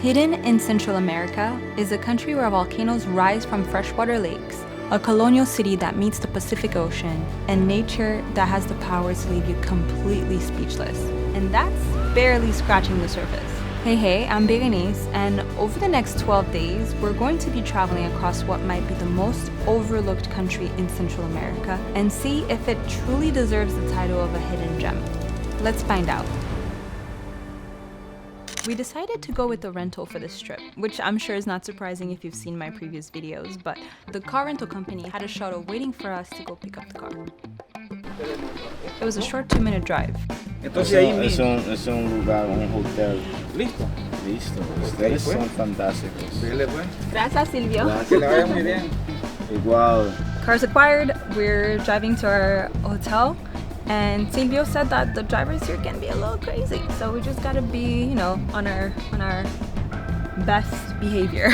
Hidden in Central America is a country where volcanoes rise from freshwater lakes, a colonial city that meets the Pacific Ocean, and nature that has the power to leave you completely speechless. And that's barely scratching the surface. Hey, I'm Berenice, and over the next 12 days, we're going to be traveling across what might be the most overlooked country in Central America and see if it truly deserves the title of a hidden gem. Let's find out. We decided to go with a rental for this trip, which I'm sure is not surprising if you've seen my previous videos, but the car rental company had a shuttle waiting for us to go pick up the car. It was a short 2-minute drive. Entonces ahí mismo. Es un lugar, un hotel. Listo. Listo. Ustedes son fantásticos. Gracias, Silvio. Que le vaya muy bien. Igual. Cars acquired, we're driving to our hotel, and Silvio said that the drivers here can be a little crazy, so we just gotta be, you know, on our best behavior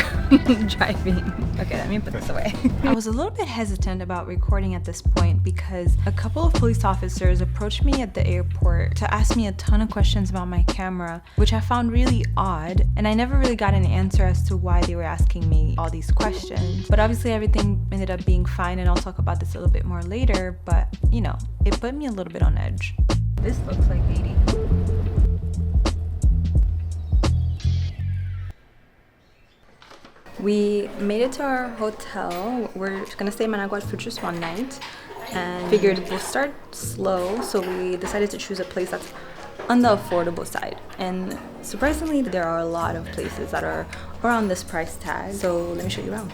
driving. Okay, let me put this away. I was a little bit hesitant about recording at this point because a couple of police officers approached me at the airport to ask me a ton of questions about my camera, which I found really odd, and I never really got an answer as to why they were asking me all these questions. But obviously everything ended up being fine, and I'll talk about this a little bit more later, but you know, it put me a little bit on edge. This looks like 80. We made it to our hotel. We're gonna stay in Managua for just one night and figured we'll start slow, so we decided to choose a place that's on the affordable side. And surprisingly, there are a lot of places that are around this price tag, so let me show you around.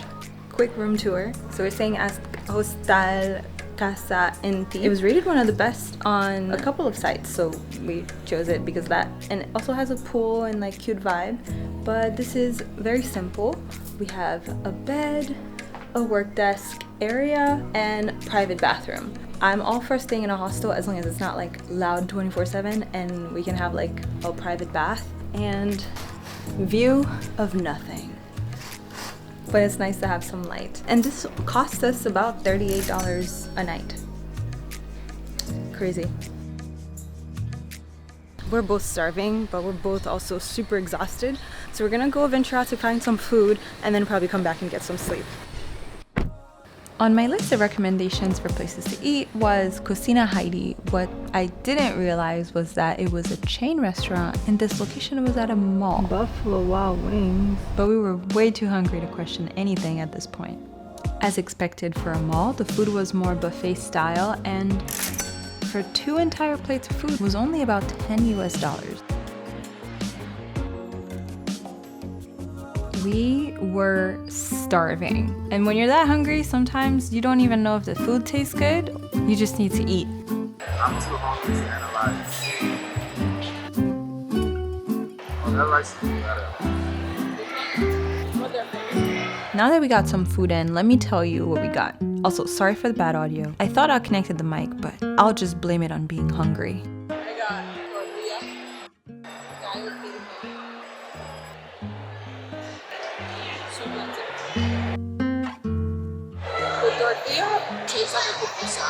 Quick room tour. So we're staying at Hostal Casa Inti. It was rated one of the best on a couple of sites, so we chose it because of that, and it also has a pool and like cute vibe. But this is very simple. We have a bed, a work desk area, and private bathroom. I'm all for staying in a hostel as long as it's not like loud 24/7 and we can have like a private bath and view of nothing. But it's nice to have some light. And this cost us about $38 a night. Crazy. We're both starving, but we're both also super exhausted. So we're gonna go venture out to find some food and then probably come back and get some sleep. On my list of recommendations for places to eat was Cocina Heidi. What I didn't realize was that it was a chain restaurant and this location was at a mall. Buffalo Wild Wings. But we were way too hungry to question anything at this point. As expected for a mall, the food was more buffet style, and for 2 entire plates of food was only about $10 US. We were starving. And when you're that hungry, sometimes you don't even know if the food tastes good. You just need to eat. I'm too hungry to analyze. Oh, that rice is better. Now that we got some food in, let me tell you what we got. Also, sorry for the bad audio. I thought I connected the mic, but I'll just blame it on being hungry. I got tortilla, gallo pinto, the tortilla tastes like a pupusa,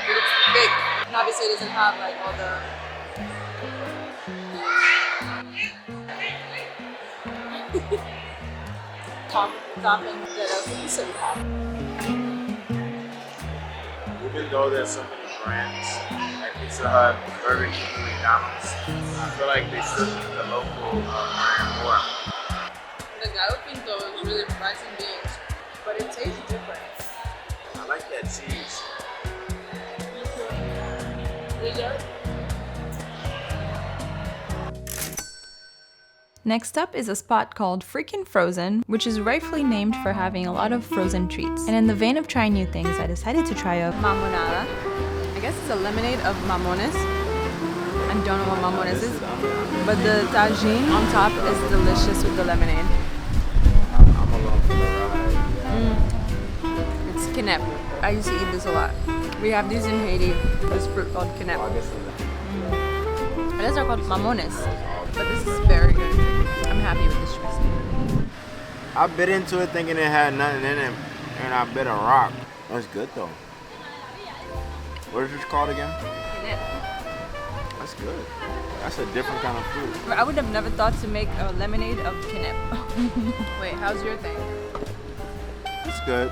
but it's big, and obviously it doesn't have like all the toppings that a pupusa would have. Even though there's so many brands like Pizza Hut, Burger King, McDonald's, I feel like they still need the local brand more. The gallo pinto is really rice and beans, but it tastes different. I like that cheese. Dessert? Next up is a spot called Freakin' Frozen, which is rightfully named for having a lot of frozen treats. And in the vein of trying new things, I decided to try a mamonada. I guess it's a lemonade of mamones. I don't know what mamones is, but the tagine on top is delicious with the lemonade. I'm along for the ride. It's quenelle. I used to eat this a lot. We have these in Haiti, this fruit called quenelle. But these are called mamones, but this is very good. I'm happy with this choice. I bit into it thinking it had nothing in it, and I bit a rock. That's good though. What is this called again? Quenelle. That's good. That's a different kind of fruit. I would have never thought to make a lemonade of quinep. Wait, how's your thing? It's good.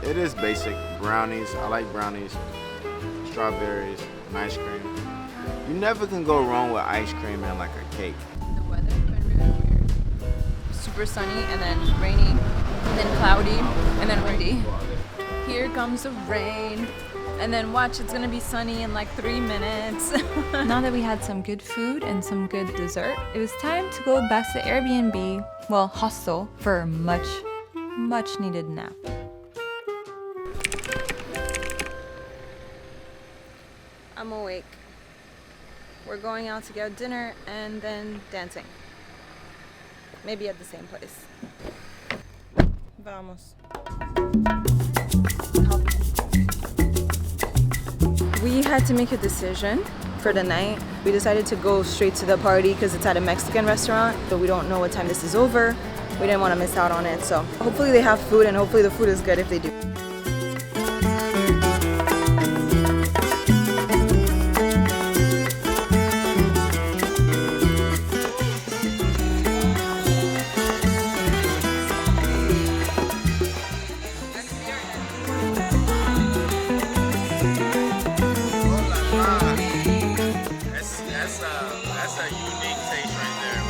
It is basic. Brownies. I like brownies. Strawberries and ice cream. You never can go wrong with ice cream and like a cake. The weather's been really weird. Super sunny and then rainy, and then cloudy, and then windy. Here comes the rain. And then watch, it's gonna be sunny in like 3 minutes. Now that we had some good food and some good dessert, it was time to go back to the Airbnb, well, hostel, for a much needed nap. I'm awake. We're going out to get dinner and then dancing. Maybe at the same place. Vamos. We had to make a decision for the night. We decided to go straight to the party because it's at a Mexican restaurant, but we don't know what time this is over. We didn't want to miss out on it, so hopefully they have food, and hopefully the food is good if they do. That's a unique taste right there.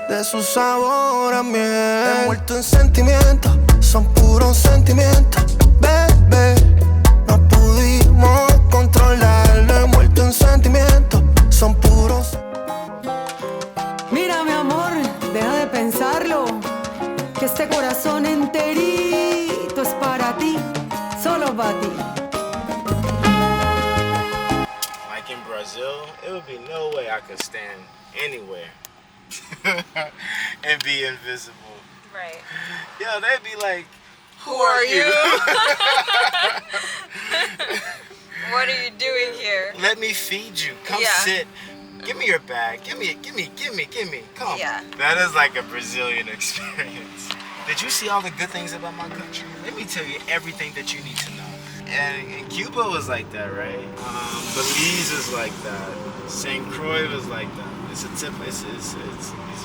De su sabor a miel, envuelto en sentimientos, son puros sentimientos, bebé. No pudimos controlarlo, envuelto en sentimientos, son puros. Mira, mi amor, deja de pensarlo, que este corazón enterito es para ti, solo para ti. Like in Brazil, it would be no way I could stand anywhere and be invisible. Right. Yo, they'd be like, Who are you? What are you doing here? Let me feed you. Come Yeah. sit. Give me your bag. Give me. Come. Yeah. That is like a Brazilian experience. Did you see all the good things about my country? Let me tell you everything that you need to know. And Cuba was like that, right? Belize is like that. St. Croix was like that. It's a tip. It's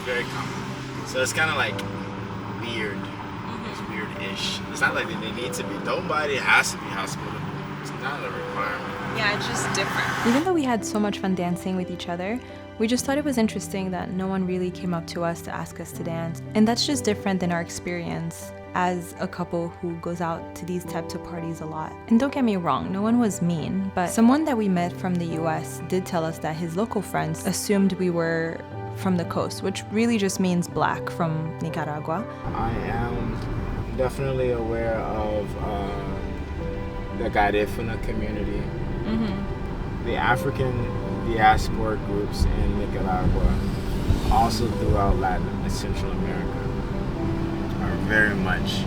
very common. So it's kind of like weird. It's weird-ish. It's not like they need to be. Nobody has to be hospitable. It's not a requirement. Yeah, it's just different. Even though we had so much fun dancing with each other, we just thought it was interesting that no one really came up to us to ask us to dance. And that's just different than our experience as a couple who goes out to these types of parties a lot. And don't get me wrong, no one was mean, but someone that we met from the US did tell us that his local friends assumed we were from the coast, which really just means black from Nicaragua. I am definitely aware of the Garifuna community. The African diaspora groups in Nicaragua, also throughout Latin and Central America, are very much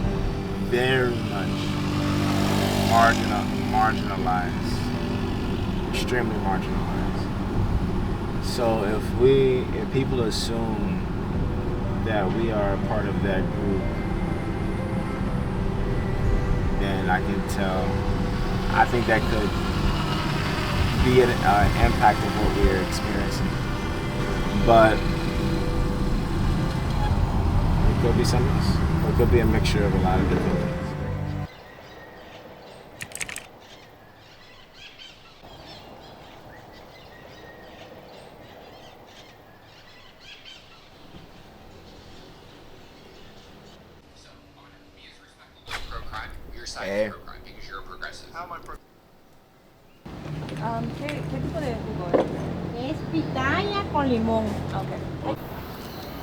marginalized, extremely marginalized. So if people assume that we are a part of that group, then I can tell, I think that could be an impact of what we're experiencing. But it could be something else. Or it could be a mixture of a lot of different things. Hey. Because you're a progressive. How am I ¿Qué tipo de jugo es? Es pitaya con limón. Okay.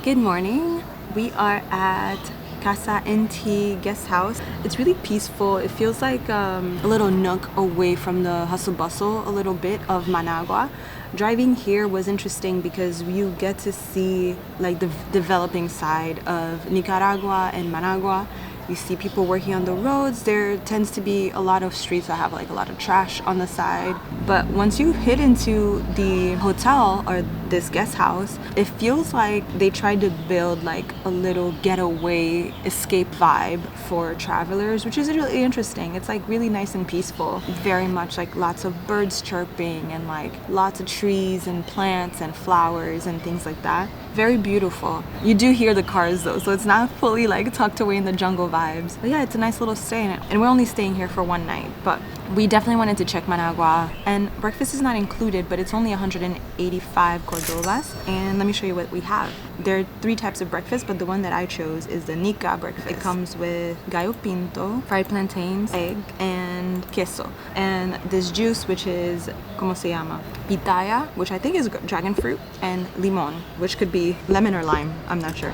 Good morning. We are at Casa NT guest house. It's really peaceful. It feels like a little nook away from the hustle bustle a little bit of Managua. Driving here was interesting because you get to see like the developing side of Nicaragua and Managua. You see people working on the roads. There tends to be a lot of streets that have like a lot of trash on the side. But once you hit into the hotel or this guest house. It feels like they tried to build like a little getaway escape vibe for travelers, which is really interesting. It's like really nice and peaceful. Very much like lots of birds chirping and like lots of trees and plants and flowers and things like that. Very beautiful. You do hear the cars though, so it's not fully like tucked away in the jungle vibes. But yeah, it's a nice little stay in it. And we're only staying here for one night, but we definitely wanted to check Managua. And breakfast is not included, but it's only 185 Cordobas. And let me show you what we have. There are 3 types of breakfast, but the one that I chose is the Nica breakfast. It comes with gallo pinto, fried plantains, egg, and queso. And this juice, which is, ¿cómo se llama? Pitaya, which I think is dragon fruit, and limon, which could be lemon or lime, I'm not sure.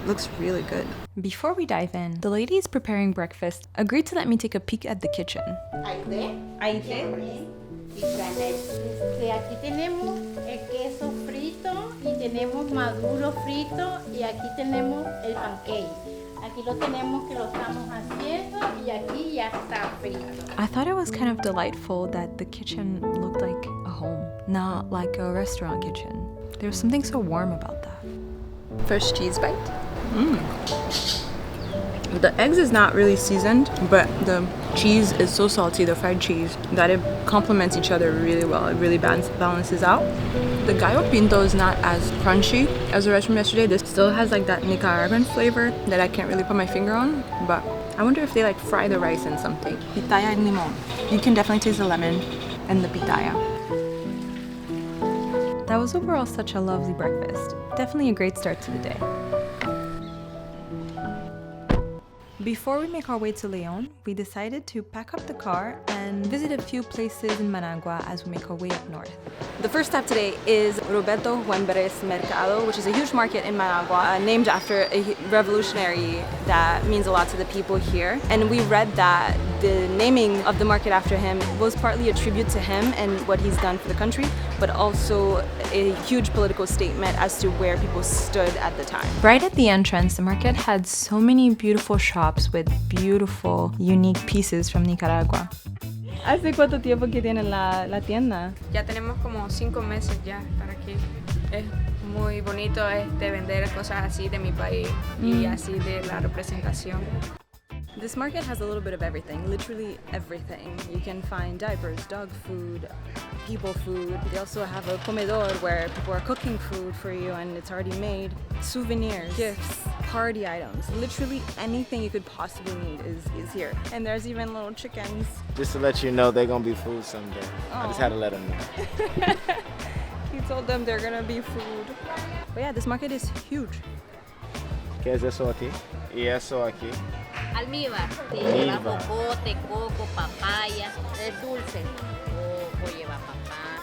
Looks really good. Before we dive in, the ladies preparing breakfast agreed to let me take a peek at the kitchen. Aquí tenemos el queso frito y tenemos maduro frito y aquí tenemos el pancake. Aquí lo tenemos que lo estamos haciendo y aquí ya está frito. I thought it was kind of delightful that the kitchen looked like a home, not like a restaurant kitchen. There was something so warm about that. First cheese bite. The eggs is not really seasoned, but the cheese is so salty, the fried cheese, that it complements each other really well. It really balances out. The gallo pinto is not as crunchy as the rest from yesterday. This still has like that Nicaraguan flavor that I can't really put my finger on, but I wonder if they like fry the rice in something. Pitaya and limon. You can definitely taste the lemon and the pitaya. That was overall such a lovely breakfast. Definitely a great start to the day. Before we make our way to Léon, we decided to pack up the car and visit a few places in Managua as we make our way up north. The first stop today is Roberto Huembres Mercado, which is a huge market in Managua, named after a revolutionary that means a lot to the people here. And we read that the naming of the market after him was partly a tribute to him and what he's done for the country, but also a huge political statement as to where people stood at the time. Right at the entrance, the market had so many beautiful shops with beautiful, unique pieces from Nicaragua. ¿Hace cuánto tiempo que tienen la tienda? Ya tenemos como 5 meses ya estar aquí. Es muy bonito vender cosas así de mi país y así de la representación. This market has a little bit of everything, literally everything. You can find diapers, dog food, people food. They also have a comedor where people are cooking food for you and it's already made. Souvenirs, gifts, party items. Literally anything you could possibly need is here. And there's even little chickens. Just to let you know, they're gonna be food someday. I just had to let them know. He told them they're gonna be food. But yeah, this market is huge. ¿Qué es eso aquí? Y eso aquí. Almíbar, lleva jocote, coco, papaya, es dulce. Coco, lleva papá.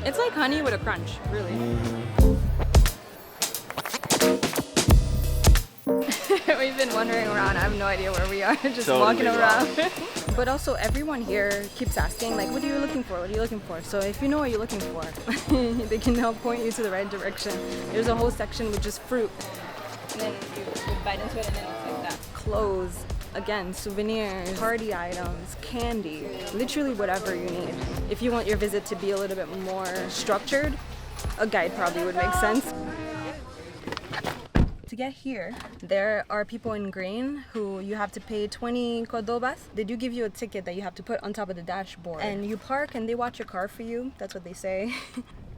It's like honey with a crunch, really. We've been wandering around. I have no idea where we are, just totally walking around. But also everyone here keeps asking, like, what are you looking for? What are you looking for? So if you know what you're looking for, they can help point you to the right direction. There's a whole section with just fruit. And then you bite into it and then it's like that. Clothes, again, souvenirs, party items, candy, literally whatever you need. If you want your visit to be a little bit more structured, a guide probably would make sense. To get here, there are people in green who you have to pay 20 Cordobas. They do give you a ticket that you have to put on top of the dashboard. And you park and they watch your car for you. That's what they say.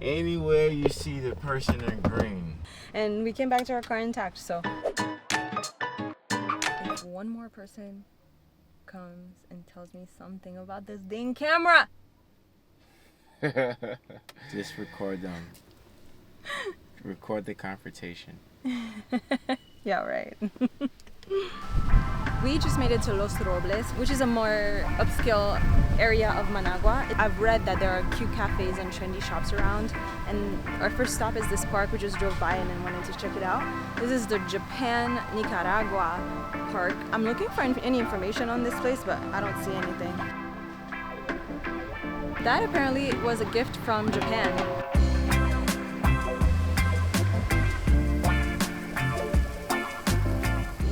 Anywhere you see the person in green. And we came back to our car intact, so. If one more person comes and tells me something about this dang camera. Just record them. Record the confrontation. Yeah, right. We just made it to Los Robles, which is a more upscale area of Managua. I've read that there are cute cafes and trendy shops around, and our first stop is this park. We just drove by and then wanted to check it out. This is the Japan Nicaragua Park. I'm looking for any information on this place, but I don't see anything. That apparently was a gift from Japan.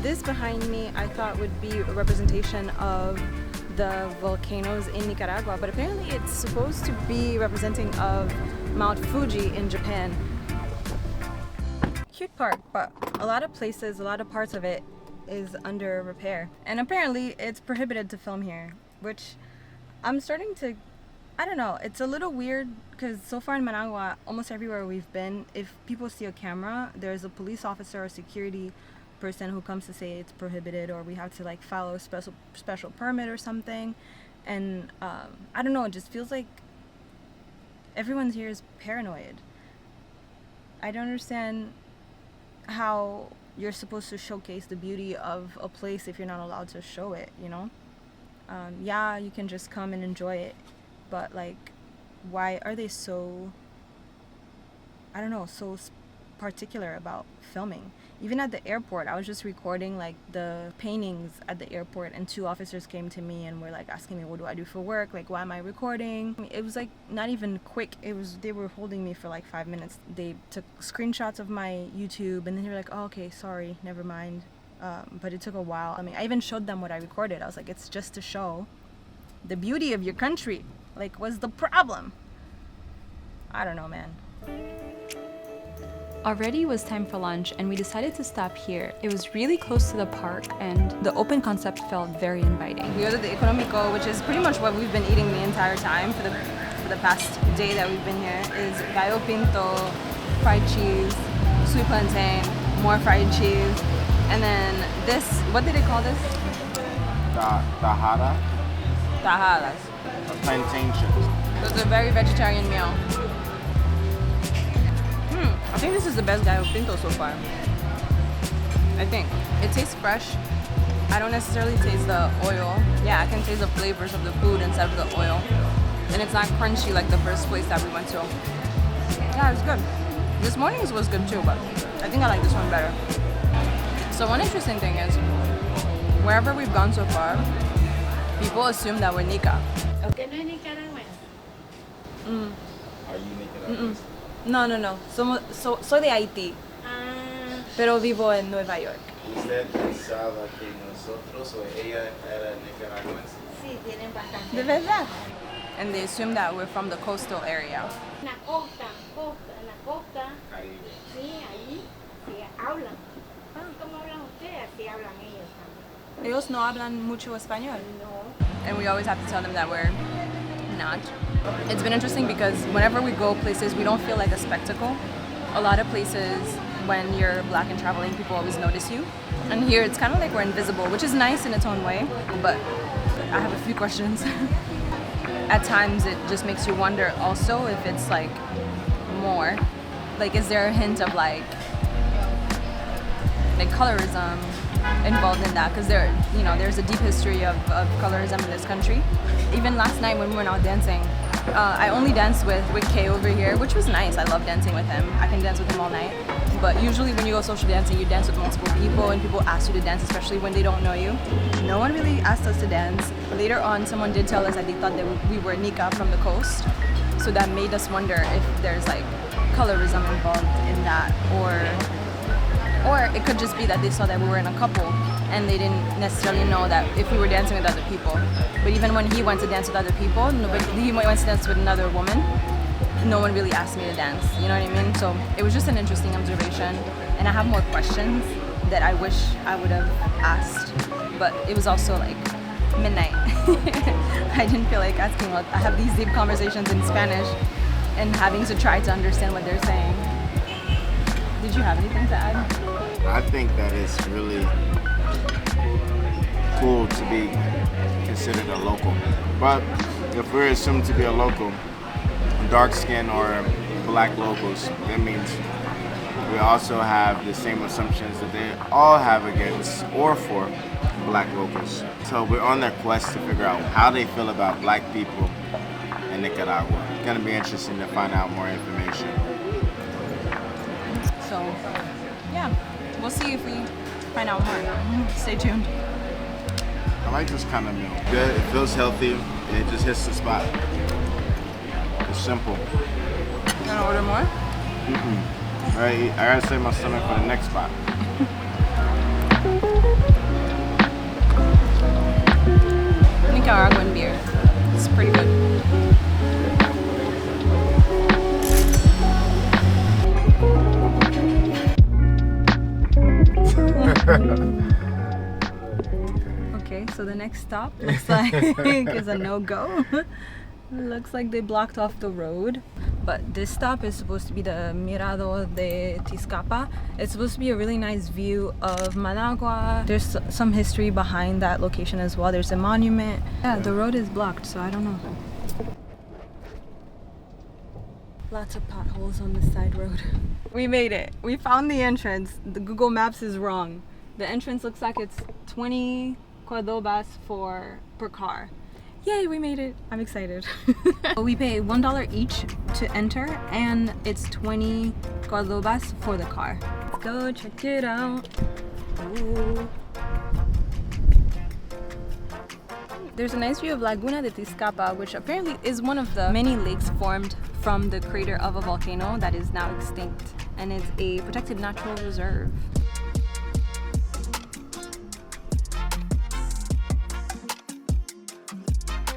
This behind me I thought would be a representation of the volcanoes in Nicaragua, but apparently it's supposed to be representing of Mount Fuji in Japan. Cute park, but a lot of places, a lot of parts of it is under repair. And apparently it's prohibited to film here, which I'm starting to, I don't know, it's a little weird because so far in Managua, almost everywhere we've been, if people see a camera, there's a police officer or security person who comes to say it's prohibited, or we have to like file a special permit or something. And I don't know, it just feels like everyone's here is paranoid. I don't understand how you're supposed to showcase the beauty of a place if you're not allowed to show it, you know? Yeah, you can just come and enjoy it, but like, why are they so, I don't know, so particular about filming? Even at the airport, I was just recording like the paintings at the airport, and 2 officers came to me and were like asking me, what do I do for work? Like, why am I recording? It was like not even quick. They were holding me for like 5 minutes. They took screenshots of my YouTube, and then they were like, oh, okay, sorry, never mind. But it took a while. I mean, I even showed them what I recorded. I was like, it's just to show the beauty of your country. Like, what's the problem? I don't know, man. Already it was time for lunch, and we decided to stop here. It was really close to the park, and the open concept felt very inviting. We ordered the economico, which is pretty much what we've been eating the entire time for the past day that we've been here. Is gallo pinto, fried cheese, sweet plantain, more fried cheese, and then this. What did they call this? Tajada. Tajadas. Plantain chips. So it's a very vegetarian meal. I think this is the best gallo pinto so far. I think. It tastes fresh. I don't necessarily taste the oil. Yeah, I can taste the flavors of the food instead of the oil. And it's not crunchy like the first place that we went to. Yeah, it's good. This morning's was good too, but I think I like this one better. So one interesting thing is, wherever we've gone so far, people assume that we're Nica. ¿Usted no es nicaragüense? Are you Nicaraguan? No. Soy de Haití, pero vivo en Nueva York. ¿Usted pensaba que nosotros o ella era nicaragüense? Sí, tienen bastante. De verdad. And they assume that we're from the coastal area. En la costa, Caribe. sí, ahí, sí, hablan. ¿Cómo hablan ustedes? Así hablan ellos también. Ellos no hablan mucho español. No. And we always have to tell them that we're not. It's been interesting because whenever we go places, we don't feel like a spectacle. A lot of places, when you're black and traveling, people always notice you. And here, it's kind of like we're invisible, which is nice in its own way. But I have a few questions. At times, it just makes you wonder also if it's like more. Like, is there a hint of like colorism involved in that? Because there's a deep history of colorism in this country. Even last night when we went out dancing, I only danced with Kay over here, which was nice. I love dancing with him. I can dance with him all night. But usually when you go social dancing, you dance with multiple people, and people ask you to dance, especially when they don't know you. No one really asked us to dance. Later on, someone did tell us that they thought that we were Nica from the coast. So that made us wonder if there's like colorism involved in that, or it could just be that they saw that we were in a couple and they didn't necessarily know that if we were dancing with other people. But even when he went to dance with other people, he went to dance with another woman, no one really asked me to dance, you know what I mean? So it was just an interesting observation, and I have more questions that I wish I would have asked, but it was also like midnight. I didn't feel like asking. I have these deep conversations in Spanish and having to try to understand what they're saying. Did you have anything to add? I think that it's really cool to be considered a local. But if we're assumed to be a local, dark skin or black locals, that means we also have the same assumptions that they all have against or for black locals. So we're on their quest to figure out how they feel about black people in Nicaragua. It's gonna be interesting to find out more information. So, yeah, we'll see if we find out more. Stay tuned. I like this kind of meal. Good, it feels healthy, and it just hits the spot. It's simple. You wanna order more? I gotta save my stomach for the next spot. Nicaraguan beer. It's pretty good. Okay, so the next stop looks like is a no-go. Looks like they blocked off the road. But this stop is supposed to be the Mirador de Tizcapa. It's supposed to be a really nice view of Managua. There's some history behind that location as well. There's a monument. Yeah, the road is blocked, so I don't know. Lots of potholes on the side road. We made it. We found the entrance. The Google Maps is wrong. The entrance looks like it's 20 Cordobas per car. Yay, we made it. I'm excited. We pay $1 each to enter, and it's 20 Cordobas for the car. Let's go check it out. Ooh. There's a nice view of Laguna de Tizcapa, which apparently is one of the many lakes formed from the crater of a volcano that is now extinct, and it's a protected natural reserve.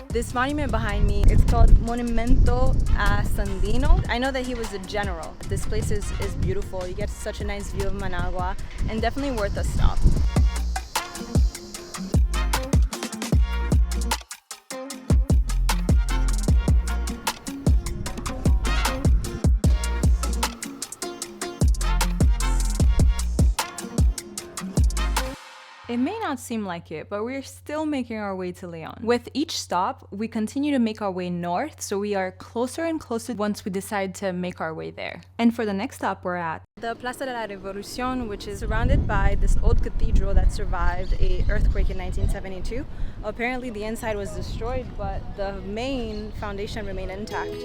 This monument behind me, it's called Monumento a Sandino. I know that he was a general. This place is beautiful. You get such a nice view of Managua, and definitely worth a stop. It may not seem like it, but we're still making our way to Léon. With each stop, we continue to make our way north, so we are closer and closer once we decide to make our way there. And for the next stop, we're at the Plaza de la Revolución, which is surrounded by this old cathedral that survived an earthquake in 1972. Apparently the inside was destroyed, but the main foundation remained intact.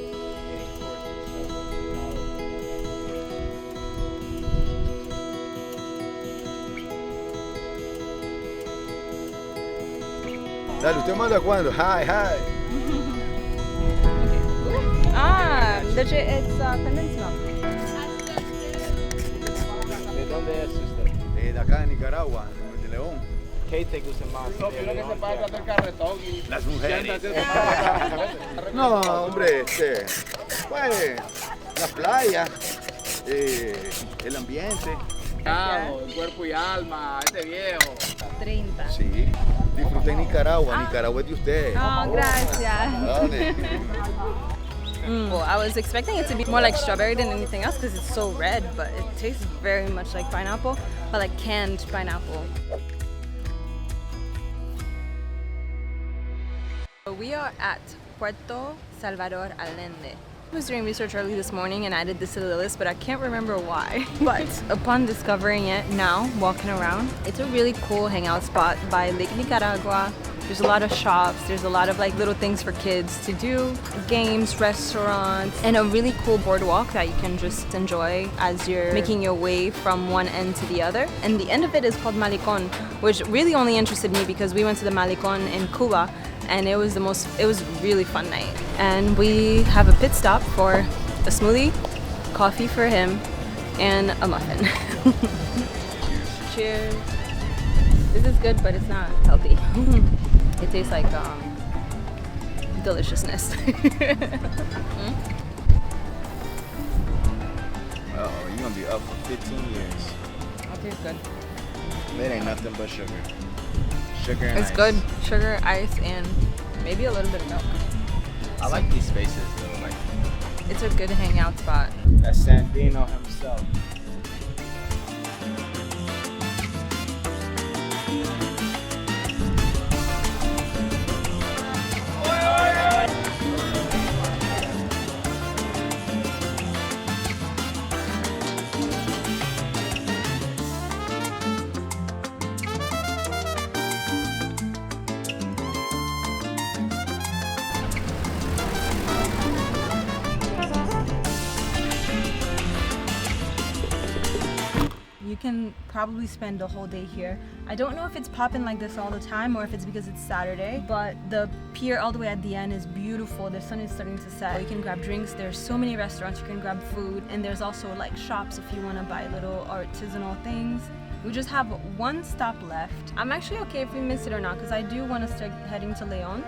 Dale, ¿usted manda cuándo? Hi, hi. Ah, it's condensed milk. ¿De dónde es usted? De acá de Nicaragua, de León. ¿Qué te gusta más? Las mujeres. No, hombre, pues, la playa, el ambiente. El cuerpo y alma, este viejo. 30. Sí, disfruten Nicaragua, Nicaragua es de ustedes. Oh, gracias. Dale. Well, I was expecting it to be more like strawberry than anything else because it's so red, but it tastes very much like pineapple, but like canned pineapple. So we are at Puerto Salvador Allende. I was doing research early this morning and added this to the list, but I can't remember why. But upon discovering it now, walking around, it's a really cool hangout spot by Lake Nicaragua. There's a lot of shops, there's a lot of like little things for kids to do, games, restaurants, and a really cool boardwalk that you can just enjoy as you're making your way from one end to the other. And the end of it is called Malecón, which really only interested me because we went to the Malecón in Cuba, and it was really fun night. And we have a pit stop for a smoothie, coffee for him, and a muffin. Cheers. This is good, but it's not healthy. It tastes like deliciousness. Uh-oh, you're gonna be up for 15 years. It tastes good. That ain't nothing but sugar. Sugar and It's ice. good. Sugar, ice, and maybe a little bit of milk. I like these spaces though, like It's a good hangout spot. that's Sandino himself. You can probably spend a whole day here. I don't know if it's popping like this all the time or if it's because it's Saturday, but the pier all the way at the end is beautiful. The sun is starting to set. You can grab drinks. There's so many restaurants. You can grab food, and there's also like shops if you want to buy little artisanal things. We just have one stop left. I'm actually okay if we miss it or not because I do want to start heading to Léon.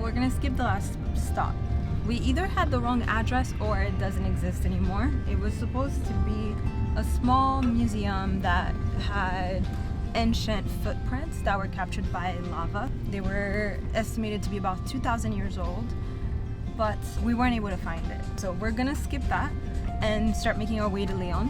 We're gonna skip the last stop. We either had the wrong address or it doesn't exist anymore. It was supposed to be a small museum that had ancient footprints that were captured by lava. They were estimated to be about 2,000 years old, but we weren't able to find it. So we're gonna skip that and start making our way to Léon.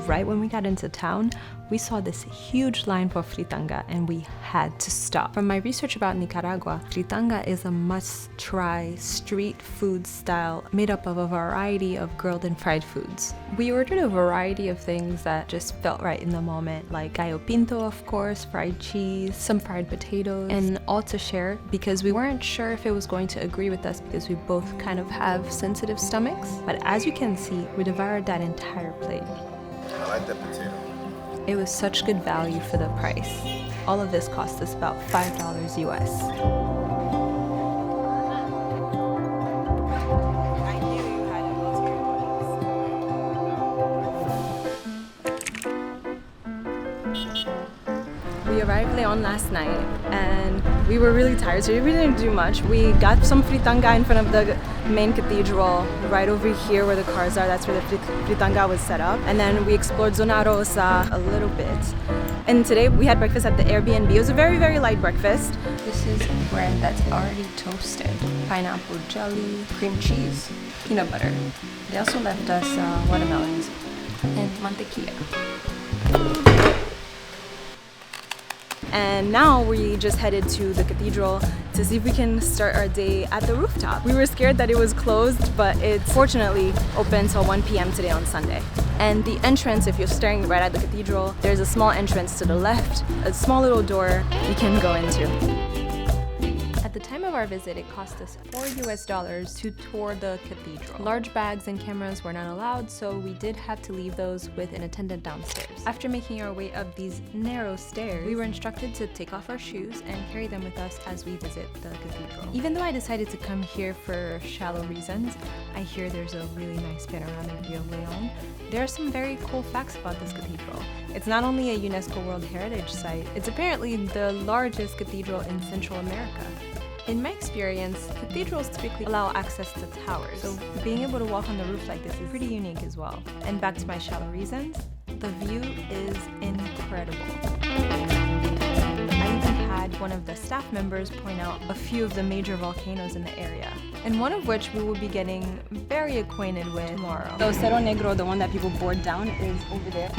Right when we got into town, we saw this huge line for fritanga and we had to stop. From my research about Nicaragua, fritanga is a must-try street food style made up of a variety of grilled and fried foods. We ordered a variety of things that just felt right in the moment, like gallo pinto, of course, fried cheese, some fried potatoes, and all to share because we weren't sure if it was going to agree with us because we both kind of have sensitive stomachs. But as you can see, we devoured that entire plate. I like that potato. It was such good value for the price. All of this cost us about $5 US. We arrived Léon last night and we were really tired, so we didn't do much. We got some fritanga in front of the main cathedral, right over here where the cars are. That's where the fritanga was set up. And then we explored Zona Rosa a little bit. And today we had breakfast at the Airbnb. It was a very, very light breakfast. This is bread that's already toasted. Pineapple jelly, cream cheese, peanut butter. They also left us watermelons and mantequilla. And now we just headed to the cathedral to see if we can start our day at the rooftop. We were scared that it was closed, but it's fortunately open till 1 p.m. today on Sunday. And the entrance, if you're staring right at the cathedral, there's a small entrance to the left, a small little door you can go into. At the time of our visit, it cost us $4 US to tour the cathedral. Large bags and cameras were not allowed, so we did have to leave those with an attendant downstairs. After making our way up these narrow stairs, we were instructed to take off our shoes and carry them with us as we visit the cathedral. Even though I decided to come here for shallow reasons, I hear there's a really nice panoramic view of Léon. There are some very cool facts about this cathedral. It's not only a UNESCO World Heritage Site, it's apparently the largest cathedral in Central America. In my experience, cathedrals typically allow access to towers, so being able to walk on the roof like this is pretty unique as well. And back to my shallow reasons, the view is incredible. I even had one of the staff members point out a few of the major volcanoes in the area, and one of which we will be getting very acquainted with tomorrow. So Cerro Negro, the one that people board down, is over there,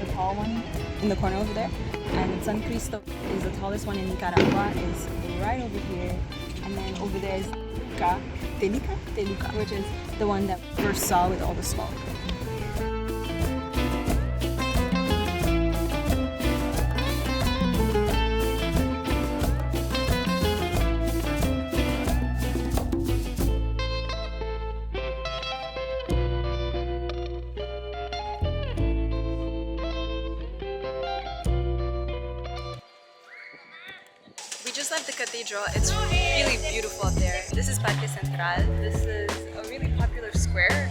the tall one in the corner over there. And San Cristo is the tallest one in Nicaragua, is right over here. And then over there is Telica, which is the one that we first saw with all the smoke. Left the cathedral. It's really beautiful up there. This is Parque Central. This is a really popular square.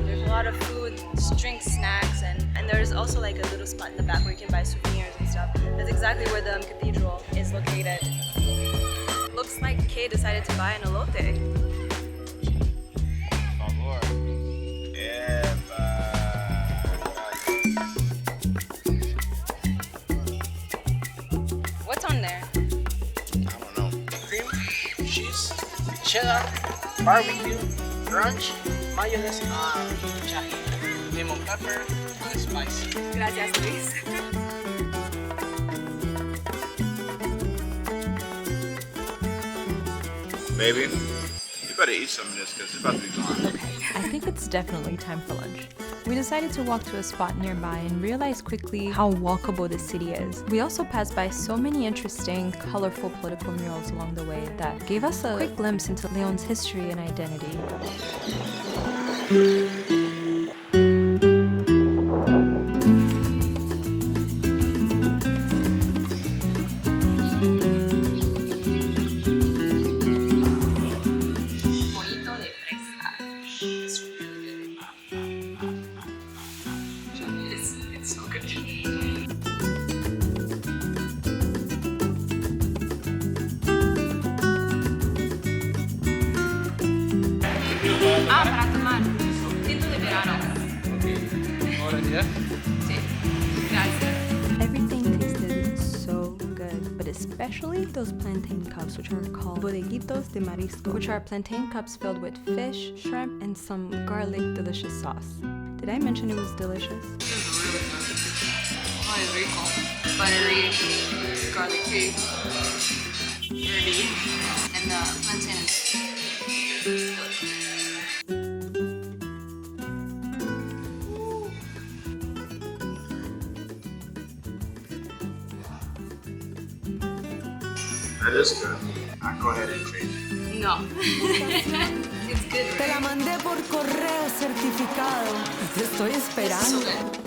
There's a lot of food, drinks, snacks, and there's also like a little spot in the back where you can buy souvenirs and stuff. That's exactly where the cathedral is located. Looks like Kay decided to buy an elote. What's on there? Cheddar, barbecue, ranch, mayonnaise, chahi, lemon pepper, and spice. Gracias, Luis. Baby, you better eat some of this because it's about to be gone. I think it's definitely time for lunch. We decided to walk to a spot nearby and realized quickly how walkable the city is. We also passed by so many interesting, colorful political murals along the way that gave us a quick glimpse into Léon's history and identity. It's so good. Para tomar. Tinto de verano. Sí. Gracias. Everything tasted so good, but especially those plantain cups, which are called bodeguitos de marisco, which are plantain cups filled with fish, shrimp, and some garlic delicious sauce. Did I mention it was delicious? Oh, it's rico. Buttery, garlicky, herby, and the plantain is delicious. That is good. I'll go ahead and trade. No. It's good, Te la right? mandé por correo certificado. Te estoy It's so esperando. good.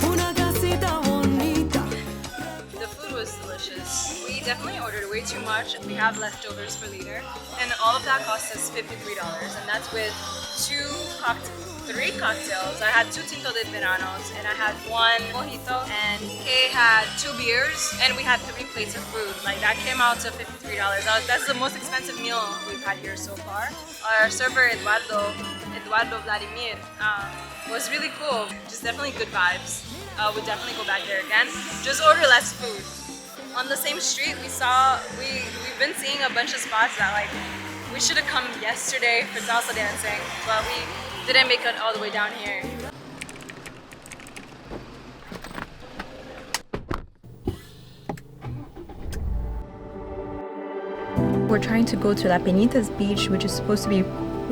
Una casita bonita. The food was delicious. We definitely ordered way too much. We have leftovers for later. And all of that cost us $53. And that's with three cocktails. I had 2 Tinto de Veranos and I had 1 mojito and Kay had 2 beers and we had 3 plates of food. Like that came out to $53. That's the most expensive meal we've had here so far. Our server Eduardo Vladimir was really cool. Just definitely good vibes. Would definitely go back there again. Just order less food. On the same street we've been seeing a bunch of spots that like we should have come yesterday for salsa dancing, but we didn't make it all the way down here. We're trying to go to La Peñitas beach, which is supposed to be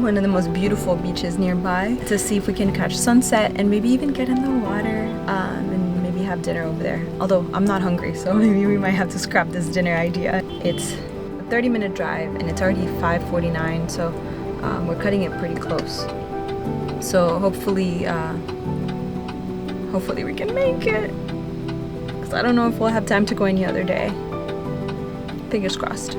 one of the most beautiful beaches nearby, to see if we can catch sunset and maybe even get in the water and maybe have dinner over there. Although I'm not hungry, so maybe we might have to scrap this dinner idea. It's a 30-minute drive and it's already 5:49, so we're cutting it pretty close. So hopefully we can make it. Because I don't know if we'll have time to go any other day. Fingers crossed.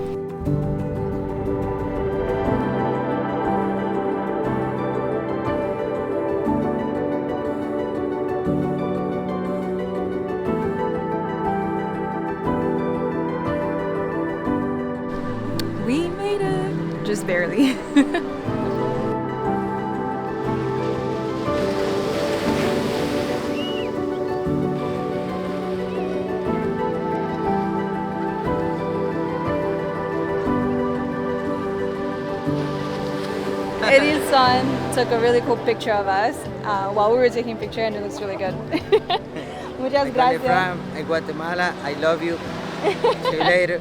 We made it. Just barely. Eddie's son took a really cool picture of us while we were taking a picture, and it looks really good. Muchas gracias. From Guatemala, I love you. See you later.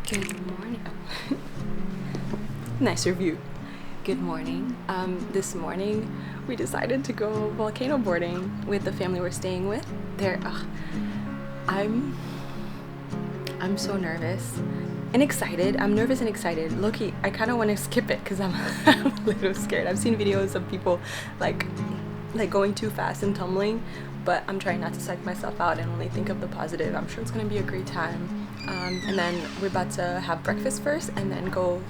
Good morning. Nice review. Good morning. This morning we decided to go volcano boarding with the family we're staying with. I'm so nervous and excited. I'm nervous and excited. Low-key, I kind of want to skip it because I'm a little scared. I've seen videos of people like going too fast and tumbling, but I'm trying not to psych myself out and only think of the positive. I'm sure it's gonna be a great time. And then we're about to have breakfast first and then go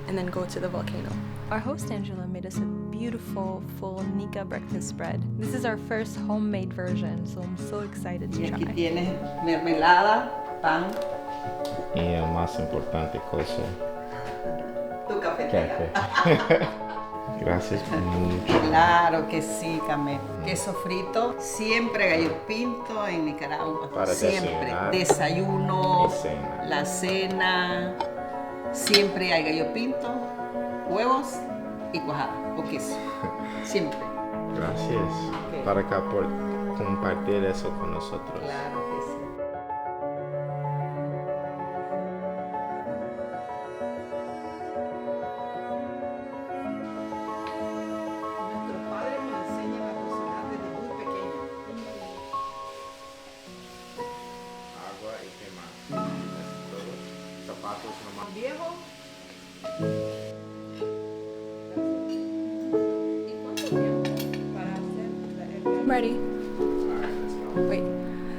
to the volcano. Our host Angela made us a beautiful full Nica breakfast spread. This is our first homemade version, so I'm so excited to Y aquí try. tienes mermelada, pan, Y el más importante cosa, tu cafetera. café. Gracias mucho. Claro que sí, Camel. Queso frito, siempre gallo pinto en Nicaragua. Para siempre. Desayuno, la cena, siempre hay gallo pinto, huevos y cuajada o queso. Siempre. Gracias para acá por compartir eso con nosotros. Claro que sí. Nuestros padres nos enseñan a cocinar desde muy pequeños. Agua y qué más. Zapatos nomás. Viejo. Ready? Wait,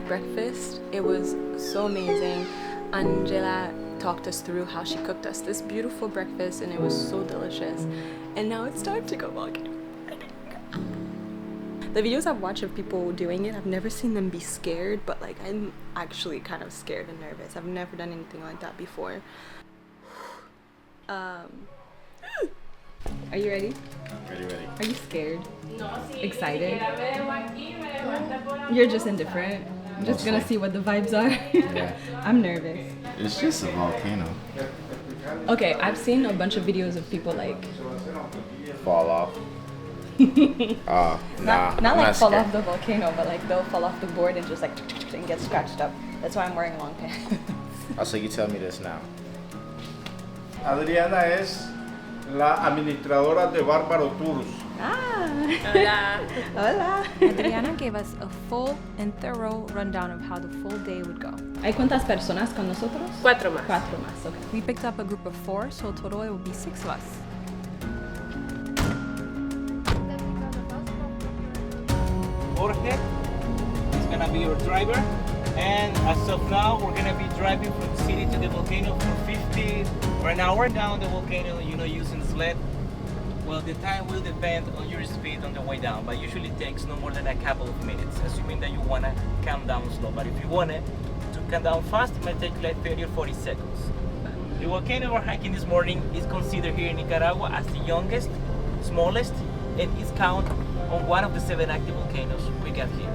breakfast, it was so amazing. Angela talked us through how she cooked us this beautiful breakfast and it was so delicious. And now it's time to go walking. The videos I've watched of people doing it, I've never seen them be scared, but like I'm actually kind of scared and nervous. I've never done anything like that before. Are you ready? Ready. Are you scared? Excited? You're just indifferent. I'm just gonna see what the vibes are. Yeah. I'm nervous. It's just a volcano. Okay, I've seen a bunch of videos of people like Fall off. not like fall off the volcano, but like they'll fall off the board and just like and get scratched up. That's why I'm wearing long pants. Oh, so you tell me this now. Adriana es la administradora de Bárbaro Tours. Hola. Adriana gave us a full and thorough rundown of how the full day would go. ¿Hay cuántas personas con nosotros? 4 más. 4 más, okay. We picked up a group of 4, so total it would be 6 of us. Jorge is gonna be your driver, and as of now we're gonna be driving from the city to the volcano for 50 or an hour down the volcano, using sled. Well, the time will depend on your speed on the way down, but usually it takes no more than a couple of minutes, assuming that you wanna calm down slow. But if you want it to calm down fast, it might take like 30 or 40 seconds. The volcano we're hiking this morning is considered here in Nicaragua as the youngest, smallest, and is counted on one of the 7 active volcanoes we got here.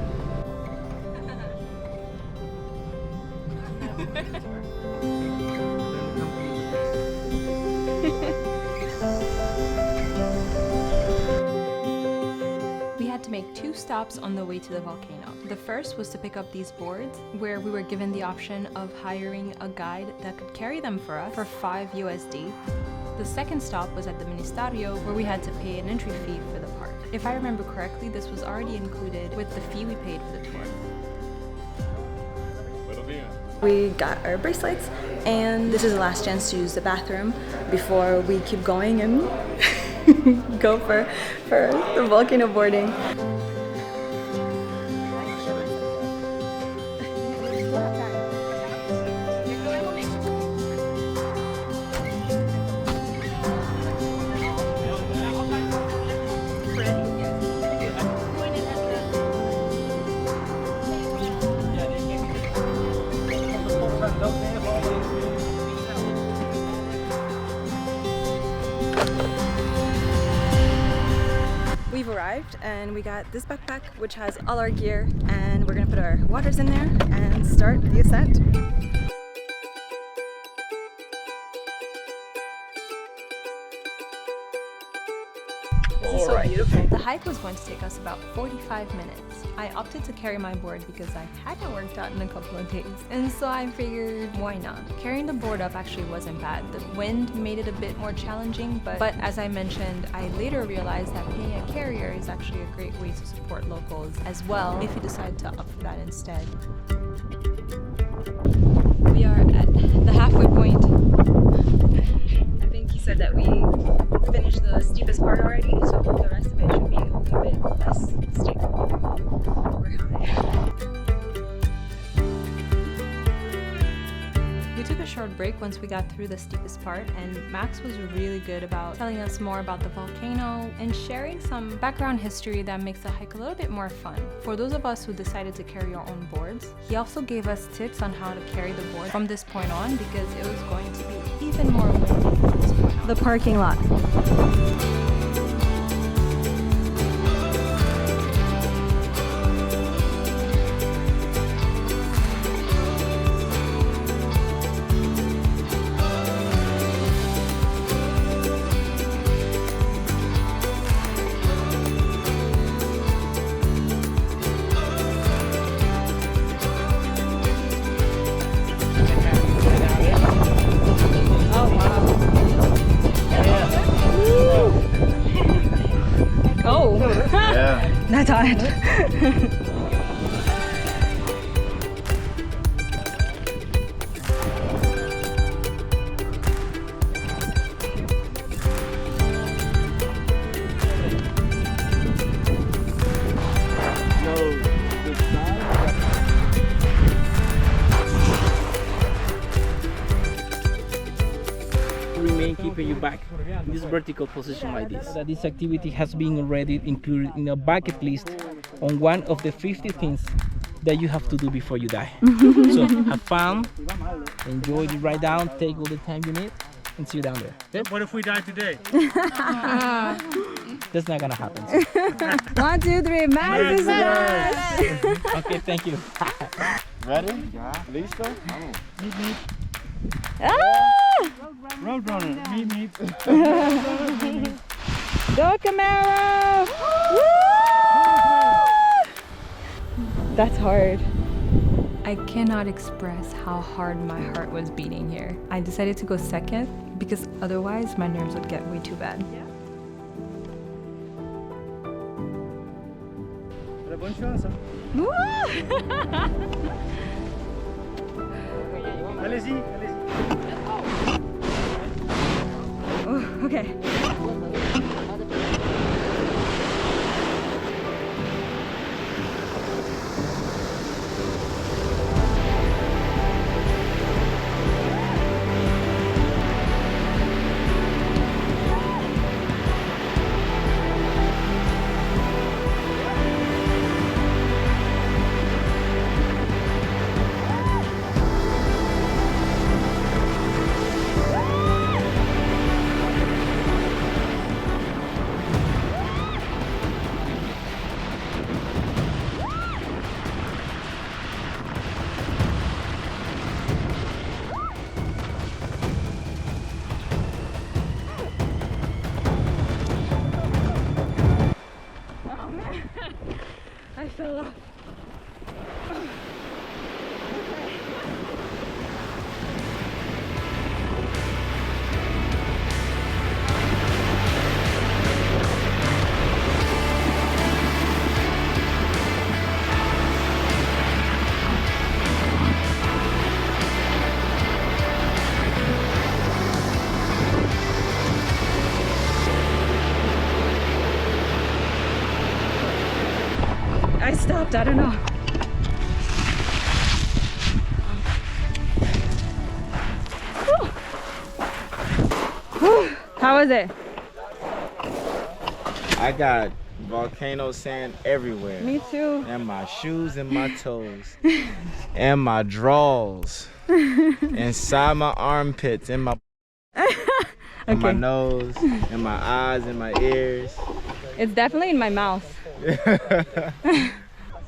We had to make 2 stops on the way to the volcano. The first was to pick up these boards, where we were given the option of hiring a guide that could carry them for us for $5 USD. The second stop was at the Ministerio, where we had to pay an entry fee for the park. If I remember correctly, this was already included with the fee we paid for the tour. We got our bracelets, and this is the last chance to use the bathroom before we keep going and go for the volcano boarding. We've arrived and we got this backpack which has all our gear, and we're gonna put our waters in there and start the ascent. This is so beautiful. The hike was going to take us about 45 minutes. I opted to carry my board because I hadn't worked out in a couple of days, and so I figured, why not? Carrying the board up actually wasn't bad. The wind made it a bit more challenging, but as I mentioned, I later realized that paying a carrier is actually a great way to support locals as well if you decide to opt for that instead. We are at the halfway point. I think he said that we finished the steepest part already, so the rest of it should be a little bit less steep. We're high. We took a short break once we got through the steepest part, and Max was really good about telling us more about the volcano and sharing some background history that makes the hike a little bit more fun. For those of us who decided to carry our own boards, he also gave us tips on how to carry the board from this point on, because it was going to be even more windy from this point on. The parking lot. bad. Remain keeping you back in this vertical position like this. That this activity has been already included in a bucket list on one of the 50 things that you have to do before you die. So have fun, enjoy the ride down, take all the time you need, and see you down there. Okay? What if we die today? That's not gonna happen. 1, 2, 3, max! Okay, thank you. Ready? Listo? Meet. Ah! Roadrunner. Meet. Go Camaro! That's hard. I cannot express how hard my heart was beating here. I decided to go second because otherwise my nerves would get way too bad. Bonne chance. Allez-y. Oh, okay. I fell off. I stopped, I don't know. How was it? I got volcano sand everywhere. Me too. And my shoes and my toes. And my drawers. Inside my armpits. And my and my nose. And my eyes and my ears. It's definitely in my mouth.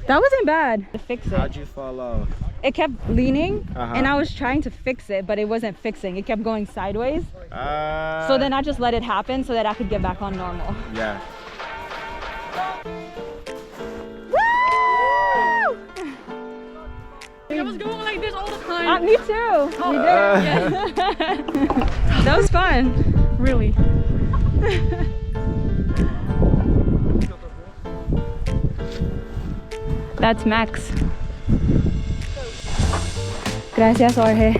That wasn't bad. To fix it. How'd you fall off? It kept leaning and I was trying to fix it, but it wasn't fixing. It kept going sideways. So then I just let it happen so that I could get back on normal. Yeah. I was going like this all the time. Me too. Oh, we did. Yeah. That was fun. Really. That's Max. Gracias, Jorge.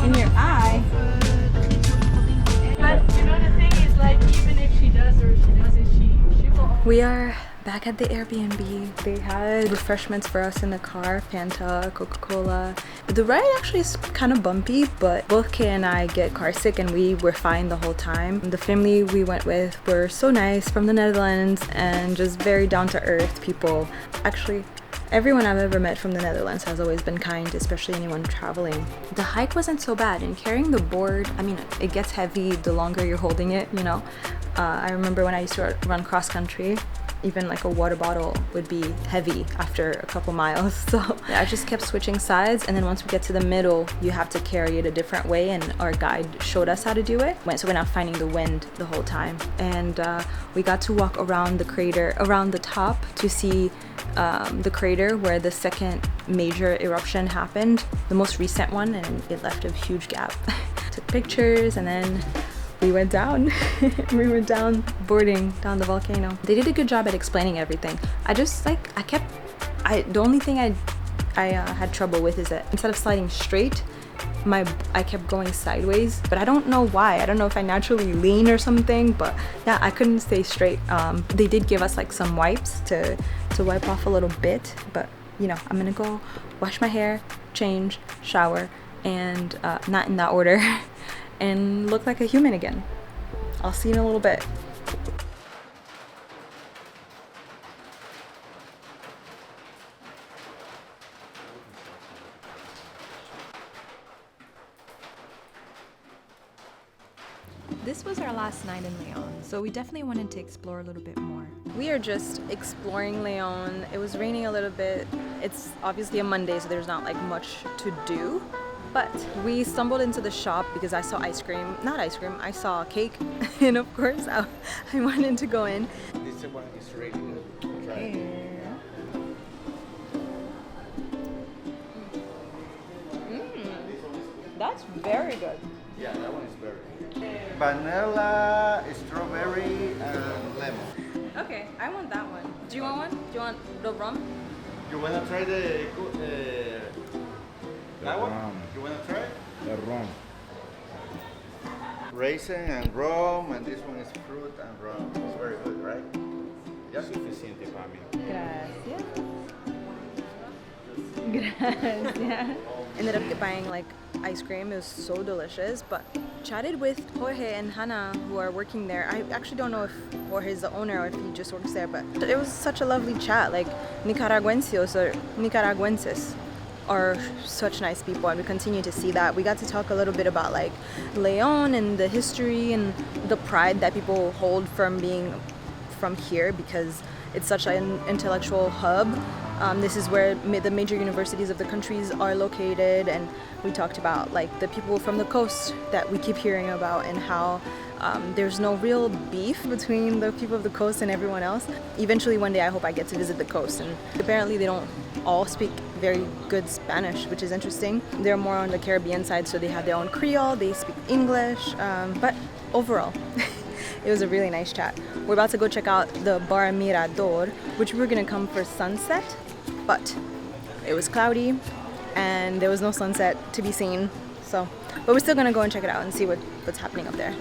In your eye. But you know the thing is, like, even if she does or she doesn't, she will. We are back at the Airbnb. They had refreshments for us in the car, Fanta, Coca-Cola. The ride actually is kind of bumpy, but both Kay and I get car sick and we were fine the whole time. The family we went with were so nice, from the Netherlands, and just very down-to-earth people. Actually, everyone I've ever met from the Netherlands has always been kind, especially anyone traveling. The hike wasn't so bad, and carrying the board, I mean, it gets heavy the longer you're holding it, you know? I remember when I used to run cross-country, even like a water bottle would be heavy after a couple miles. So yeah, I just kept switching sides, and then once we get to the middle, you have to carry it a different way, and our guide showed us how to do it. So we're not finding the wind the whole time. And we got to walk around the crater, around the top, to see the crater where the second major eruption happened, the most recent one, and it left a huge gap. took pictures, and then we went down. We went down boarding down the volcano. They did a good job at explaining everything. The only thing I had trouble with is that instead of sliding straight, I kept going sideways, but I don't know why. I don't know if I naturally lean or something, but yeah, I couldn't stay straight. They did give us like some wipes to wipe off a little bit, but you know, I'm gonna go wash my hair, change, shower, and not in that order, and look like a human again. I'll see you in a little bit. This was our last night in Léon, so we definitely wanted to explore a little bit more. We are just exploring Léon. It was raining a little bit. It's obviously a Monday, so there's not like much to do. But we stumbled into the shop because I saw I saw cake. And of course, I wanted to go in. This one is really good. Try it. That's very good. Yeah, that one is very good. Vanilla, strawberry, and lemon. Okay, I want that one. Do you want one? Do you want the rum? You wanna try that one? You wanna try? The rum. Raisin and rum, and this one is fruit and rum. It's very good, right? Ya suficiente para mí. Gracias. Ended up buying like ice cream. It was so delicious, but chatted with Jorge and Hannah who are working there. I actually don't know if Jorge is the owner or if he just works there, but it was such a lovely chat. Like Nicaraguenses are such nice people, and we continue to see that. We got to talk a little bit about like Léon and the history and the pride that people hold from being from here, because it's such an intellectual hub. This is where the major universities of the countries are located, and we talked about like the people from the coast that we keep hearing about, and how there's no real beef between the people of the coast and everyone else. Eventually one day I hope I get to visit the coast, and apparently they don't all speak very good Spanish, which is interesting. They're more on the Caribbean side, so they have their own Creole, they speak English, but overall it was a really nice chat. We're about to go check out the Bar Mirador, which we were gonna come for sunset, but it was cloudy and there was no sunset to be seen. So, but we're still gonna go and check it out and see what's happening up there.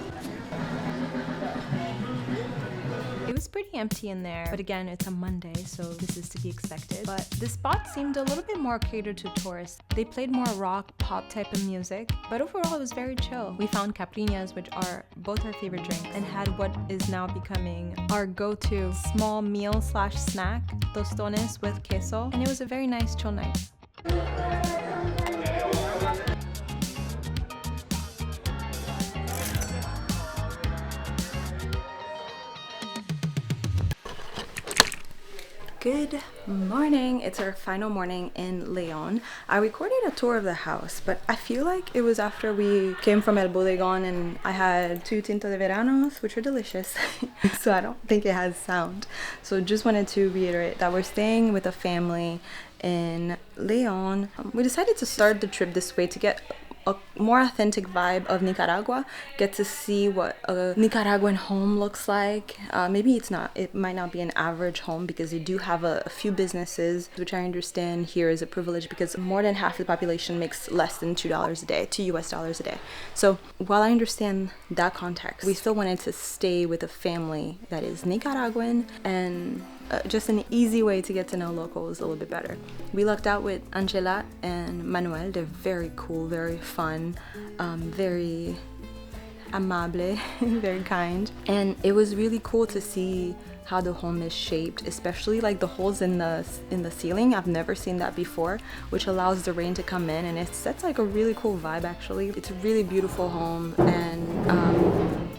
It was pretty empty in there, but again, it's a Monday, so this is to be expected. But the spot seemed a little bit more catered to tourists. They played more rock, pop type of music, but overall it was very chill. We found caipirinhas, which are both our favorite drinks, and had what is now becoming our go-to small meal / snack, tostones with queso, and it was a very nice chill night. Good morning. It's our final morning in Léon. I recorded a tour of the house, but I feel like it was after we came from El Bodegón and I had 2 tinto de veranos, which are delicious. So I don't think it has sound. So just wanted to reiterate that we're staying with a family in Léon. We decided to start the trip this way to get a more authentic vibe of Nicaragua, get to see what a Nicaraguan home looks like. Maybe it might not be an average home, because they do have a few businesses, which I understand here is a privilege because more than half the population makes less than $2 a day, $2 US a day. So while I understand that context, we still wanted to stay with a family that is Nicaraguan, and just an easy way to get to know locals a little bit better. We lucked out with Angela and Manuel. They're very cool, very fun, very amable, very kind. And it was really cool to see how the home is shaped, especially like the holes in the ceiling. I've never seen that before, which allows the rain to come in, and it sets like a really cool vibe actually. It's a really beautiful home, and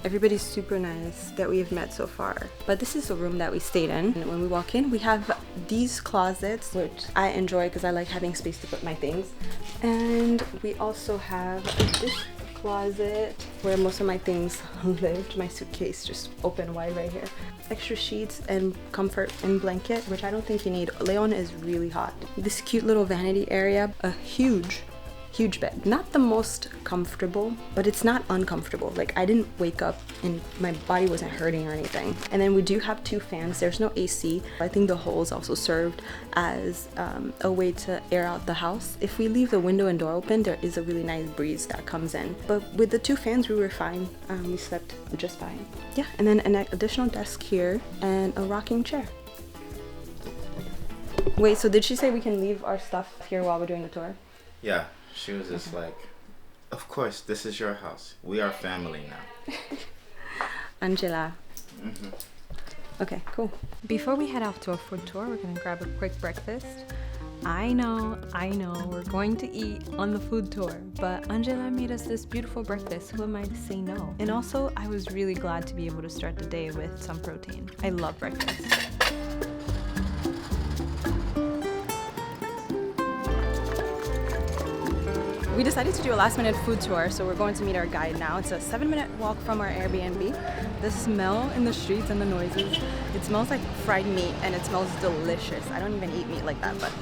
everybody's super nice that we've met so far. But this is the room that we stayed in. And when we walk in, we have these closets, which I enjoy because I like having space to put my things. And we also have this closet where most of my things lived. My suitcase just open wide right here. Extra sheets and comfort and blanket, which I don't think you need. Léon is really hot. This cute little vanity area, a huge huge bed. Not the most comfortable, but it's not uncomfortable. Like I didn't wake up and my body wasn't hurting or anything. And then we do have 2 fans. There's no AC. I think the holes also served as a way to air out the house. If we leave the window and door open, there is a really nice breeze that comes in. But with the 2 fans, we were fine. We slept just fine. Yeah, and then an additional desk here and a rocking chair. Wait, so did she say we can leave our stuff here while we're doing the tour? Yeah, she was just like, of course, this is your house. We are family now. Angela. Okay, cool. Before we head off to a food tour, we're gonna grab a quick breakfast. I know, we're going to eat on the food tour, but Angela made us this beautiful breakfast. Who am I to say no? And also, I was really glad to be able to start the day with some protein. I love breakfast. We decided to do a last-minute food tour, so we're going to meet our guide now. It's a 7-minute walk from our Airbnb. The smell in the streets and the noises, it smells like fried meat and it smells delicious. I don't even eat meat like that, but...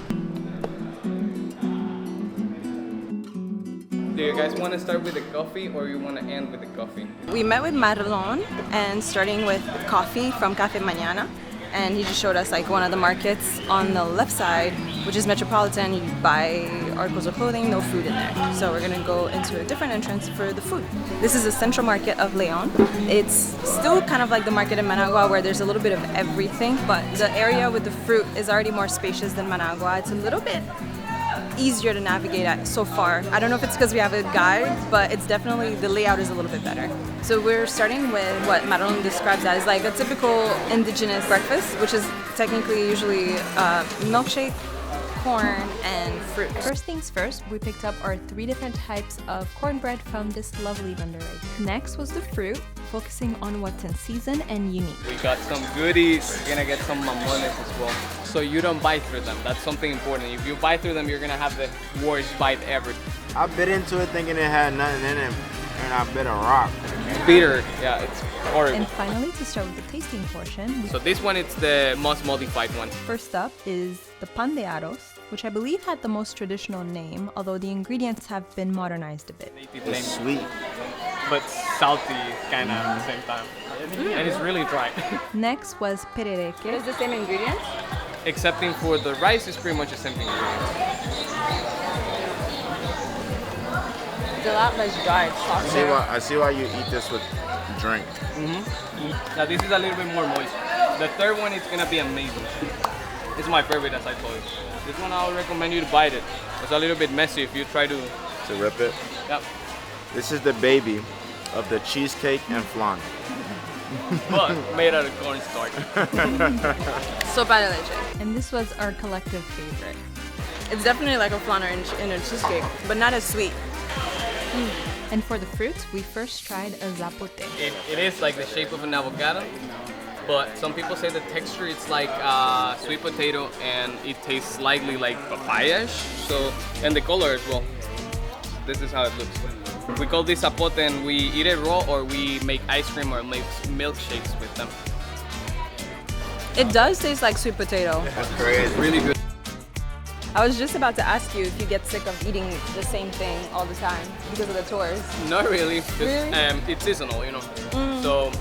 Do you guys want to start with the coffee or you want to end with the coffee? We met with Léon and starting with coffee from Café Mañana. And he just showed us like one of the markets on the left side, which is Metropolitan. You buy articles of clothing, no food in there. So we're gonna go into a different entrance for the food. This is the central market of Léon. It's still kind of like the market in Managua where there's a little bit of everything, but the area with the fruit is already more spacious than Managua. It's a little bit easier to navigate at so far. I don't know if it's because we have a guide, but it's definitely, the layout is a little bit better. So we're starting with what Madeline describes as like a typical indigenous breakfast, which is technically usually milkshake, corn, and fruit. First things first, we picked up our 3 different types of cornbread from this lovely vendor right here. Next was the fruit, focusing on what's in season and unique. We got some goodies. We're gonna get some mamones as well. So you don't bite through them. That's something important. If you bite through them, you're gonna have the worst bite ever. I bit into it thinking it had nothing in it, and I bit a rock. It's bitter. Yeah, it's horrible. And finally, to start with the tasting portion. So this one is the most modified one. First up is the pan de arroz, which I believe had the most traditional name, although the ingredients have been modernized a bit. It's sweet, but salty kind of at the same time. And it's really dry. Next was perereque. It's the same ingredients? Excepting for the rice, is pretty much the same ingredients. It's a lot less dry. I see why you eat this with drink. Now this is a little bit more moist. The third one is gonna be amazing. It's my favorite, as I told you. This one I would recommend you to bite it. It's a little bit messy if you try to rip it. Yep. This is the baby of the cheesecake and flan. But made out of cornstarch. Sopa de leche. And this was our collective favorite. It's definitely like a flan in a cheesecake, but not as sweet. And for the fruits, we first tried a zapote. It is like the shape of an avocado, but some people say the texture is like sweet potato and it tastes slightly like papaya-ish. So, and the color as well. This is how it looks. We call this zapote and we eat it raw or we make ice cream or make milkshakes with them. It does taste like sweet potato. That's crazy. Really good. I was just about to ask you if you get sick of eating the same thing all the time because of the tours. Not really, Really? It's seasonal, you know. So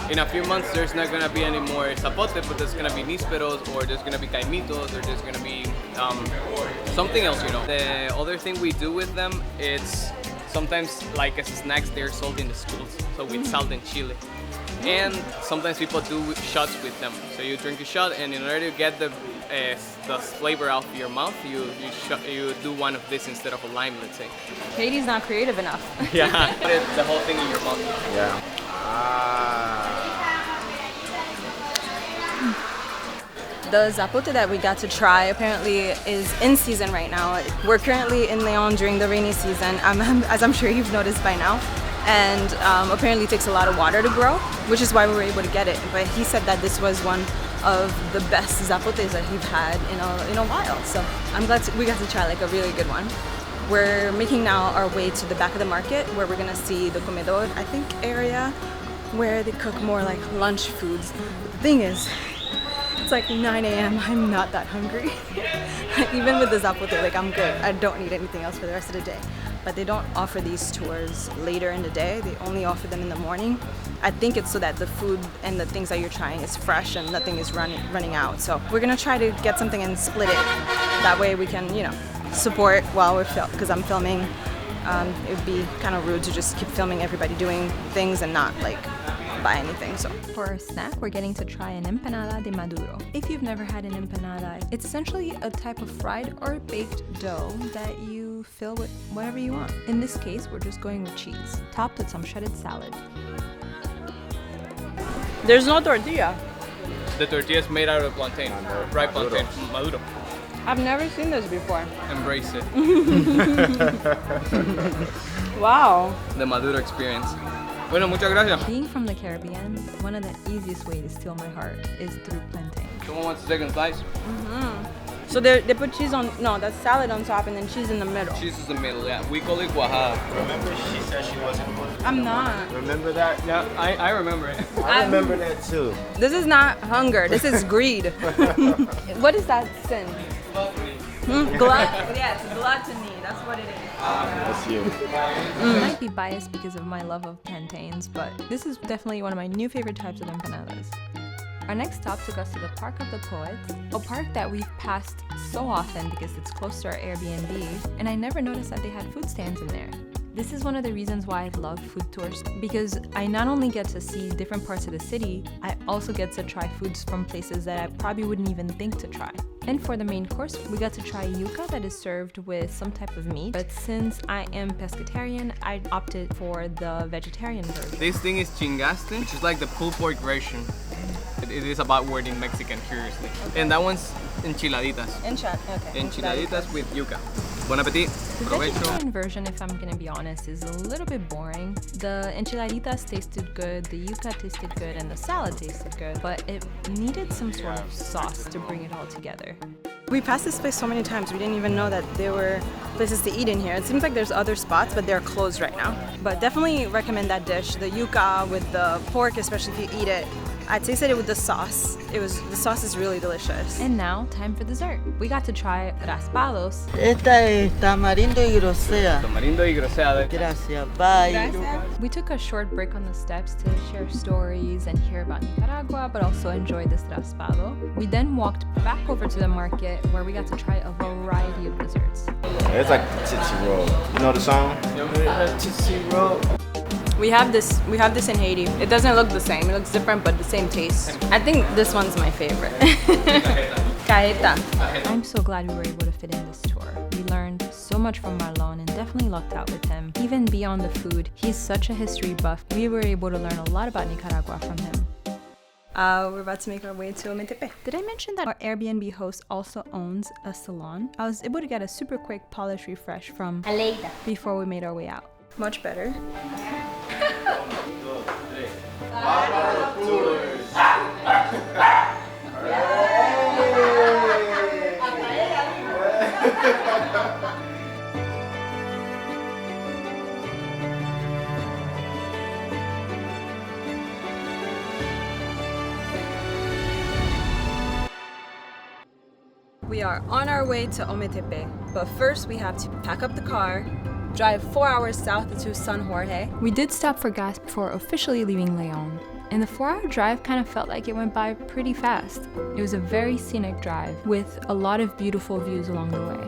in a few months there's not gonna be any more zapote, but there's gonna be nísperos, or there's gonna be caimitos, or there's gonna be something else, you know. The other thing we do with them, it's sometimes like as snacks they're sold in the schools, so with salt and chili. And sometimes people do shots with them. So you drink a shot, and in order to get the flavor out of your mouth, you do one of this instead of a lime, let's say. Katie's not creative enough. Yeah, put it, the whole thing in your mouth. Yeah. The zapote that we got to try apparently is in season right now. We're currently in Léon during the rainy season, as I'm sure you've noticed by now. And apparently it takes a lot of water to grow, which is why we were able to get it. But he said that this was one of the best zapotes that he's had in a while. So I'm glad we got to try like a really good one. We're making now our way to the back of the market where we're gonna see the comedor, I think, area where they cook more like lunch foods. The thing is, it's like 9 a.m. I'm not that hungry. Even with the zapote, like I'm good. I don't need anything else for the rest of the day. but they don't offer these tours later in the day. They only offer them in the morning. I think it's so that the food and the things that you're trying is fresh and nothing is running out. So we're gonna try to get something and split it. That way we can, you know, support while we're because I'm filming. It would be kind of rude to just keep filming everybody doing things and not like buy anything. So for our snack, we're getting to try an empanada de maduro. If you've never had an empanada, it's essentially a type of fried or baked dough that you fill with whatever you want. In this case, we're just going with cheese, topped with some shredded salad. There's no tortilla. The tortilla is made out of plantain, ripe plantain, maduro. I've never seen this before. Embrace it. Wow. The maduro experience. Bueno, muchas gracias. Being from the Caribbean, one of the easiest ways to steal my heart is through plantain. Someone wants a second slice? So they put cheese on, no, that's salad on top and then cheese in the middle. Cheese is the middle, yeah. We call it cuajada. Remember she said she wasn't hungry? I'm not. Remember that? Yeah, I remember it. I remember that too. This is not hunger, this is greed. What is that sin? Yes, gluttony, that's what it is. That's you. I might be biased because of my love of plantains, but this is definitely one of my new favorite types of empanadas. Our next stop took us to the Park of the Poets, a park that we've passed so often because it's close to our Airbnb, and I never noticed that they had food stands in there. This is one of the reasons why I love food tours, because I not only get to see different parts of the city, I also get to try foods from places that I probably wouldn't even think to try. And for the main course, we got to try yuca that is served with some type of meat, but since I am pescatarian, I opted for the vegetarian version. This thing is chingaste, which is like the pulled pork version. It is about word in Mexican, curiously. Okay. And that one's enchiladitas. Okay. Enchiladitas with yuca. Bon appetit. The vegetarian version, if I'm gonna be honest, is a little bit boring. The enchiladitas tasted good, the yuca tasted good, and the salad tasted good, but it needed some sort of sauce to bring it all together. We passed this place so many times, we didn't even know that there were places to eat in here. It seems like there's other spots, but they're closed right now. But definitely recommend that dish, the yuca with the pork, especially if you eat it. I tasted it with the sauce. The sauce is really delicious. And now, time for dessert. We got to try raspados. Esta es tamarindo y grosea. Tamarindo y grosea. Gracias, bye. We took a short break on the steps to share stories and hear about Nicaragua, but also enjoy this raspado. We then walked back over to the market where we got to try a variety of desserts. It's like Tootsie Roll. You know the song? Tootsie Roll. We have this in Haiti. It doesn't look the same. It looks different, but the same taste. I think this one's my favorite. Cajeta. I'm so glad we were able to fit in this tour. We learned so much from Marlon and definitely lucked out with him. Even beyond the food, he's such a history buff. We were able to learn a lot about Nicaragua from him. We're about to make our way to Ometepe. Did I mention that our Airbnb host also owns a salon? I was able to get a super quick polish refresh from Aleida before we made our way out. Much better. We are on our way to Ometepe, but first we have to pack up the car, drive 4 hours south to San Jorge. We did stop for gas before officially leaving Léon, and the 4-hour drive kind of felt like it went by pretty fast. It was a very scenic drive with a lot of beautiful views along the way.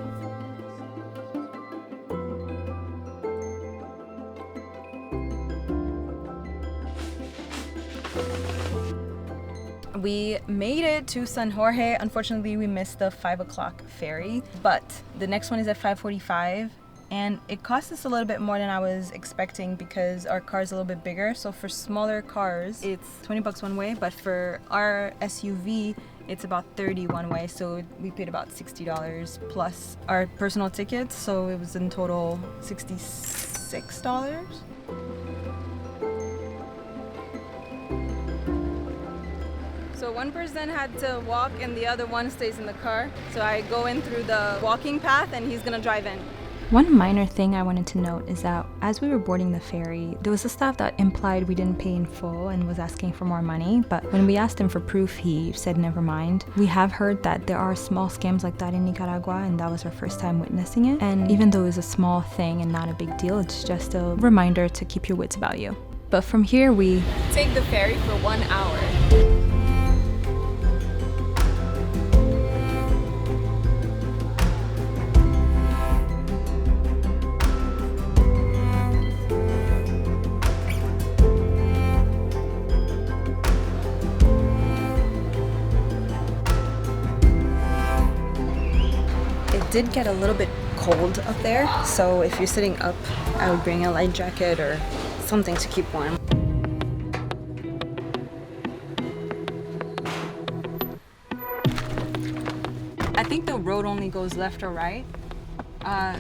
We made it to San Jorge. Unfortunately, we missed the 5 o'clock ferry, but the next one is at 5:45. And it cost us a little bit more than I was expecting because our car is a little bit bigger. So for smaller cars, it's 20 bucks one way, but for our SUV, it's about 30 one way. So we paid about $60 plus our personal tickets. So it was in total $66. So one person had to walk and the other one stays in the car. So I go in through the walking path and he's gonna drive in. One minor thing I wanted to note is that as we were boarding the ferry, there was a staff that implied we didn't pay in full and was asking for more money, but when we asked him for proof, he said never mind. We have heard that there are small scams like that in Nicaragua, and that was our first time witnessing it. And even though it's a small thing and not a big deal, it's just a reminder to keep your wits about you. But from here we take the ferry for 1 hour. It did get a little bit cold up there, so if you're sitting up, I would bring a light jacket or something to keep warm. I think the road only goes left or right,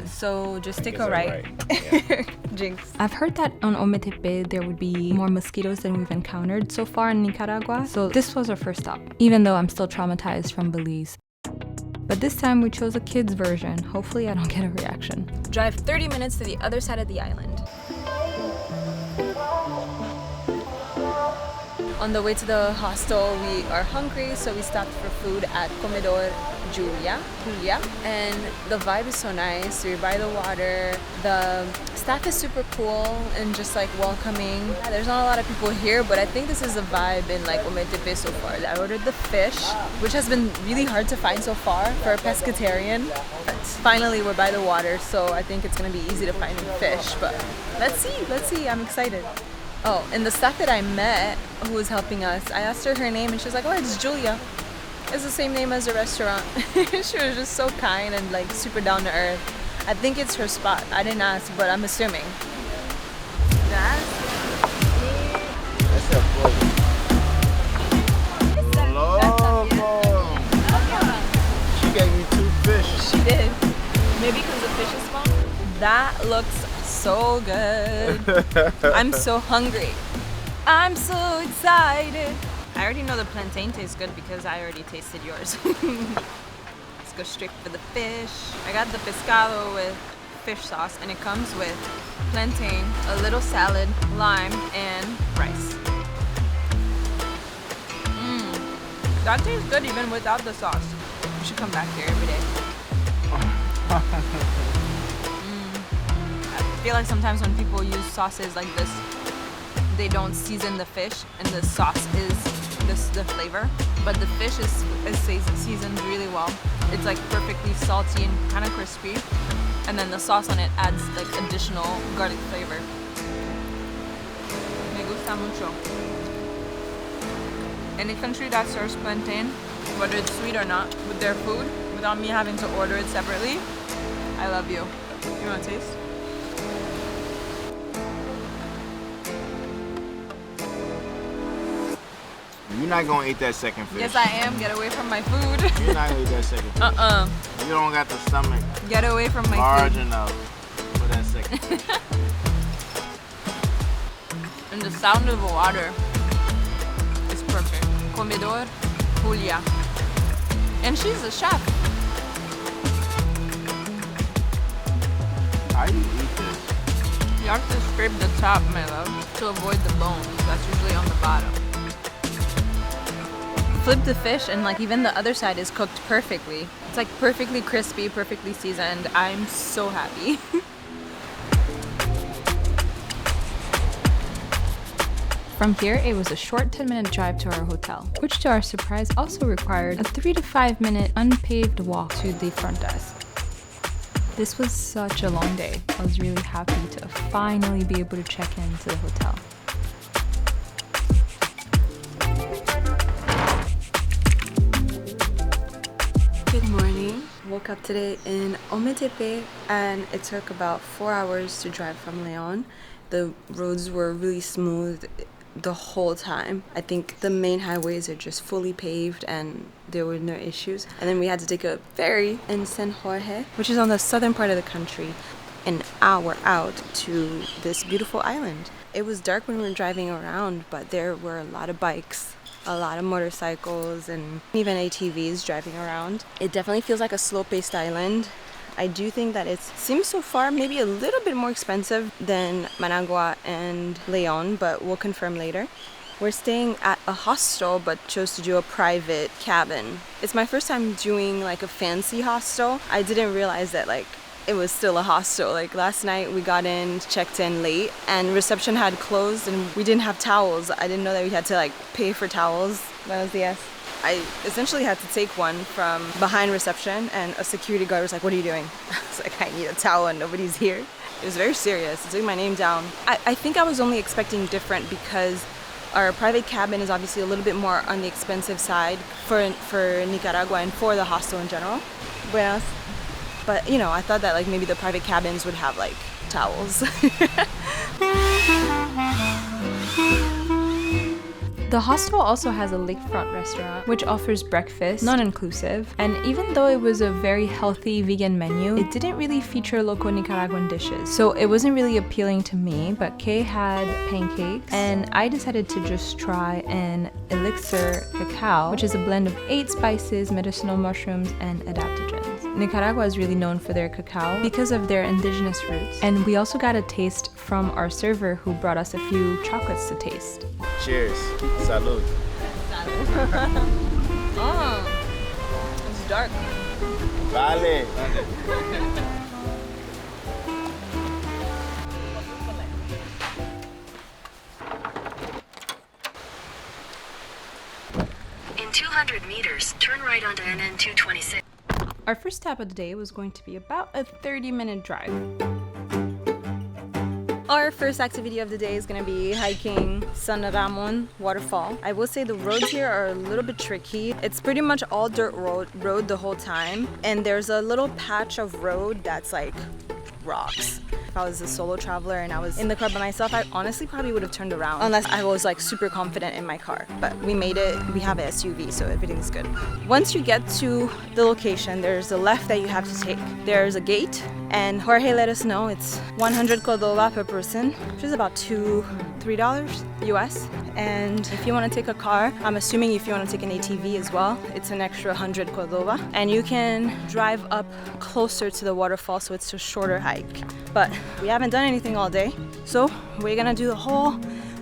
so just take a right. Yeah. Jinx. I've heard that on Ometepe there would be more mosquitoes than we've encountered so far in Nicaragua, so this was our first stop, even though I'm still traumatized from Belize. But this time we chose a kid's version. Hopefully I don't get a reaction. Drive 30 minutes to the other side of the island. On the way to the hostel, we are hungry, so we stopped for food at Comedor Julia, and the vibe is so nice. We're by the water. The staff is super cool and just like welcoming. Yeah, there's not a lot of people here, but I think this is the vibe in like Ometepe so far. I ordered the fish, which has been really hard to find so far for a pescatarian. But finally, we're by the water, so I think it's gonna be easy to find fish. But let's see. I'm excited. Oh, and the staff that I met who was helping us, I asked her name and she was like, oh, it's Julia. It's the same name as the restaurant. She was just so kind and like super down to earth. I think it's her spot. I didn't ask, but I'm assuming. That's a She gave me 2 fish. She did. Maybe because the fish is small? That looks so good. I'm so hungry. I'm so excited. I already know the plantain tastes good because I already tasted yours. Let's go straight for the fish. I got the pescado with fish sauce and it comes with plantain, a little salad, lime, and rice. That tastes good even without the sauce. You should come back here every day. I feel like sometimes when people use sauces like this, they don't season the fish and the sauce is the flavor, but the fish is seasoned really well. It's like perfectly salty and kind of crispy, and then the sauce on it adds like additional garlic flavor. Me gusta mucho. Any country that serves plantain, whether it's sweet or not, with their food, without me having to order it separately, I love you. You want to taste? You're not gonna eat that second fish. Yes, I am. Get away from my food. You're not gonna eat that second fish. You don't got the stomach. Get away from my large food. enough for that second fish. And the sound of the water is perfect. Comedor Julia. And she's a chef. How do you eat this? You have to scrape the top, my love, to avoid the bones. That's usually on the bottom. Flip the fish and like even the other side is cooked perfectly. It's like perfectly crispy, perfectly seasoned. I'm so happy. From here, it was a short 10-minute drive to our hotel, which to our surprise also required a 3 to 5 minute unpaved walk to the front desk. This was such a long day. I was really happy to finally be able to check into the hotel. Good morning. Woke up today in Ometepe and it took about 4 hours to drive from Léon. The roads were really smooth the whole time. I think the main highways are just fully paved and there were no issues. And then we had to take a ferry in San Jorge, which is on the southern part of the country, an hour out to this beautiful island. It was dark when we were driving around, but there were a lot of bikes, a lot of motorcycles, and even ATVs driving around. It definitely feels like a slow-paced island. I do think that it seems so far maybe a little bit more expensive than Managua and León, but we'll confirm later. We're staying at a hostel but chose to do a private cabin. It's my first time doing like a fancy hostel. I didn't realize that like it was still a hostel. Like last night we got in, checked in late, and reception had closed and we didn't have towels. I didn't know that we had to like pay for towels. Buenos dias. I essentially had to take one from behind reception, and a security guard was like, "What are you doing?" I was like, "I need a towel and nobody's here." It was very serious. It took my name down. I think I was only expecting different because our private cabin is obviously a little bit more on the expensive side for Nicaragua and for the hostel in general. Buenas. But you know, I thought that like maybe the private cabins would have like towels. The hostel also has a lakefront restaurant, which offers breakfast, non-inclusive, and even though it was a very healthy vegan menu, it didn't really feature local Nicaraguan dishes. So it wasn't really appealing to me, but Kay had pancakes, and I decided to just try an elixir cacao, which is a blend of 8 spices, medicinal mushrooms, and adaptogens. Nicaragua is really known for their cacao because of their indigenous roots, and we also got a taste from our server who brought us a few chocolates to taste. Cheers. Salud. It's dark. Vale. In 200 meters, turn right onto NN 226. Our first stop of the day was going to be about a 30-minute drive. Our first activity of the day is going to be hiking San Ramon waterfall. I will say the roads here are a little bit tricky. It's pretty much all dirt road the whole time, and there's a little patch of road that's like rocks. If I was a solo traveler and I was in the car by myself, I honestly probably would have turned around unless I was like super confident in my car. But we made it. We have an SUV, so everything's good. Once you get to the location, there's a left that you have to take. There's a gate, and Jorge let us know it's 100 Cordova per person, which is about $3 US. And if you want to take a car, I'm assuming if you want to take an ATV as well, it's an extra 100 Cordova. And you can drive up closer to the waterfall, so it's a shorter hike. But we haven't done anything all day, so we're gonna do the whole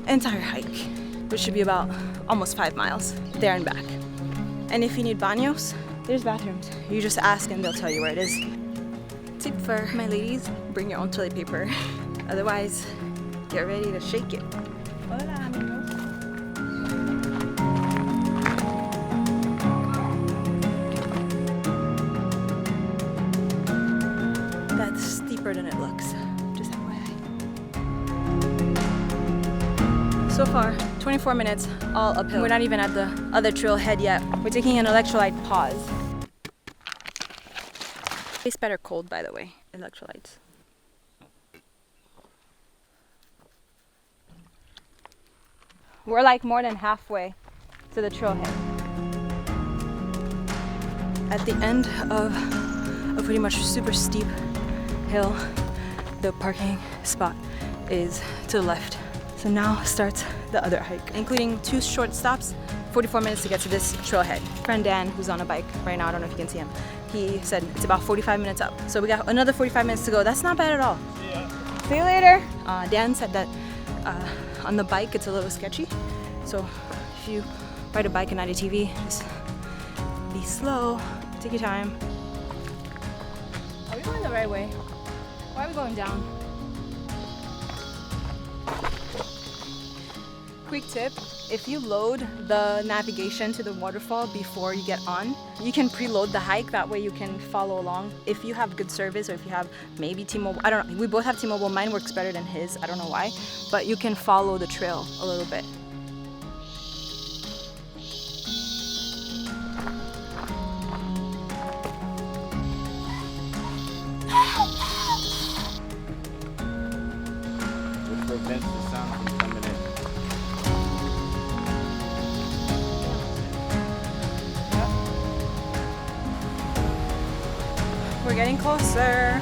entire hike, which should be about almost 5 miles, there and back. And if you need baños, there's bathrooms. You just ask and they'll tell you where it is. Tip for my ladies, bring your own toilet paper. Otherwise, get ready to shake it. Hola, amigos. That's steeper than it looks, just FYI. So far, 24 minutes, all uphill. We're not even at the other trailhead yet. We're taking an electrolyte pause. Tastes better cold, by the way, electrolytes. We're like more than halfway to the trailhead. At the end of a pretty much super steep hill, the parking spot is to the left. So now starts the other hike, including 2 short stops, 44 minutes to get to this trailhead. Friend Dan, who's on a bike right now, I don't know if you can see him, he said it's about 45 minutes up. So we got another 45 minutes to go. That's not bad at all. See you later. Dan said that on the bike it's a little sketchy. So if you ride a bike and not a TV, just be slow, take your time. Are we going the right way? Why are we going down? Quick tip, if you load the navigation to the waterfall before you get on, you can preload the hike, that way you can follow along. If you have good service, or if you have maybe T-Mobile, I don't know, we both have T-Mobile, mine works better than his, I don't know why, but you can follow the trail a little bit. Which prevents the sound from coming in. We're getting closer.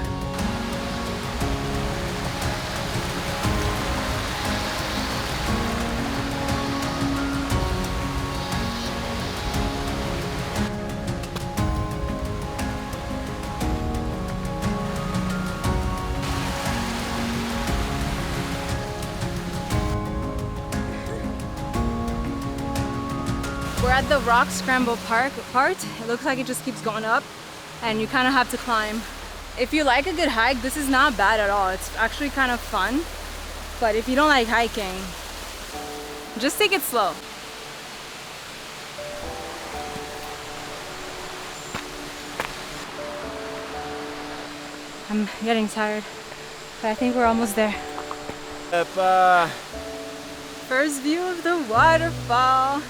at the rock scramble part. It looks like it just keeps going up and you kind of have to climb. If you like a good hike, this is not bad at all. It's actually kind of fun. But if you don't like hiking, just take it slow. I'm getting tired, but I think we're almost there. First view of the waterfall.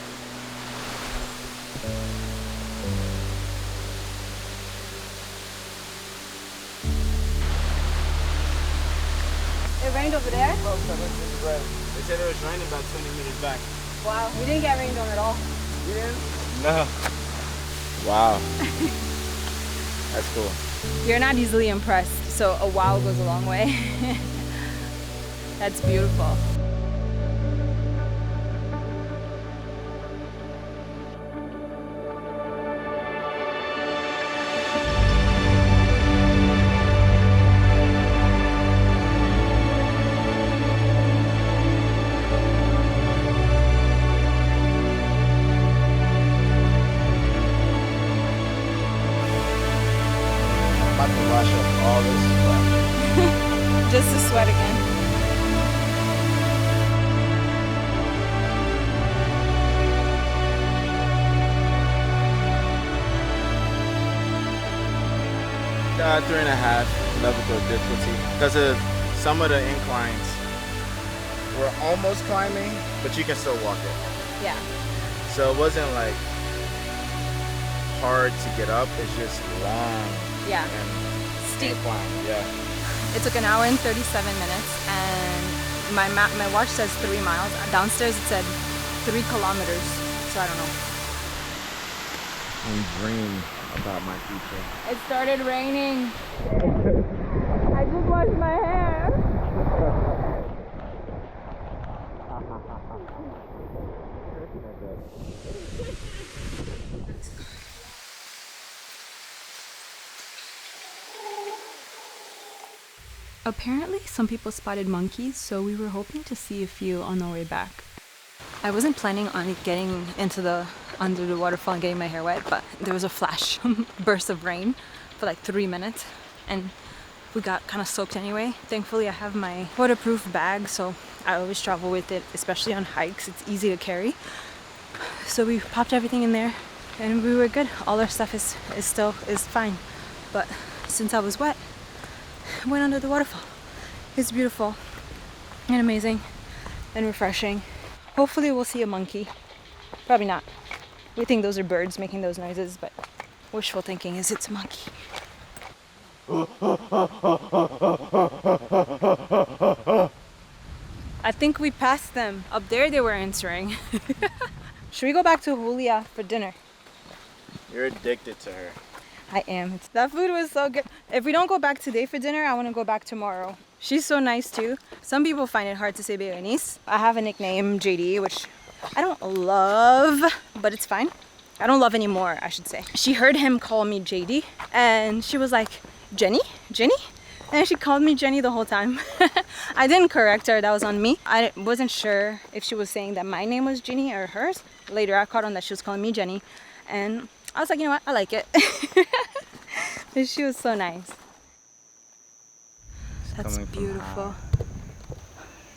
It rained over there? They said it was raining about 20 meters back. Wow, we didn't get rained on at all. You didn't? No. Wow. That's cool. You're not easily impressed, so a wow goes a long way. That's beautiful. Just to sweat again. $3.5 level of difficulty because of some of the inclines. We're almost climbing, but you can still walk it. Yeah. So it wasn't like hard to get up. It's just long. Yeah. And steep. Incline. Yeah. It took an hour and 37 minutes, and my watch says 3 miles. Downstairs it said 3 kilometers, so I don't know. I'm dreaming about my future. It started raining. I just washed my hair. Apparently, some people spotted monkeys, so we were hoping to see a few on the way back. I wasn't planning on getting under the waterfall and getting my hair wet, but there was a flash burst of rain for like 3 minutes, and we got kind of soaked anyway. Thankfully, I have my waterproof bag, so I always travel with it, especially on hikes. It's easy to carry. So we popped everything in there, and we were good. All our stuff is fine, but since I was wet, went under the waterfall. It's beautiful and amazing and refreshing. Hopefully we'll see a monkey. Probably not. We think those are birds making those noises, but wishful thinking is it's a monkey. I think we passed them. Up there they were answering. Should we go back to Julia for dinner? You're addicted to her. I am. That food was so good. If we don't go back today for dinner, I want to go back tomorrow. She's so nice too. Some people find it hard to say Berenice. I have a nickname, JD, which I don't love, but it's fine. I don't love anymore, I should say. She heard him call me JD, and she was like, Jenny? Jenny? And she called me Jenny the whole time. I didn't correct her, that was on me. I wasn't sure if she was saying that my name was Jenny or hers. Later I caught on that she was calling me Jenny, and I was like, you know what, I like it. And she was so nice. That's beautiful.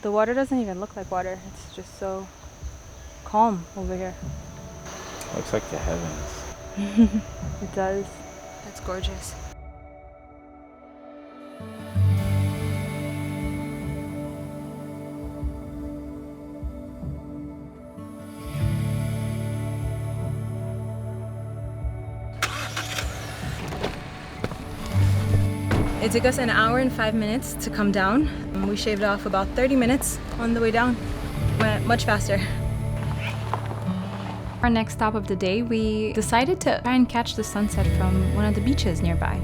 The water doesn't even look like water. It's just so calm over here. Looks like the heavens. It does. That's gorgeous. It took us an hour and 5 minutes to come down. We shaved off about 30 minutes on the way down. Went much faster. Our next stop of the day, we decided to try and catch the sunset from one of the beaches nearby.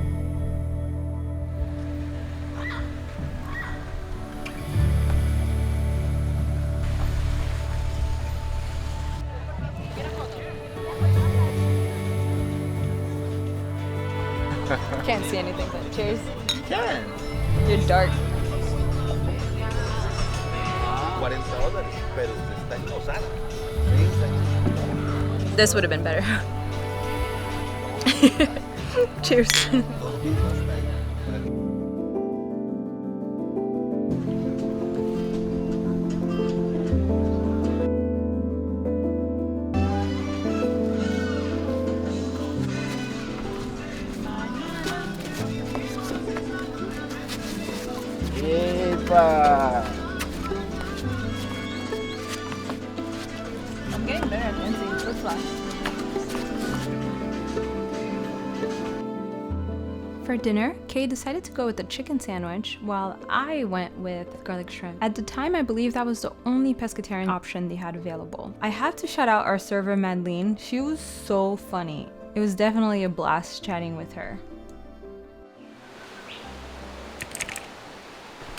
Can't see anything, but cheers. You can. You're dark. $40, pero usted está en Osaka. This would have been better. Cheers. I'm getting better at dancing. Flip flop. For dinner, Kay decided to go with the chicken sandwich while I went with garlic shrimp. At the time, I believe that was the only pescatarian option they had available. I have to shout out our server Madeleine. She was so funny. It was definitely a blast chatting with her.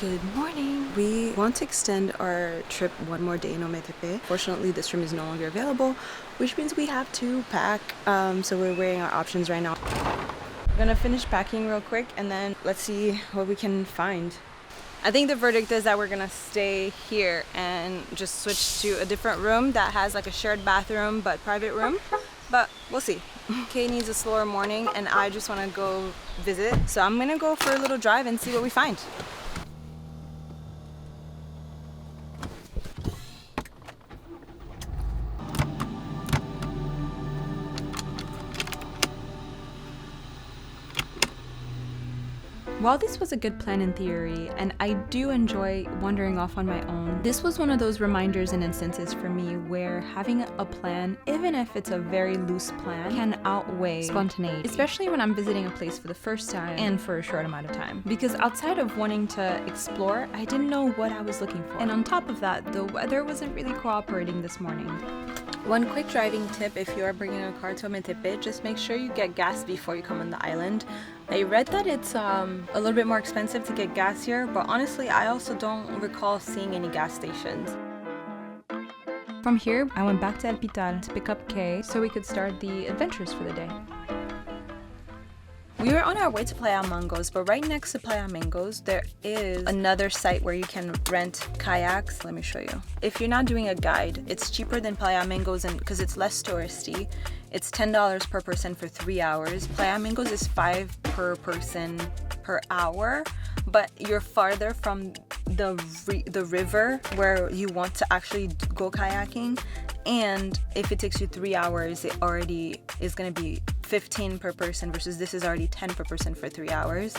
Good morning. We want to extend our trip one more day in Ometepe. Fortunately, this room is no longer available, which means we have to pack. So we're weighing our options right now. We're gonna finish packing real quick and then let's see what we can find. I think the verdict is that we're gonna stay here and just switch to a different room that has like a shared bathroom but private room. But we'll see. Kay needs a slower morning and I just wanna go visit. So I'm gonna go for a little drive and see what we find. While this was a good plan in theory, and I do enjoy wandering off on my own, this was one of those reminders and instances for me where having a plan, even if it's a very loose plan, can outweigh spontaneity, especially when I'm visiting a place for the first time and for a short amount of time. Because outside of wanting to explore, I didn't know what I was looking for. And on top of that, the weather wasn't really cooperating this morning. One quick driving tip if you are bringing a car to Ometepe, just make sure you get gas before you come on the island. I read that it's a little bit more expensive to get gas here, but honestly, I also don't recall seeing any gas stations. From here, I went back to El Pital to pick up Kay so we could start the adventures for the day. We were on our way to Playa Mangoes, but right next to Playa Mangoes, there is another site where you can rent kayaks. Let me show you. If you're not doing a guide, it's cheaper than Playa Mangoes and because it's less touristy. It's $10 per person for 3 hours. Playa Mangoes is $5 per person per hour, but you're farther from the river where you want to actually go kayaking. And if it takes you 3 hours, it already is going to be $15 per person versus this is already $10 per person for 3 hours.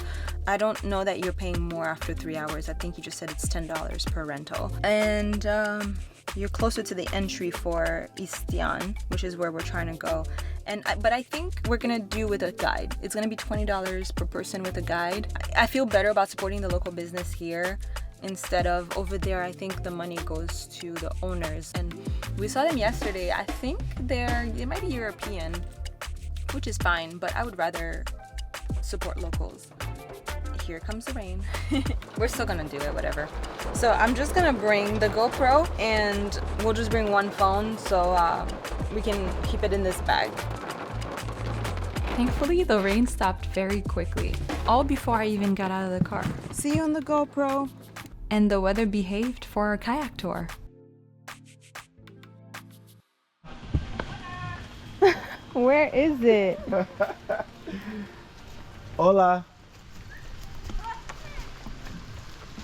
I don't know that you're paying more after 3 hours. I think you just said it's $10 per rental. And you're closer to the entry for Istian, which is where we're trying to go. But I think we're gonna do with a guide. It's gonna be $20 per person with a guide. I feel better about supporting the local business here instead of over there. I think the money goes to the owners, and we saw them yesterday. I think they might be European, which is fine, but I would rather support locals. Here comes the rain. We're still gonna do it, whatever. So I'm just gonna bring the GoPro and we'll just bring one phone so we can keep it in this bag. Thankfully, the rain stopped very quickly, all before I even got out of the car. See you on the GoPro. And the weather behaved for our kayak tour. Where is it? Hola.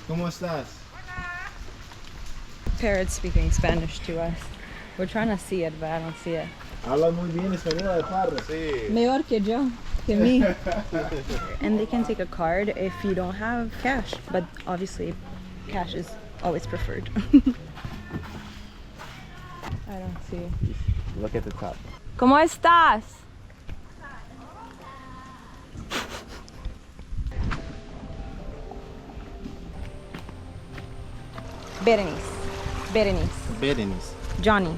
¿Cómo estás? Parrot speaking Spanish to us. We're trying to see it, but I don't see it. Habla muy bien español, Parra. Sí. Mejor que yo, que me. And they can take a card if you don't have cash, but obviously cash is always preferred. I don't see. Look at the top. ¿Cómo estás? Berenice. Johnny.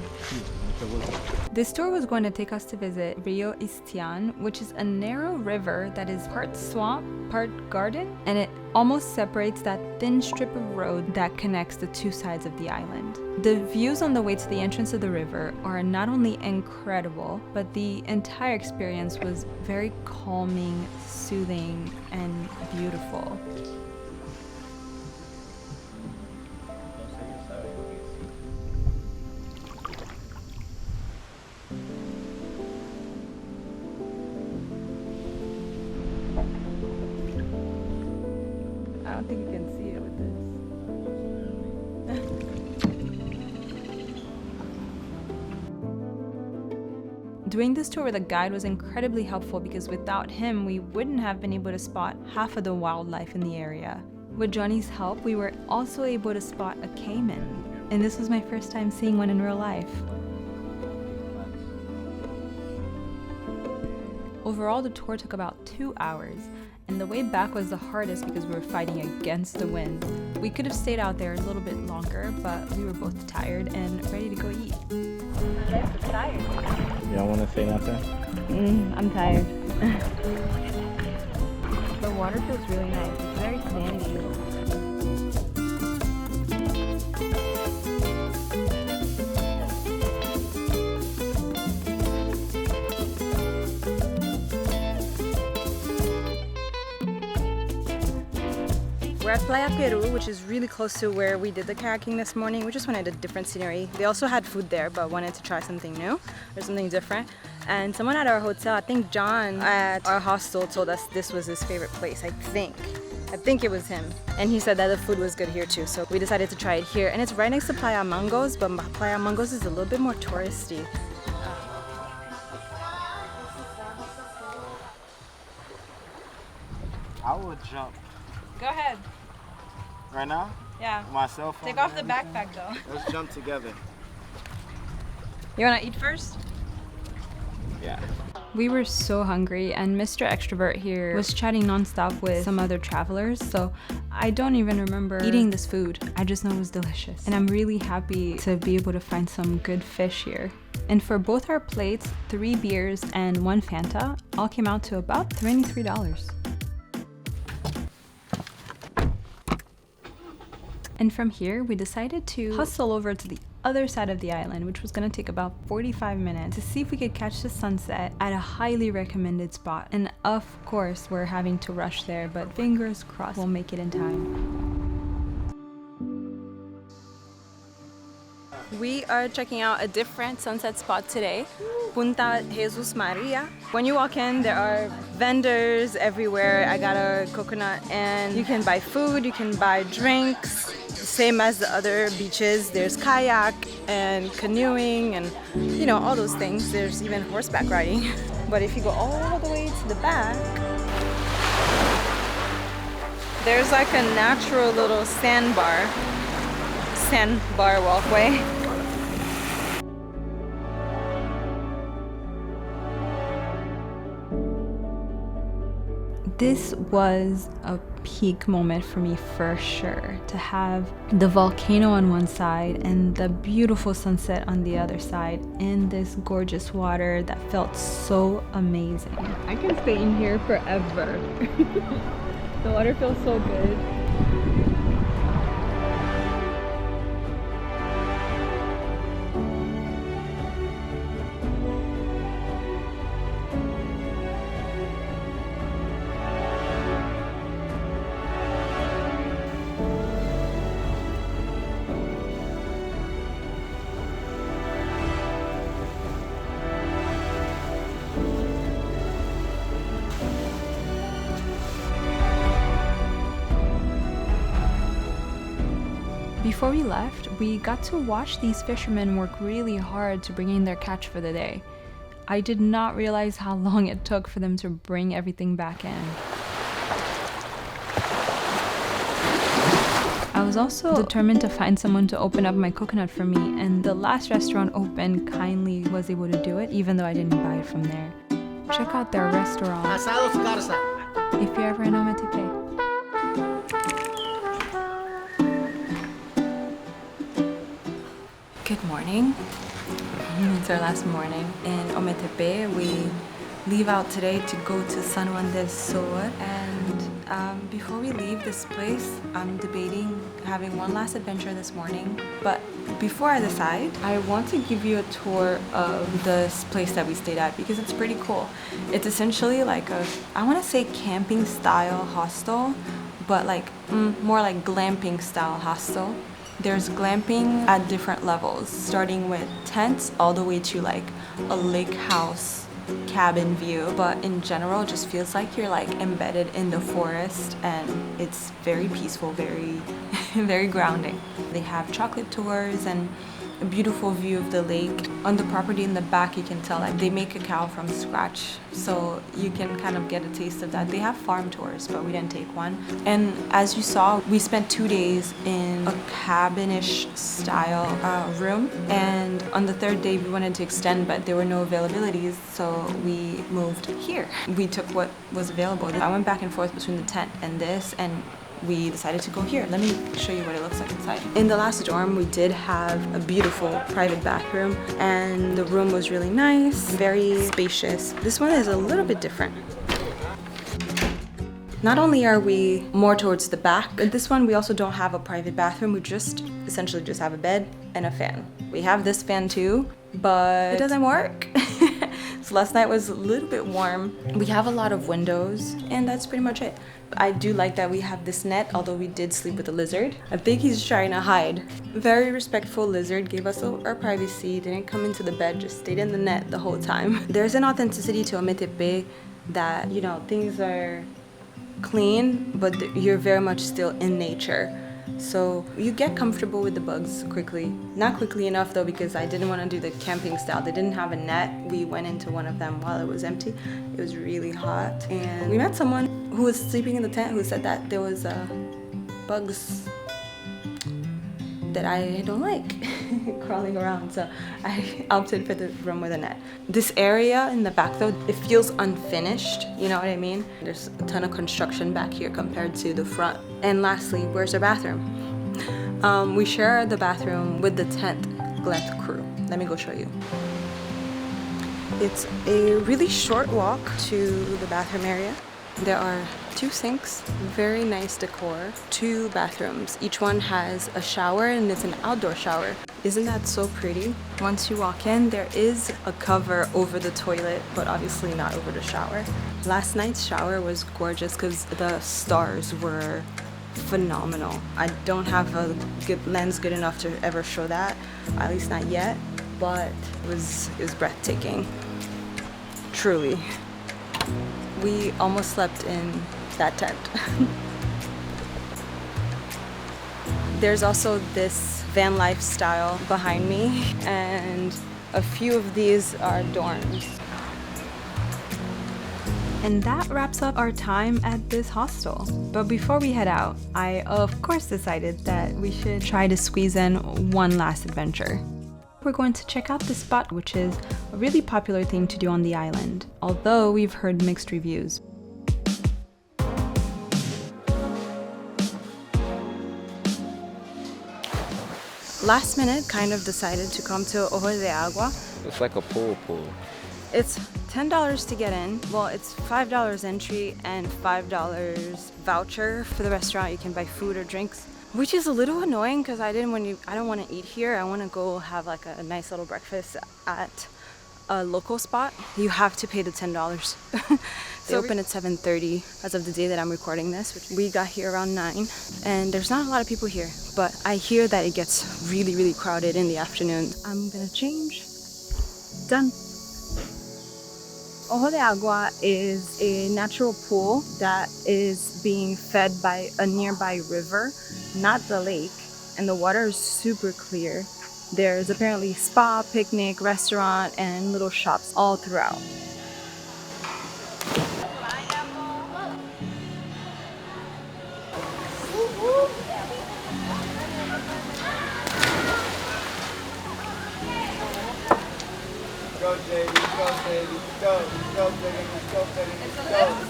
This tour was going to take us to visit Rio Istian, which is a narrow river that is part swamp, part garden, and it almost separates that thin strip of road that connects the two sides of the island. The views on the way to the entrance of the river are not only incredible, but the entire experience was very calming, soothing, and beautiful. I don't think you can see it with this. Doing this tour with a guide was incredibly helpful because without him, we wouldn't have been able to spot half of the wildlife in the area. With Johnny's help, we were also able to spot a caiman, and this was my first time seeing one in real life. Overall, the tour took about 2 hours, and the way back was the hardest because we were fighting against the wind. We could have stayed out there a little bit longer, but we were both tired and ready to go eat. You guys are tired. You don't want to say nothing? I'm tired. The water feels really nice. It's very sandy. We're at Playa Peru, which is really close to where we did the kayaking this morning. We just wanted a different scenery. They also had food there, but wanted to try something new or something different. And someone at our hotel, I think John at our hostel, told us this was his favorite place, I think it was him. And he said that the food was good here too, so we decided to try it here. And it's right next to Playa Mangos, but Playa Mangos is a little bit more touristy. I would jump. Go ahead. Right now? Yeah. My cell phone. Take off the backpack though. Let's jump together. You wanna eat first? Yeah. We were so hungry, and Mr. Extrovert here was chatting nonstop with some other travelers, so I don't even remember eating this food. I just know it was delicious. And I'm really happy to be able to find some good fish here. And for both our plates, 3 beers and 1 Fanta all came out to about $23. And from here, we decided to hustle over to the other side of the island, which was gonna take about 45 minutes to see if we could catch the sunset at a highly recommended spot. And of course, we're having to rush there, but fingers crossed we'll make it in time. We are checking out a different sunset spot today, Punta Jesus Maria. When you walk in, there are vendors everywhere. I got a coconut, and you can buy food, you can buy drinks. Same as the other beaches, there's kayak and canoeing and you know, all those things. There's even horseback riding. But if you go all the way to the back, there's like a natural little sandbar walkway. This was a peak moment for me for sure, to have the volcano on one side and the beautiful sunset on the other side in this gorgeous water that felt so amazing. I can stay in here forever. The water feels so good. Before we left, we got to watch these fishermen work really hard to bring in their catch for the day. I did not realize how long it took for them to bring everything back in. I was also determined to find someone to open up my coconut for me, and the last restaurant open kindly was able to do it, even though I didn't buy it from there. Check out their restaurant if you're ever in Ometepe. Good morning. It's our last morning in Ometepe. We leave out today to go to San Juan del Sur, and before we leave this place, I'm debating having one last adventure this morning. But before I decide, I want to give you a tour of this place that we stayed at because it's pretty cool. It's essentially like a, I want to say camping style hostel, but like more like glamping style hostel. There's glamping at different levels, starting with tents all the way to like a lake house cabin view, but in general it just feels like you're like embedded in the forest, and it's very peaceful, very very grounding. They have chocolate tours and a beautiful view of the lake. On the property in the back, you can tell like they make cacao from scratch, so you can kind of get a taste of that. They have farm tours, but we didn't take one. And as you saw, we spent 2 days in a cabin-ish style room, and on the third day we wanted to extend, but there were no availabilities, so we moved here. We took what was available. I went back and forth between the tent and this, and we decided to go here. Let me show you what it looks like inside. In the last dorm, we did have a beautiful private bathroom, and the room was really nice, very spacious. This one is a little bit different. Not only are we more towards the back, but this one we also don't have a private bathroom. We just essentially just have a bed and a fan. We have this fan too, but it doesn't work. So last night was a little bit warm. We have a lot of windows, and that's pretty much it. I do like that we have this net, although we did sleep with a lizard. I think he's trying to hide. Very respectful lizard, gave us our privacy, didn't come into the bed, just stayed in the net the whole time. There's an authenticity to Ometepe that, you know, things are clean, but you're very much still in nature. So you get comfortable with the bugs quickly. Not quickly enough though, because I didn't want to do the camping style. They didn't have a net. We went into one of them while it was empty. It was really hot, and we met someone who was sleeping in the tent who said that there was bugs that I don't like crawling around, so I opted for the room with a net. This area in the back though, it feels unfinished, you know what I mean? There's a ton of construction back here compared to the front. And lastly, where's our bathroom? We share the bathroom with the 10th Glenth crew. Let me go show you. It's a really short walk to the bathroom area. There are 2 sinks, very nice decor, 2 bathrooms. Each one has a shower, and it's an outdoor shower. Isn't that so pretty? Once you walk in, there is a cover over the toilet, but obviously not over the shower. Last night's shower was gorgeous because the stars were phenomenal. I don't have a good lens good enough to ever show that, at least not yet, but it was breathtaking, truly. We almost slept in that tent. There's also this van lifestyle behind me, and a few of these are dorms. And that wraps up our time at this hostel. But before we head out, I of course decided that we should try to squeeze in one last adventure. We're going to check out this spot, which is a really popular thing to do on the island, although we've heard mixed reviews. Last minute, kind of decided to come to Ojo de Agua. It's like a pool. It's $10 to get in. Well, it's $5 entry and $5 voucher for the restaurant. You can buy food or drinks, which is a little annoying because I don't want to eat here. I want to go have like a nice little breakfast at a local spot. You have to pay the $10. They open at 7:30 as of the day that I'm recording this, which we got here around 9, and there's not a lot of people here, but I hear that it gets really, really crowded in the afternoon. I'm gonna change. Done. Ojo de Agua is a natural pool that is being fed by a nearby river, not the lake, and the water is super clear. There's apparently spa, picnic, restaurant, and little shops all throughout. Go, baby, go, baby, go, go, baby, go, baby, go.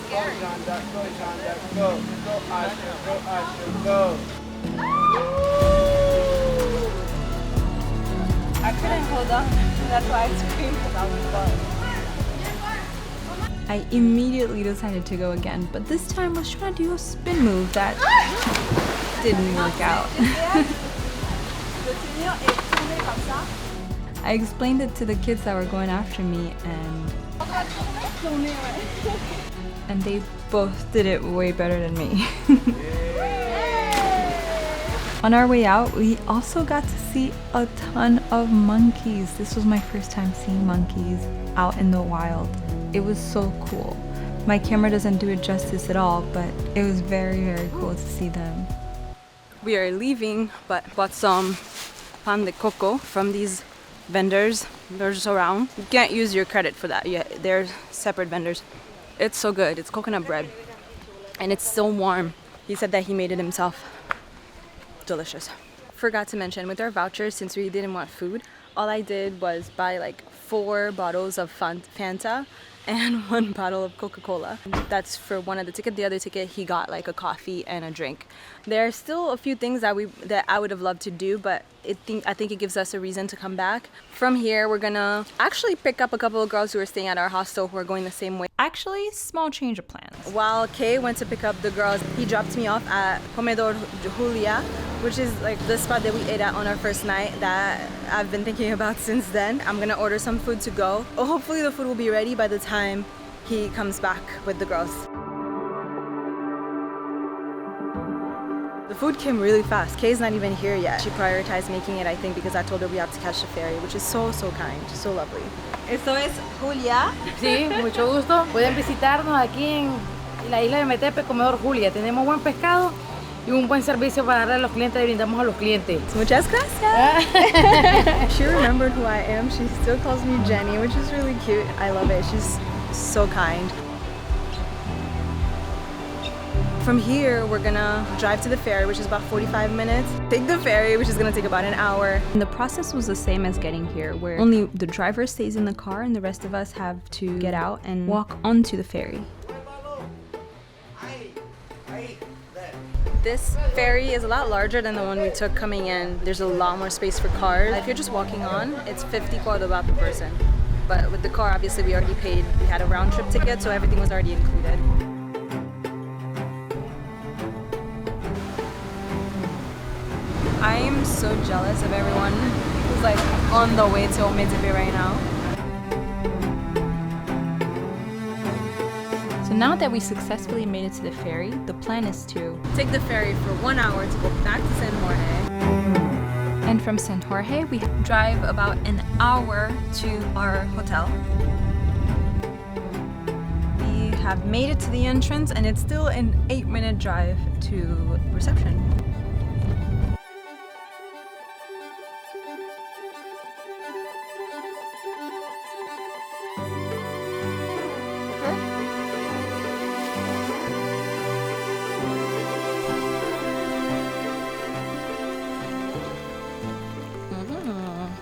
Go, Shonda, go, Shonda, go. Go, Asher, go. I couldn't hold on. That's why I screamed because I was fun. I immediately decided to go again, but this time I was trying to do a spin move that didn't work out. I explained it to the kids that were going after me, and they both did it way better than me. On our way out, we also got to see a ton of monkeys. This was my first time seeing monkeys out in the wild. It was so cool. My camera doesn't do it justice at all, but it was very, very cool to see them. We are leaving, but bought some pan de coco from these vendors. They're just around. You can't use your credit for that. Yeah, they're separate vendors. It's so good. It's coconut bread. And it's still warm. He said that he made it himself. Delicious. Forgot to mention, with our vouchers, since we didn't want food, all I did was buy like 4 bottles of Fanta and 1 bottle of Coca-Cola. That's for one of the tickets. The other ticket, he got like a coffee and a drink. There are still a few things that I would have loved to do, but I think it gives us a reason to come back. From here, we're gonna actually pick up a couple of girls who are staying at our hostel who are going the same way. Actually, small change of plans. While Kay went to pick up the girls, he dropped me off at Comedor Julia, which is like the spot that we ate at on our first night that I've been thinking about since then. I'm gonna order some food to go. Hopefully the food will be ready by the time he comes back with the girls. The food came really fast. Kay's not even here yet. She prioritized making it, I think, because I told her we have to catch the ferry, which is so, so kind, so lovely. Esto es Julia. Sí, mucho gusto. Pueden visitarnos aquí en la isla de Ometepe, Comedor Julia. Tenemos buen pescado y un buen servicio para darle a los clientes, le brindamos a los clientes. Muchas gracias. She remembered who I am. She still calls me Jenny, which is really cute. I love it. She's so kind. From here, we're gonna drive to the ferry, which is about 45 minutes. Take the ferry, which is gonna take about an hour. And the process was the same as getting here, where only the driver stays in the car and the rest of us have to get out and walk onto the ferry. This ferry is a lot larger than the one we took coming in. There's a lot more space for cars. If you're just walking on, it's 50 Cordoba per person. But with the car, obviously we already paid. We had a round trip ticket, so everything was already included. I am so jealous of everyone who's like on the way to Ometepe right now. So now that we successfully made it to the ferry, the plan is to take the ferry for 1 hour to go back to San Jorge. And from San Jorge, we drive about an hour to our hotel. We have made it to the entrance and it's still an 8-minute drive to reception.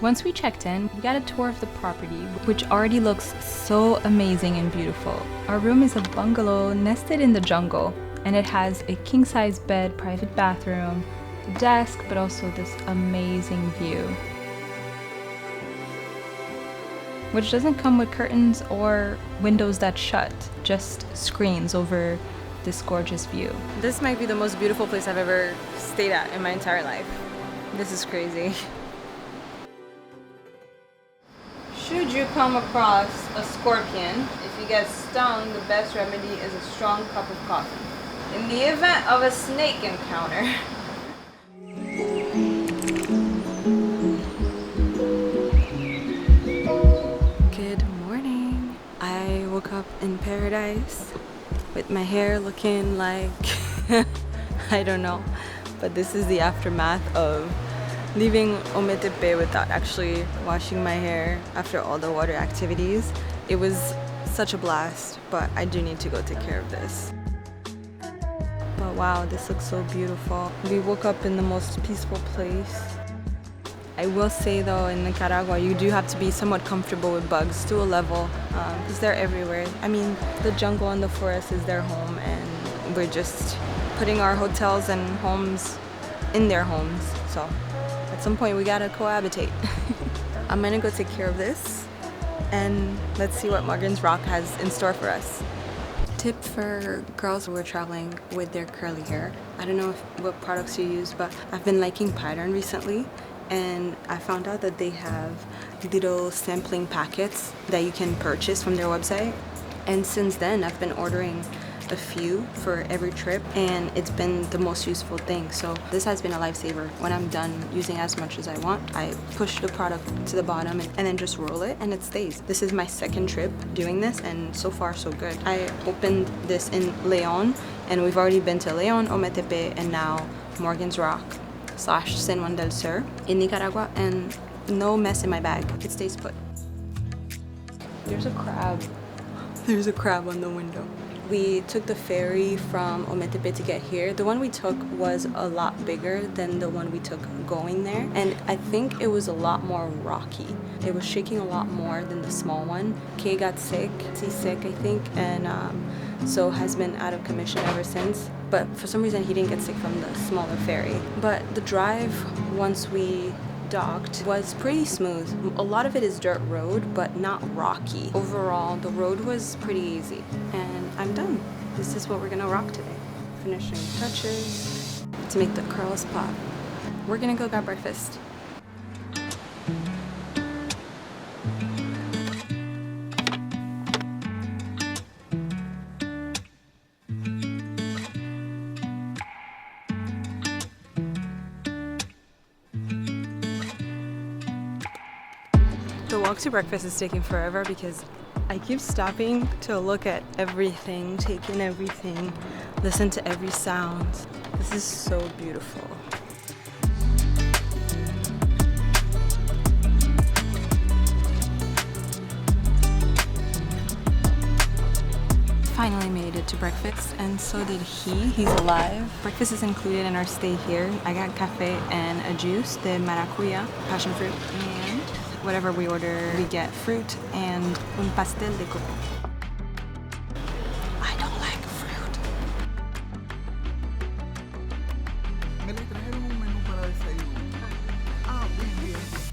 Once we checked in, we got a tour of the property, which already looks so amazing and beautiful. Our room is a bungalow nested in the jungle, and it has a king-size bed, private bathroom, a desk, but also this amazing view, which doesn't come with curtains or windows that shut, just screens over this gorgeous view. This might be the most beautiful place I've ever stayed at in my entire life. This is crazy. Should you come across a scorpion, if you get stung, the best remedy is a strong cup of coffee. In the event of a snake encounter. Good morning. I woke up in paradise with my hair looking like, I don't know, but this is the aftermath of leaving Ometepe without actually washing my hair after all the water activities. It was such a blast, but I do need to go take care of this. But wow, this looks so beautiful. We woke up in the most peaceful place. I will say though, in Nicaragua, you do have to be somewhat comfortable with bugs to a level, because they're everywhere. I mean, the jungle and the forest is their home, and we're just putting our hotels and homes in their homes, so at some point we gotta cohabitate. I'm gonna go take care of this and let's see what Morgan's Rock has in store for us. Tip for girls who are traveling with their curly hair. I don't know what products you use, but I've been liking Pattern recently, and I found out that they have little sampling packets that you can purchase from their website. And since then I've been ordering a few for every trip, and it's been the most useful thing. So this has been a lifesaver. When I'm done using as much as I want, I push the product to the bottom and then just roll it and it stays. This is my second trip doing this, and so far so good. I opened this in Léon, and we've already been to Léon, Ometepe, and now Morgan's Rock / San Juan del Sur in Nicaragua, and no mess in my bag. It stays put. There's a crab. There's a crab on the window. We took the ferry from Ometepe to get here. The one we took was a lot bigger than the one we took going there, and I think it was a lot more rocky. It was shaking a lot more than the small one. Kay got sick, seasick I think, and so has been out of commission ever since. But for some reason he didn't get sick from the smaller ferry. But the drive once we docked was pretty smooth. A lot of it is dirt road, but not rocky. Overall, the road was pretty easy. And I'm done. This is what we're gonna rock today. Finishing touches to make the curls pop. We're gonna go grab breakfast. The walk to breakfast is taking forever because I keep stopping to look at everything, take in everything, listen to every sound. This is so beautiful. Finally made it to breakfast, and so did he. He's alive. Breakfast is included in our stay here. I got cafe and a juice, the maracuya, passion fruit, and whatever we order, we get fruit and un pastel de coco. I don't like fruit.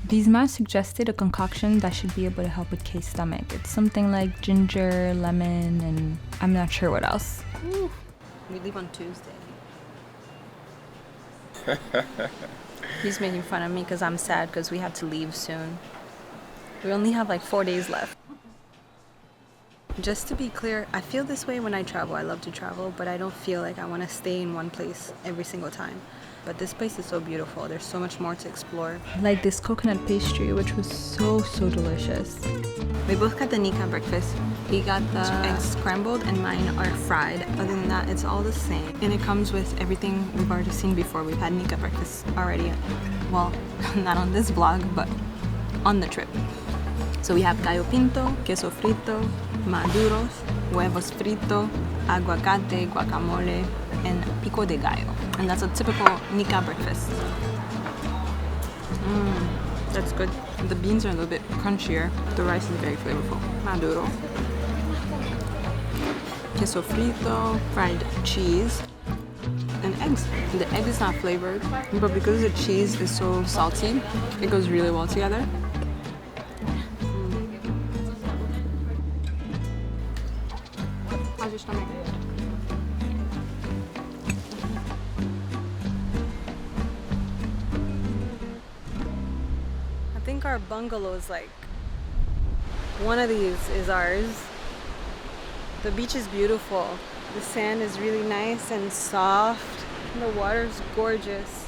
These mice suggested a concoction that should be able to help with Kay's stomach. It's something like ginger, lemon, and I'm not sure what else. Ooh. We leave on Tuesday. He's making fun of me because I'm sad because we have to leave soon. We only have like 4 days left. Just to be clear, I feel this way when I travel. I love to travel, but I don't feel like I want to stay in one place every single time. But this place is so beautiful. There's so much more to explore. Like this coconut pastry, which was so delicious. We both got the Nika breakfast. He got the eggs scrambled and mine are fried. Other than that, it's all the same. And it comes with everything we've already seen before. We've had Nika breakfast already. Well, not on this vlog, but on the trip. So we have gallo pinto, queso frito, maduros, huevos frito, aguacate, guacamole, and pico de gallo. And that's a typical Nika breakfast. That's good. The beans are a little bit crunchier. The rice is very flavorful. Maduro. Queso frito, fried cheese, and eggs. The egg is not flavored, but because the cheese is so salty, it goes really well together. How's your stomach? I think our bungalow is like one of these is ours. The beach is beautiful. The sand is really nice and soft. The water's gorgeous.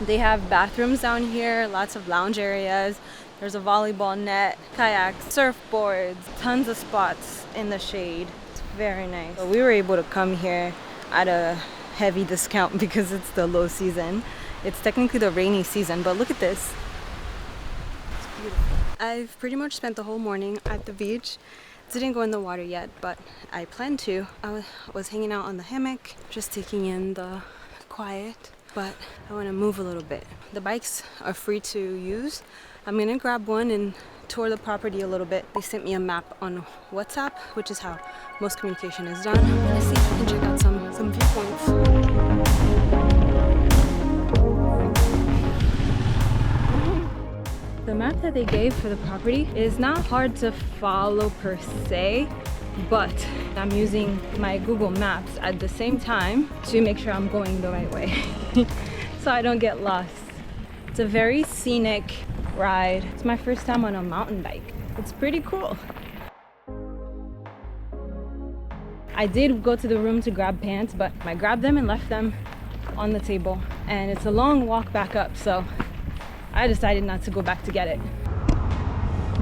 They have bathrooms down here, lots of lounge areas. There's a volleyball net, kayaks, surfboards, tons of spots in the shade. It's very nice. So we were able to come here at a heavy discount because it's the low season. It's technically the rainy season, but look at this. It's beautiful. I've pretty much spent the whole morning at the beach. Didn't go in the water yet, but I plan to. I was hanging out on the hammock, just taking in the quiet, but I want to move a little bit. The bikes are free to use. I'm gonna grab one and tour the property a little bit. They sent me a map on WhatsApp, which is how most communication is done. Let's see if I can check out some viewpoints. The map that they gave for the property is not hard to follow per se, but I'm using my Google Maps at the same time to make sure I'm going the right way so I don't get lost. It's a very scenic ride. It's my first time on a mountain bike. It's pretty cool. I did go to the room to grab pants, but I grabbed them and left them on the table. And it's a long walk back up, so I decided not to go back to get it.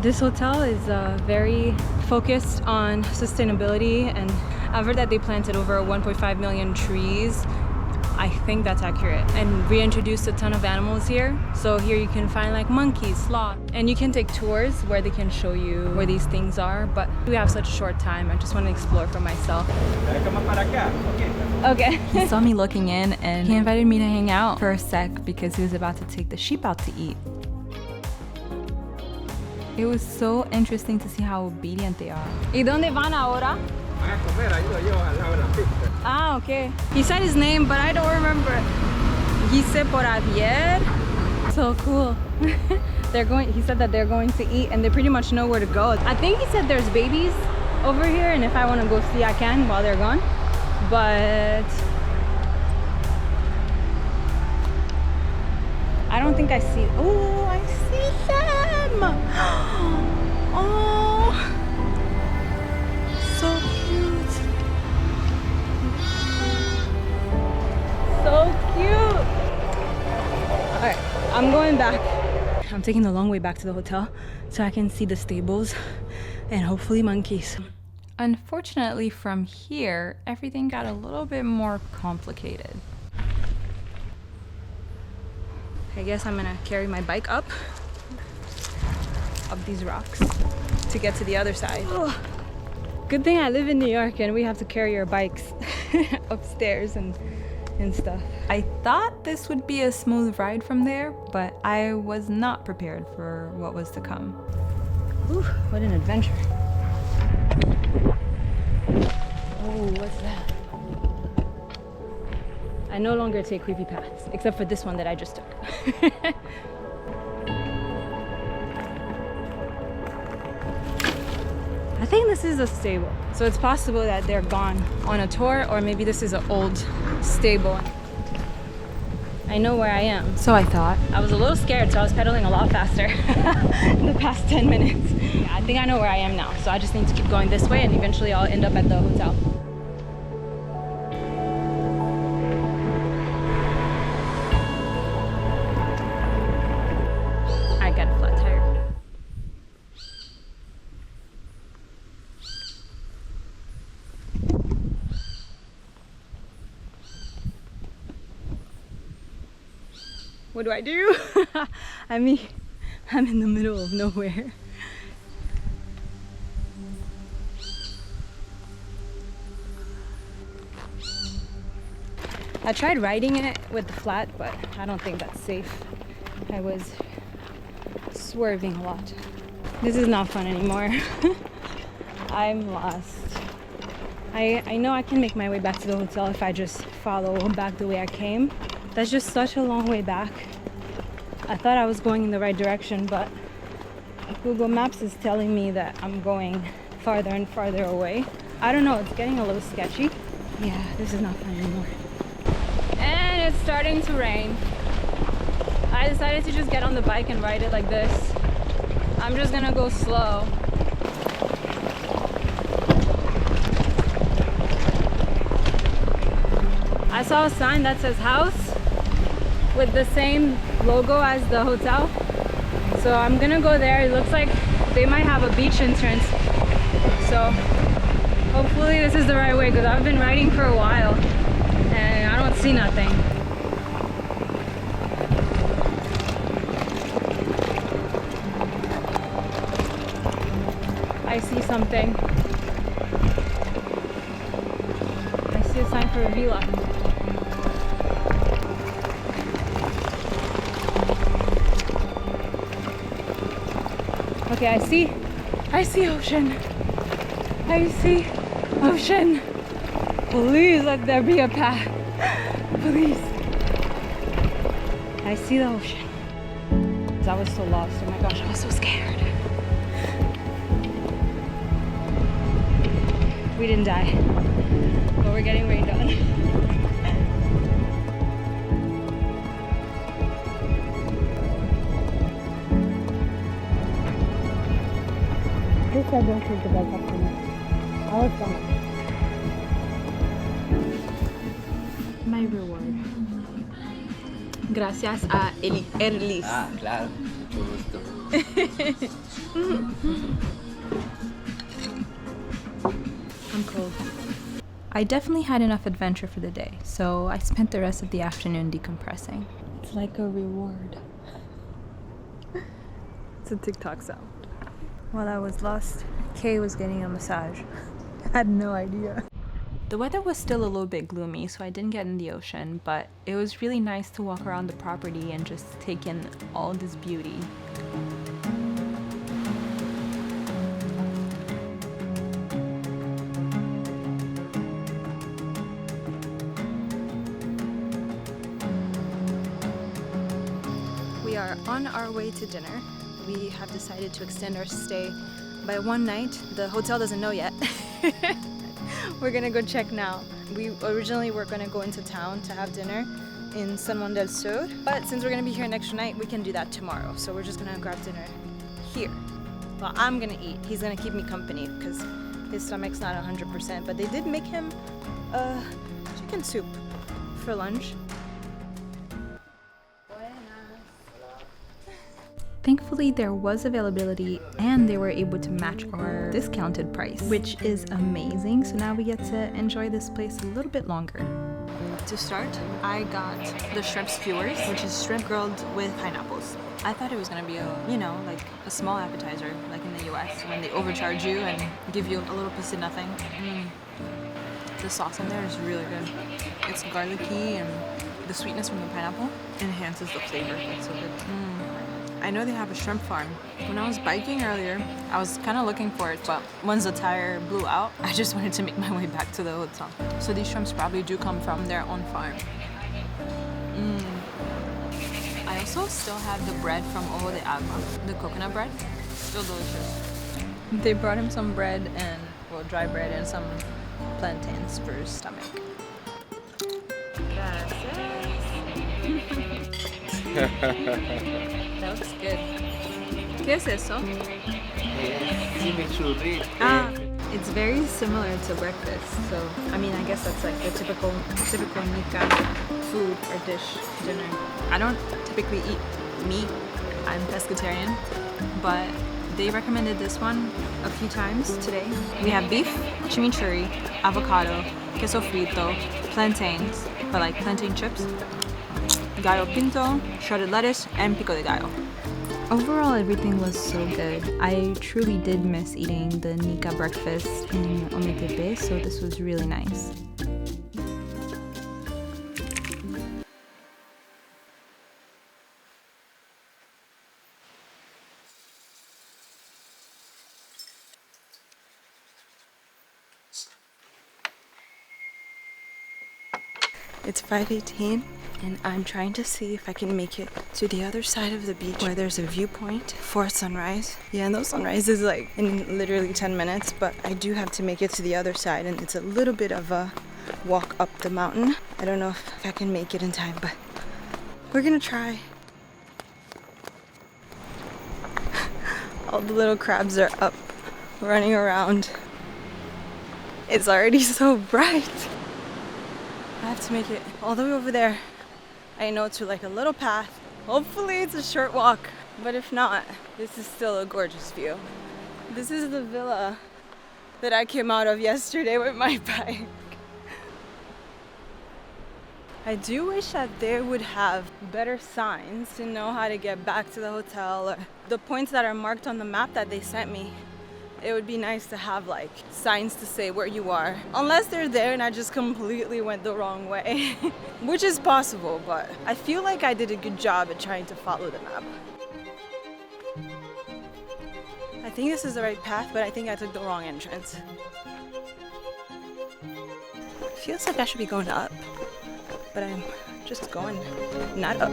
This hotel is very focused on sustainability, and I've heard that they planted over 1.5 million trees. I think that's accurate, and reintroduced a ton of animals here. So here you can find like monkeys, sloth, and you can take tours where they can show you where these things are, but we have such a short time. I just want to explore for myself. Okay. He saw me looking in and he invited me to hang out for a sec because he was about to take the sheep out to eat. It was so interesting to see how obedient they are. ¿Y dónde van ahora? Ah, okay. He said his name, but I don't remember. Dice por Javier. So cool. He said that they're going to eat and they pretty much know where to go. I think he said there's babies over here, and if I want to go see, I can while they're gone. But I don't think I see. Oh, I see them. Oh, so cute. So cute. All right, I'm going back. I'm taking the long way back to the hotel so I can see the stables and hopefully monkeys. Unfortunately, from here, everything got a little bit more complicated. I guess I'm gonna carry my bike up these rocks to get to the other side. Oh, good thing I live in New York and we have to carry our bikes upstairs and stuff. I thought this would be a smooth ride from there, but I was not prepared for what was to come. Whew, what an adventure. Oh, what's that? I no longer take creepy paths, except for this one that I just took. I think this is a stable, so it's possible that they're gone on a tour, or maybe this is an old stable. I know where I am, so I thought. I was a little scared, so I was pedaling a lot faster in the past 10 minutes. Yeah, I think I know where I am now, so I just need to keep going this way and eventually I'll end up at the hotel. I got a flat tire. What do I do? I mean, I'm in the middle of nowhere. I tried riding it with the flat, but I don't think that's safe. I was swerving a lot. This is not fun anymore. I'm lost. I know I can make my way back to the hotel if I just follow back the way I came. That's just such a long way back. I thought I was going in the right direction, but Google Maps is telling me that I'm going farther and farther away. I don't know, it's getting a little sketchy. Yeah, this is not fun anymore. And it's starting to rain. I decided to just get on the bike and ride it like this. I'm just gonna go slow. I saw a sign that says house with the same logo as the hotel, so I'm gonna go there. It looks like they might have a beach entrance, so hopefully this is the right way, because I've been riding for a while and I don't see nothing. I see something. I see a sign for a villa. Okay, I see ocean. I see ocean. Please let there be a path. Please. I see the ocean. I was so lost. Oh my gosh, I was so scared. We didn't die, but we're getting rained on. This I don't take the bike up to me. I was fine. my reward. Gracias a Erlis. Ah, claro. Mucho gusto. I'm cold. I definitely had enough adventure for the day, so I spent the rest of the afternoon decompressing. It's like a reward. It's a TikTok sound. While I was lost, Kay was getting a massage. I had no idea. The weather was still a little bit gloomy, so I didn't get in the ocean, but it was really nice to walk around the property and just take in all this beauty. We are on our way to dinner. We have decided to extend our stay by one night. The hotel doesn't know yet. We're gonna go check now. We originally were gonna go into town to have dinner in San Juan del Sur, but since we're gonna be here an extra night, we can do that tomorrow. So we're just gonna grab dinner here. Well, I'm gonna eat. He's gonna keep me company because his stomach's not 100%, but they did make him chicken soup for lunch. Thankfully, there was availability and they were able to match our discounted price, which is amazing. So now we get to enjoy this place a little bit longer. To start, I got the shrimp skewers, which is shrimp grilled with pineapples. I thought it was gonna be like a small appetizer, like in the US, when they overcharge you and give you a little piece of nothing. The sauce in there is really good. It's garlicky and the sweetness from the pineapple enhances the flavor. It's so good. I know they have a shrimp farm. When I was biking earlier, I was kind of looking for it, but once the tire blew out, I just wanted to make my way back to the hotel. So these shrimps probably do come from their own farm. I also still have the bread from Ojo de Agua, the coconut bread. Still delicious. They brought him some bread and, dry bread and some plantains for his stomach. That looks good. ¿Qué es eso? Ah, it's very similar to breakfast. So, I mean, I guess that's like the typical Nica food or dish, dinner. I don't typically eat meat. I'm pescatarian, but they recommended this one a few times today. We have beef, chimichurri, avocado, queso frito, plantains, but like plantain chips, gallo pinto, shredded lettuce, and pico de gallo. Overall, everything was so good. I truly did miss eating the Nica breakfast in Ometepe, so this was really nice. It's 5:18 and I'm trying to see if I can make it to the other side of the beach where there's a viewpoint for sunrise. Yeah, no sunrise is like in literally 10 minutes, but I do have to make it to the other side and it's a little bit of a walk up the mountain. I don't know if I can make it in time, but we're gonna try. All the little crabs are up, running around. It's already so bright. I have to make it all the way over there. I know to like a little path. Hopefully it's a short walk, but if not, this is still a gorgeous view. This is the villa that I came out of yesterday with my bike. I do wish that they would have better signs to know how to get back to the hotel or the points that are marked on the map that they sent me. It would be nice to have like signs to say where you are. Unless they're there and I just completely went the wrong way, which is possible, but I feel like I did a good job at trying to follow the map. I think this is the right path, but I think I took the wrong entrance. It feels like I should be going up, but I'm just going not up.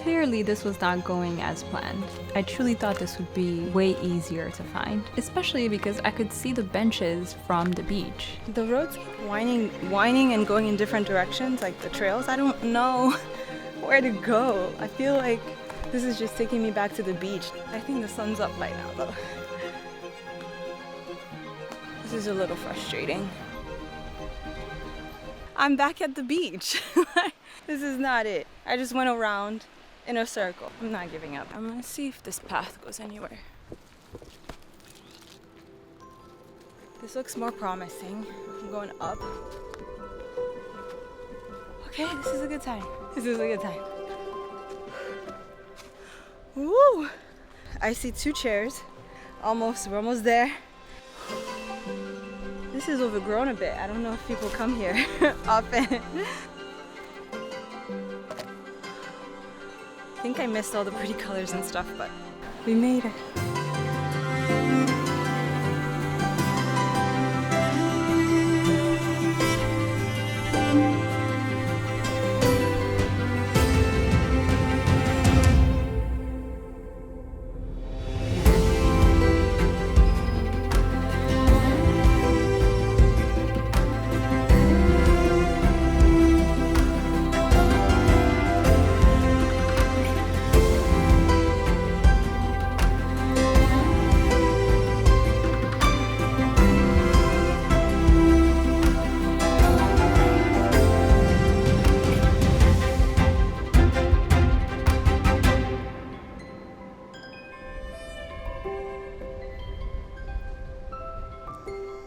Clearly this was not going as planned. I truly thought this would be way easier to find, especially because I could see the benches from the beach. The roads keep winding and going in different directions, like the trails. I don't know where to go. I feel like this is just taking me back to the beach. I think the sun's up by now though. is a little frustrating. I'm back at the beach. This is not it. I just went around in a circle. I'm not giving up. I'm gonna see if this path goes anywhere. This looks more promising. I'm going up. Okay, this is a good time. This is a good time. Woo! I see 2 chairs. We're almost there. This is overgrown a bit. I don't know if people come here often. I think I missed all the pretty colors and stuff, but we made it.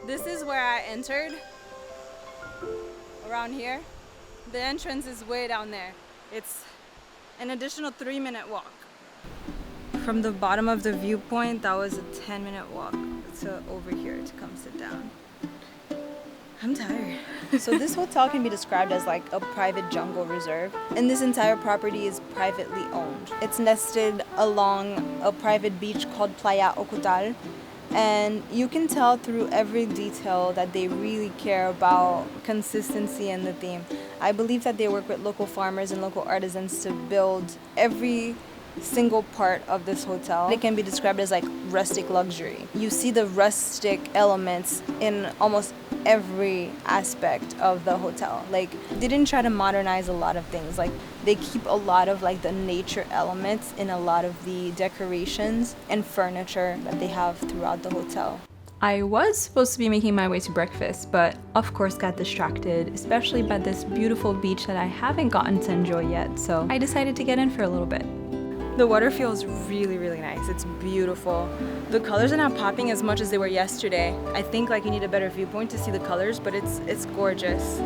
This is where I entered, around here. The entrance is way down there. It's an additional 3-minute walk. From the bottom of the viewpoint, that was a 10-minute walk to over here to come sit down. I'm tired. So this hotel can be described as like a private jungle reserve, and this entire property is privately owned. It's nested along a private beach called Playa Ocotal, and you can tell through every detail that they really care about consistency and the theme. I believe that they work with local farmers and local artisans to build every single part of this hotel. It can be described as like rustic luxury. You see the rustic elements in almost every aspect of the hotel. Like, they didn't try to modernize a lot of things. Like, they keep a lot of like the nature elements in a lot of the decorations and furniture that they have throughout the hotel. I was supposed to be making my way to breakfast, but of course got distracted, especially by this beautiful beach that I haven't gotten to enjoy yet, so I decided to get in for a little bit. The water feels really, really nice. It's beautiful. The colors are not popping as much as they were yesterday. I think like you need a better viewpoint to see the colors, but it's gorgeous.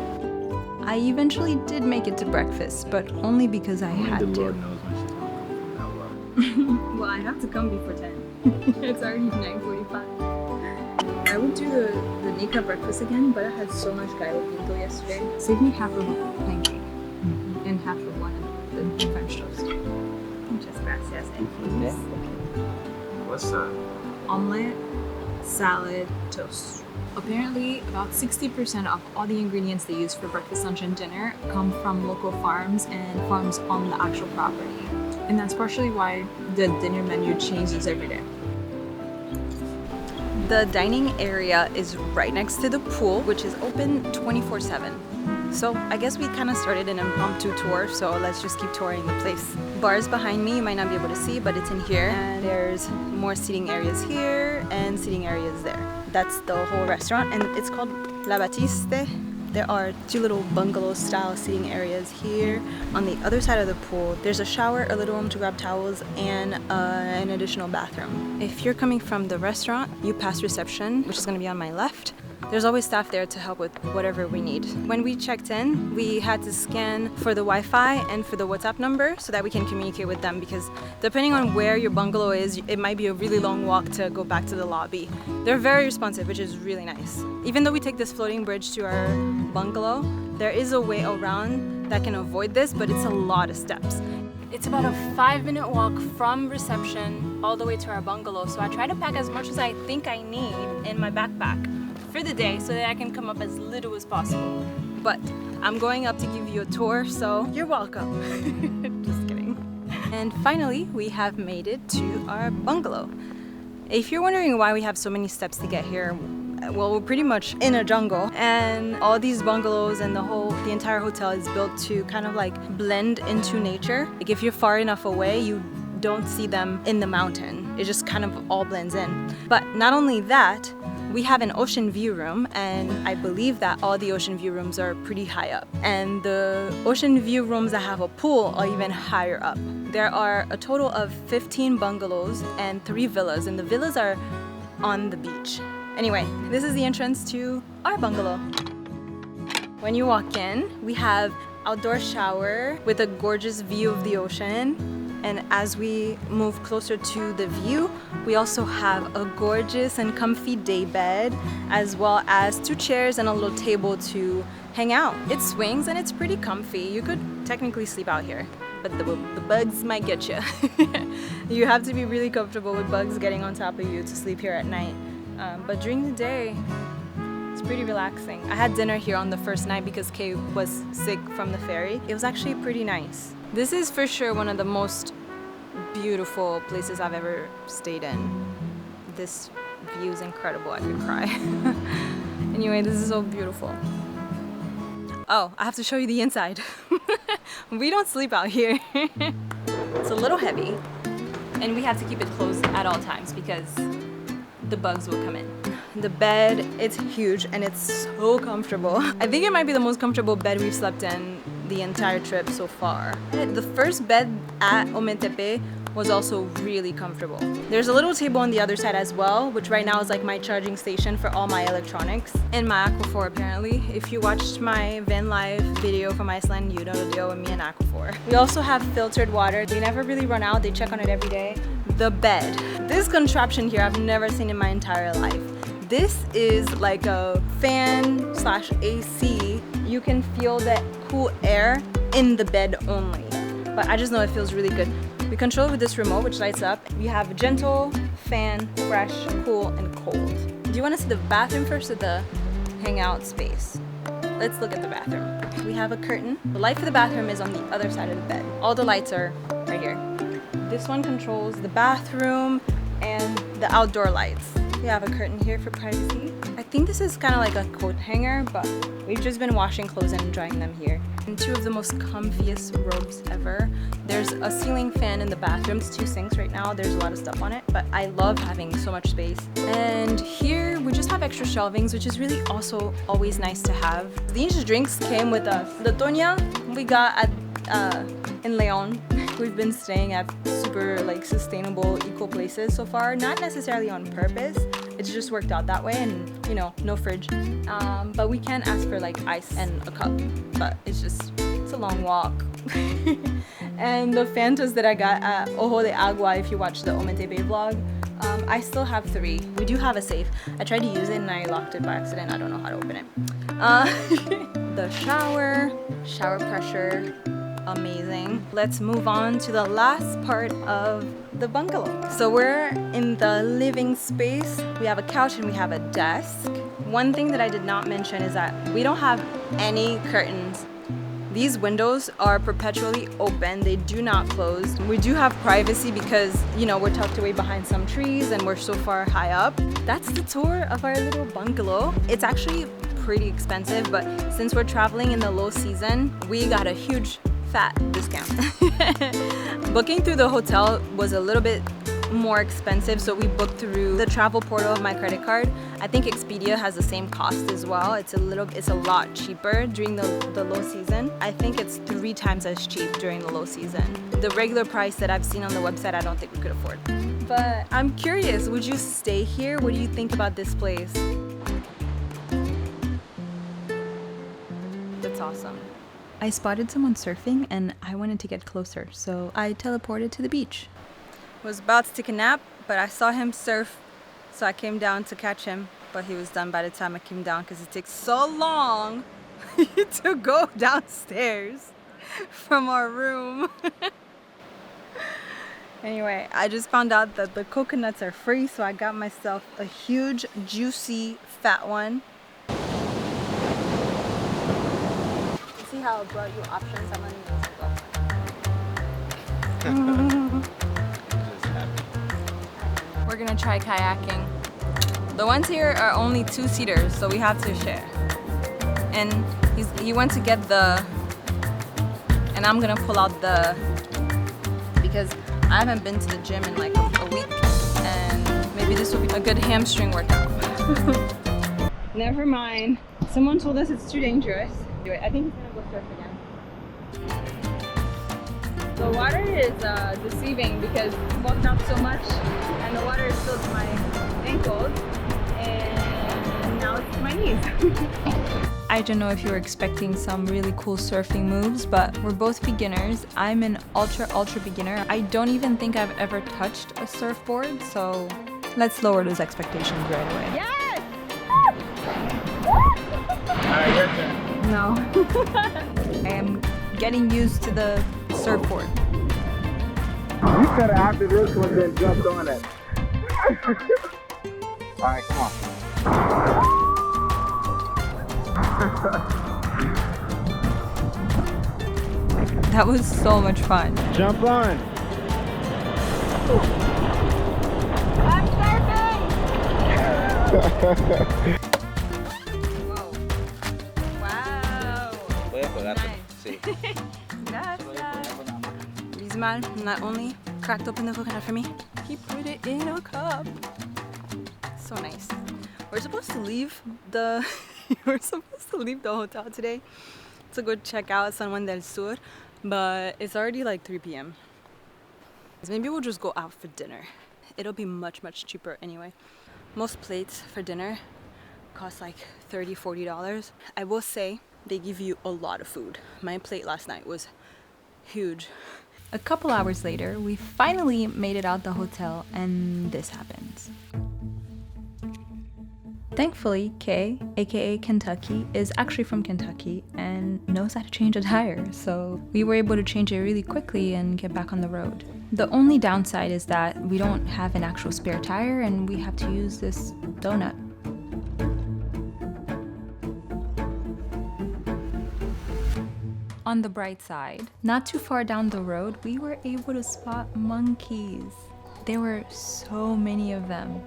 I eventually did make it to breakfast, but only because I had to. Lord knows when she's gonna come from that well. Well, I have to come before 10. It's already 9:45. I would do the Nica breakfast again, but I had so much gallo pinto yesterday. Save me half of a pancake and half of one of the French toast. Muchas gracias, please. What's that? Omelette, salad, toast. Apparently, about 60% of all the ingredients they use for breakfast, lunch, and dinner come from local farms and farms on the actual property. And that's partially why the dinner menu changes every day. The dining area is right next to the pool, which is open 24/7. So I guess we kind of started an impromptu tour, so let's just keep touring the place. Bars behind me, you might not be able to see, but it's in here. And there's more seating areas here and seating areas there. That's the whole restaurant, and it's called La Batiste. There are 2 little bungalow-style seating areas here. On the other side of the pool, there's a shower, a little room to grab towels, and an additional bathroom. If you're coming from the restaurant, you pass reception, which is going to be on my left. There's always staff there to help with whatever we need. When we checked in, we had to scan for the Wi-Fi and for the WhatsApp number so that we can communicate with them, because depending on where your bungalow is, it might be a really long walk to go back to the lobby. They're very responsive, which is really nice. Even though we take this floating bridge to our bungalow, there is a way around that can avoid this, but it's a lot of steps. It's about a 5-minute walk from reception all the way to our bungalow, so I try to pack as much as I think I need in my backpack for the day so that I can come up as little as possible. But I'm going up to give you a tour, so you're welcome. Just kidding. And finally, we have made it to our bungalow. If you're wondering why we have so many steps to get here, well, we're pretty much in a jungle, and all these bungalows and the entire hotel is built to kind of like blend into nature. Like, if you're far enough away, you don't see them in the mountain. It just kind of all blends in. But not only that, We have an ocean view room, and I believe that all the ocean view rooms are pretty high up. And the ocean view rooms that have a pool are even higher up. There are a total of 15 bungalows and 3 villas, and the villas are on the beach. Anyway, this is the entrance to our bungalow. When you walk in, we have outdoor shower with a gorgeous view of the ocean. And as we move closer to the view, we also have a gorgeous and comfy day bed, as well as 2 chairs and a little table to hang out. It swings and it's pretty comfy. You could technically sleep out here, but the bugs might get you. You have to be really comfortable with bugs getting on top of you to sleep here at night. But during the day, it's pretty relaxing. I had dinner here on the first night because Kay was sick from the ferry. It was actually pretty nice. This is for sure one of the most beautiful places I've ever stayed in. This view is incredible. I could cry. Anyway, this is so beautiful. Oh, I have to show you the inside. We don't sleep out here. It's a little heavy, and we have to keep it closed at all times because the bugs will come in. The bed, it's huge and it's so comfortable. I think it might be the most comfortable bed we've slept in the entire trip so far. The first bed at Ometepe was also really comfortable. There's a little table on the other side as well, which right now is like my charging station for all my electronics. And my Aquaphor apparently. If you watched my van life video from Iceland, you know the deal with me and Aquaphor. We also have filtered water. We never really run out, they check on it every day. The bed. This contraption here I've never seen in my entire life. This is like a fan slash AC. You can feel that cool air in the bed only. But I just know it feels really good. We control it with this remote, which lights up. We have a gentle, fan, fresh, cool, and cold. Do you want to see the bathroom first or the hangout space? Let's look at the bathroom. We have a curtain. The light for the bathroom is on the other side of the bed. All the lights are right here. This one controls the bathroom and the outdoor lights. We have a curtain here for privacy. I think this is kind of like a coat hanger, but we've just been washing clothes and drying them here. And 2 of the most comfiest robes ever. There's a ceiling fan in the bathroom. It's 2 sinks right now. There's a lot of stuff on it, but I love having so much space. And here we just have extra shelvings, which is really also always nice to have. These drinks came with us. The Tonya we got at in Léon. We've been staying at super like sustainable eco places so far, not necessarily on purpose. It's just worked out that way, and you know, no fridge. But we can ask for like ice and a cup, but it's a long walk. And the Fantas that I got at Ojo de Agua, if you watch the Ometepe vlog, I still have 3. We do have a safe. I tried to use it and I locked it by accident. I don't know how to open it. The shower pressure, amazing. Let's move on to the last part of the bungalow. So we're in the living space. We have a couch and we have a desk. One thing that I did not mention is that we don't have any curtains. These windows are perpetually open. They do not close. We do have privacy because, you know, we're tucked away behind some trees and we're so far high up. That's the tour of our little bungalow. It's actually pretty expensive, but since we're traveling in the low season, we got a huge fat discount. Booking through the hotel was a little bit more expensive, so we booked through the travel portal of my credit card. I think Expedia has the same cost as well. It's a lot cheaper during the low season. I think it's 3 times as cheap during the low season. The regular price that I've seen on the website, I don't think we could afford. But I'm curious, would you stay here? What do you think about this place? That's awesome. I spotted someone surfing and I wanted to get closer, so I teleported to the beach. Was about to take a nap, but I saw him surf, so I came down to catch him, but he was done by the time I came down because it takes so long to go downstairs from our room. Anyway, I just found out that the coconuts are free, so I got myself a huge, juicy, fat one. See how I brought you options? I'm gonna go. We're gonna try kayaking. The ones here are only 2-seaters, so we have to share. And he went to get the, and I'm gonna pull out the, because I haven't been to the gym in like a week, and maybe this will be a good hamstring workout. Never mind. Someone told us it's too dangerous. I think he's gonna go surf again. The water is deceiving because we walked out so much and the water is still to my ankles and now it's to my knees. I don't know if you were expecting some really cool surfing moves, but we're both beginners. I'm an ultra beginner. I don't even think I've ever touched a surfboard, so let's lower those expectations right away. Yes! Alright, your turn. No. I am getting used to the surfboard. You could have after this one then jumped on it. Alright, come on. That was so much fun. Jump on. I'm surfing! Voy a colgarte. Sí. Bismal not only cracked open the coconut for me, he put it in a cup. So nice. We're supposed to leave the hotel today to go check out San Juan del Sur, but it's already like 3 p.m. Maybe we'll just go out for dinner. It'll be much cheaper anyway. Most plates for dinner cost like $30-40. I will say they give you a lot of food. My plate last night was huge. A couple hours later, we finally made it out the hotel and this happens. Thankfully, Kay, aka Kentucky, is actually from Kentucky and knows how to change a tire, so we were able to change it really quickly and get back on the road. The only downside is that we don't have an actual spare tire and we have to use this donut. On the bright side, not too far down the road, we were able to spot monkeys. There were so many of them.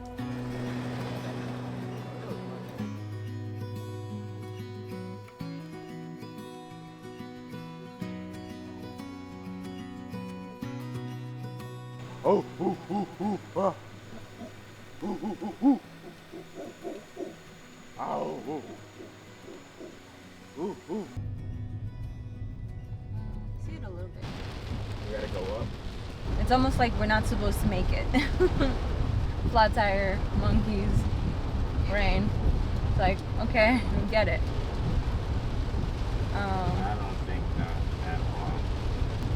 Oh, ooh, ooh, ooh, ah. Ooh, ooh, ooh, ooh. Ow, ooh. Ooh, ooh. See it a little bit. We gotta go up. It's almost like we're not supposed to make it. Flat tire, monkeys, rain. It's like, okay, we get it. I don't think that at all.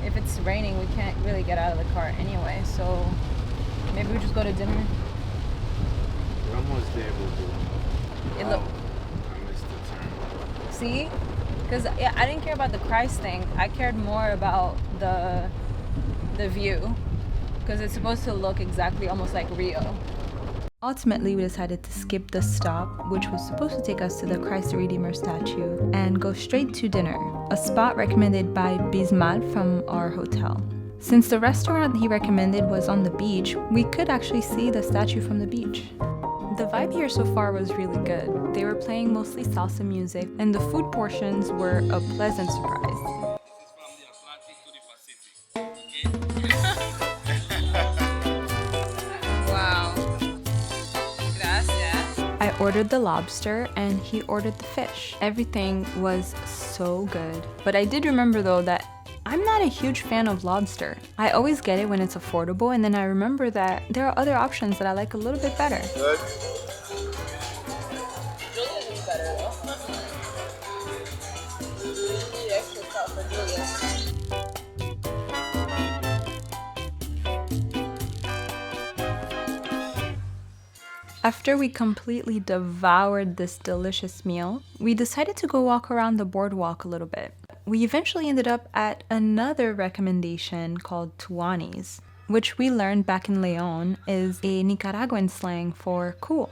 If it's raining, we can't really get out of the car anyway, so maybe we just go to dinner. We're almost there, boo-boo. It Oh, look. I missed the turn. See? Because I didn't care about the Christ thing. I cared more about the view. Because it's supposed to look exactly almost like Rio. Ultimately, we decided to skip the stop, which was supposed to take us to the Christ the Redeemer statue, and go straight to dinner, a spot recommended by Bismal from our hotel. Since the restaurant he recommended was on the beach, we could actually see the statue from the beach. The vibe here so far was really good. They were playing mostly salsa music, and the food portions were a pleasant surprise. Wow. Gracias. I ordered the lobster and he ordered the fish. Everything was so good. But I did remember though that I'm not a huge fan of lobster. I always get it when it's affordable, and then I remember that there are other options that I like a little bit better. Good. After we completely devoured this delicious meal, we decided to go walk around the boardwalk a little bit. We eventually ended up at another recommendation called tuanis, which we learned back in Léon is a Nicaraguan slang for cool.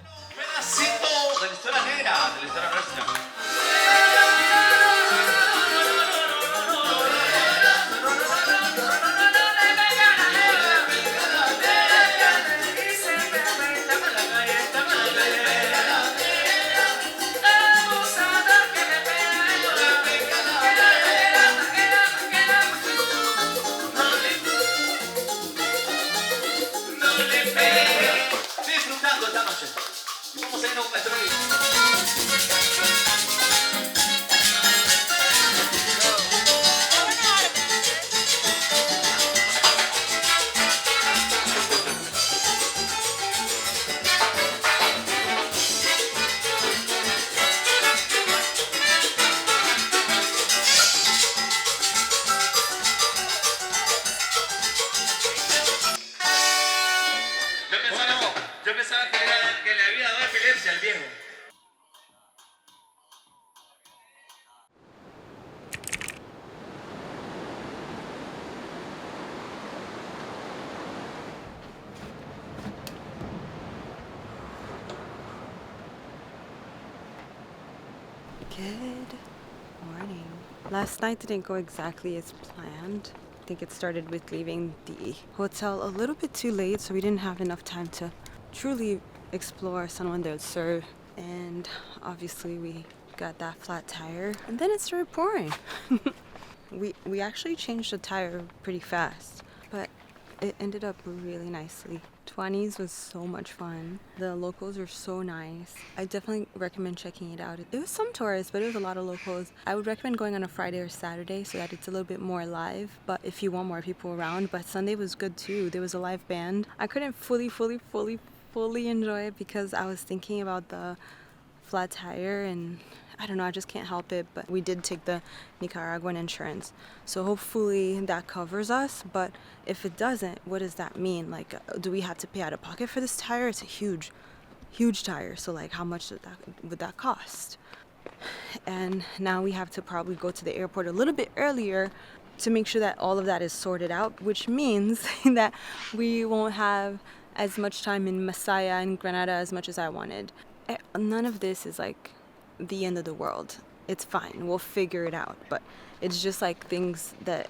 Good morning. Last night didn't go exactly as planned. I think it started with leaving the hotel a little bit too late, so we didn't have enough time to truly explore San Juan del Sur. And obviously we got that flat tire, and then it started pouring. we actually changed the tire pretty fast, but it ended up really nicely. 20s was so much fun. The locals are so nice. I definitely recommend checking it out. It was some tourists, but it was a lot of locals. I would recommend going on a Friday or Saturday so that it's a little bit more live, but if you want more people around. But Sunday was good too. There was a live band. I couldn't fully enjoy it because I was thinking about the flat tire, and I don't know, I just can't help it. But we did take the Nicaraguan insurance, so hopefully that covers us. But if it doesn't, what does that mean? Like, do we have to pay out of pocket for this tire? It's a huge tire, so like how much would that cost? And now we have to probably go to the airport a little bit earlier to make sure that all of that is sorted out, which means that we won't have as much time in Masaya and Granada as much as I wanted. None of this is like the end of the world. It's fine, we'll figure it out. But it's just like things that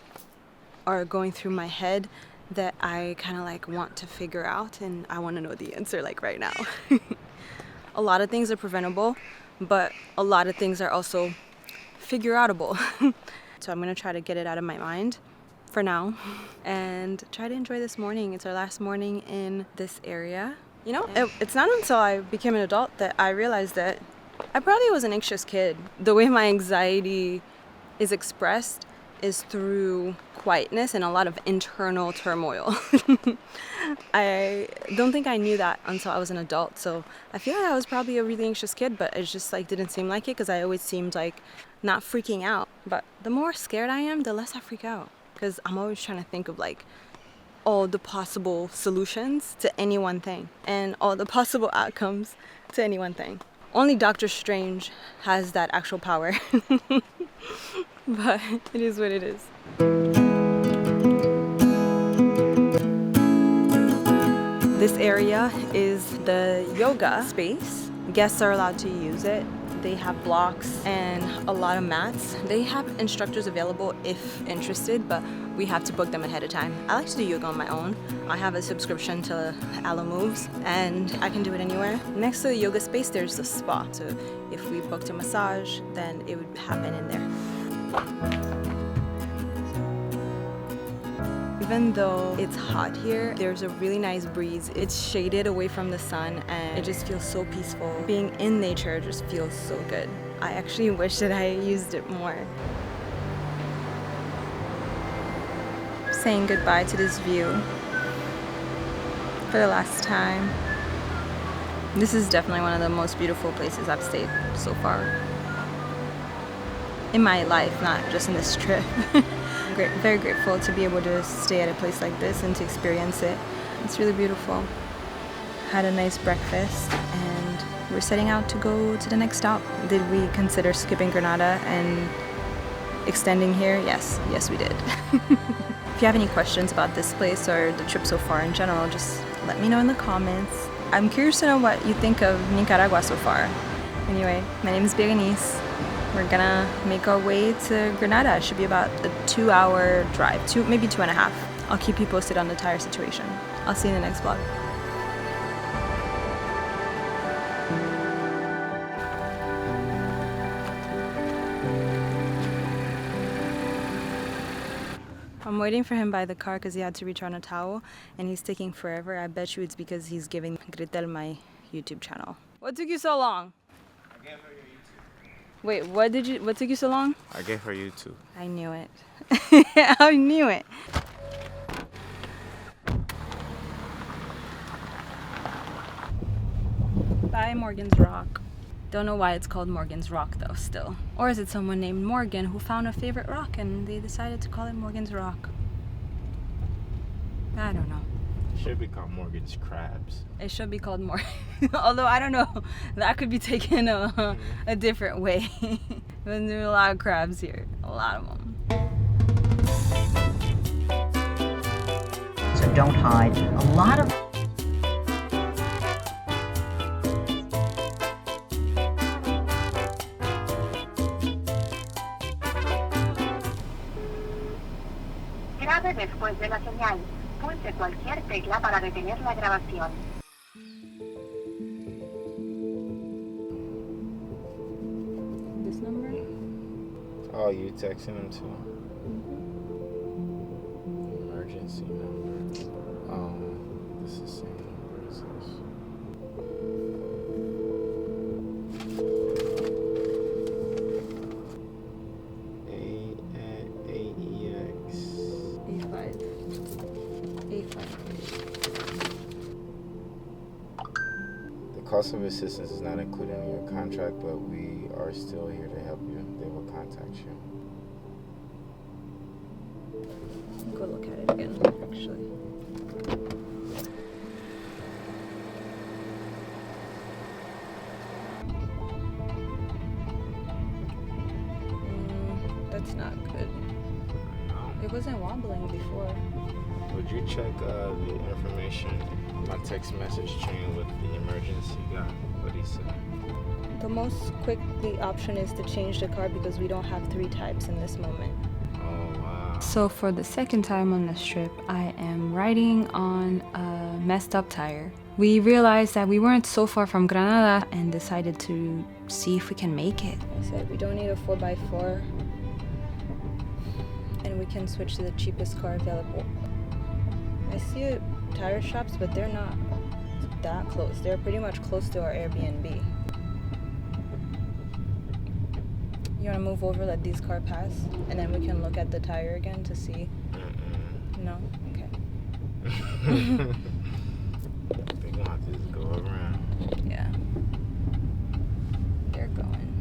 are going through my head that I kind of like want to figure out, and I want to know the answer like right now. A lot of things are preventable, but a lot of things are also figure-outable. So I'm gonna try to get it out of my mind for now and try to enjoy this morning. It's our last morning in this area. You know, it's not until I became an adult that I realized that I probably was an anxious kid. The way my anxiety is expressed is through quietness and a lot of internal turmoil. I don't think I knew that until I was an adult. So I feel like I was probably a really anxious kid, but it just like didn't seem like it because I always seemed like not freaking out. But the more scared I am, the less I freak out, because I'm always trying to think of like all the possible solutions to any one thing and all the possible outcomes to any one thing. Only Doctor Strange has that actual power. But it is what it is. This area is the yoga space. Guests are allowed to use it. They have blocks and a lot of mats. They have instructors available if interested, but we have to book them ahead of time. I like to do yoga on my own. I have a subscription to Alo Moves, and I can do it anywhere. Next to the yoga space, there's the spa. So if we booked a massage, then it would happen in there. Even though it's hot here, there's a really nice breeze. It's shaded away from the sun, and it just feels so peaceful. Being in nature just feels so good. I actually wish that I used it more. Saying goodbye to this view for the last time. This is definitely one of the most beautiful places I've stayed so far. In my life, not just in this trip. I'm very grateful to be able to stay at a place like this and to experience it. It's really beautiful. Had a nice breakfast and we're setting out to go to the next stop. Did we consider skipping Granada and extending here? Yes, we did. If you have any questions about this place or the trip so far in general, just let me know in the comments. I'm curious to know what you think of Nicaragua so far. Anyway, my name is Berenice. We're gonna make our way to Granada. It should be about a 2-hour drive, maybe 2.5. I'll keep you posted on the tire situation. I'll see you in the next vlog. I'm waiting for him by the car because he had to return a towel and he's taking forever. I bet you it's because he's giving Gretel my YouTube channel. What took you so long? I gave her your YouTube. Wait, what took you so long? I gave her YouTube. I knew it. I knew it. Bye, Morgan's Rock. Don't know why it's called Morgan's Rock though, still. Or is it someone named Morgan who found a favorite rock and they decided to call it Morgan's Rock? I don't know. It should be called Morgan's Crabs. It should be called Morgan. Although I don't know, that could be taken a different way. But there are a lot of crabs here, a lot of them. So don't hide. A lot of Grabe después de la señal. Pulse cualquier tecla para detener la grabación. This number? Oh, you texting them too? Emergency number. This is the same number as this. AEX. A5. The cost of assistance is not included in your contract, but we are still here to help you. They will contact you. Go look at it again, actually. That's not good. It wasn't wobbling before. Would you check the information, my text message chain with the emergency guy? What he said? The most quickly option is to change the car because we don't have 3 types in this moment. Oh, wow. So for the second time on this trip, I am riding on a messed up tire. We realized that we weren't so far from Granada and decided to see if we can make it. I said we don't need a 4x4 and we can switch to the cheapest car available. I see tire shops, but they're not that close. They're pretty much close to our Airbnb. You want to move over, let these cars pass, and then we can look at the tire again to see? No? Okay. They're gonna have to just go around. Yeah. They're going.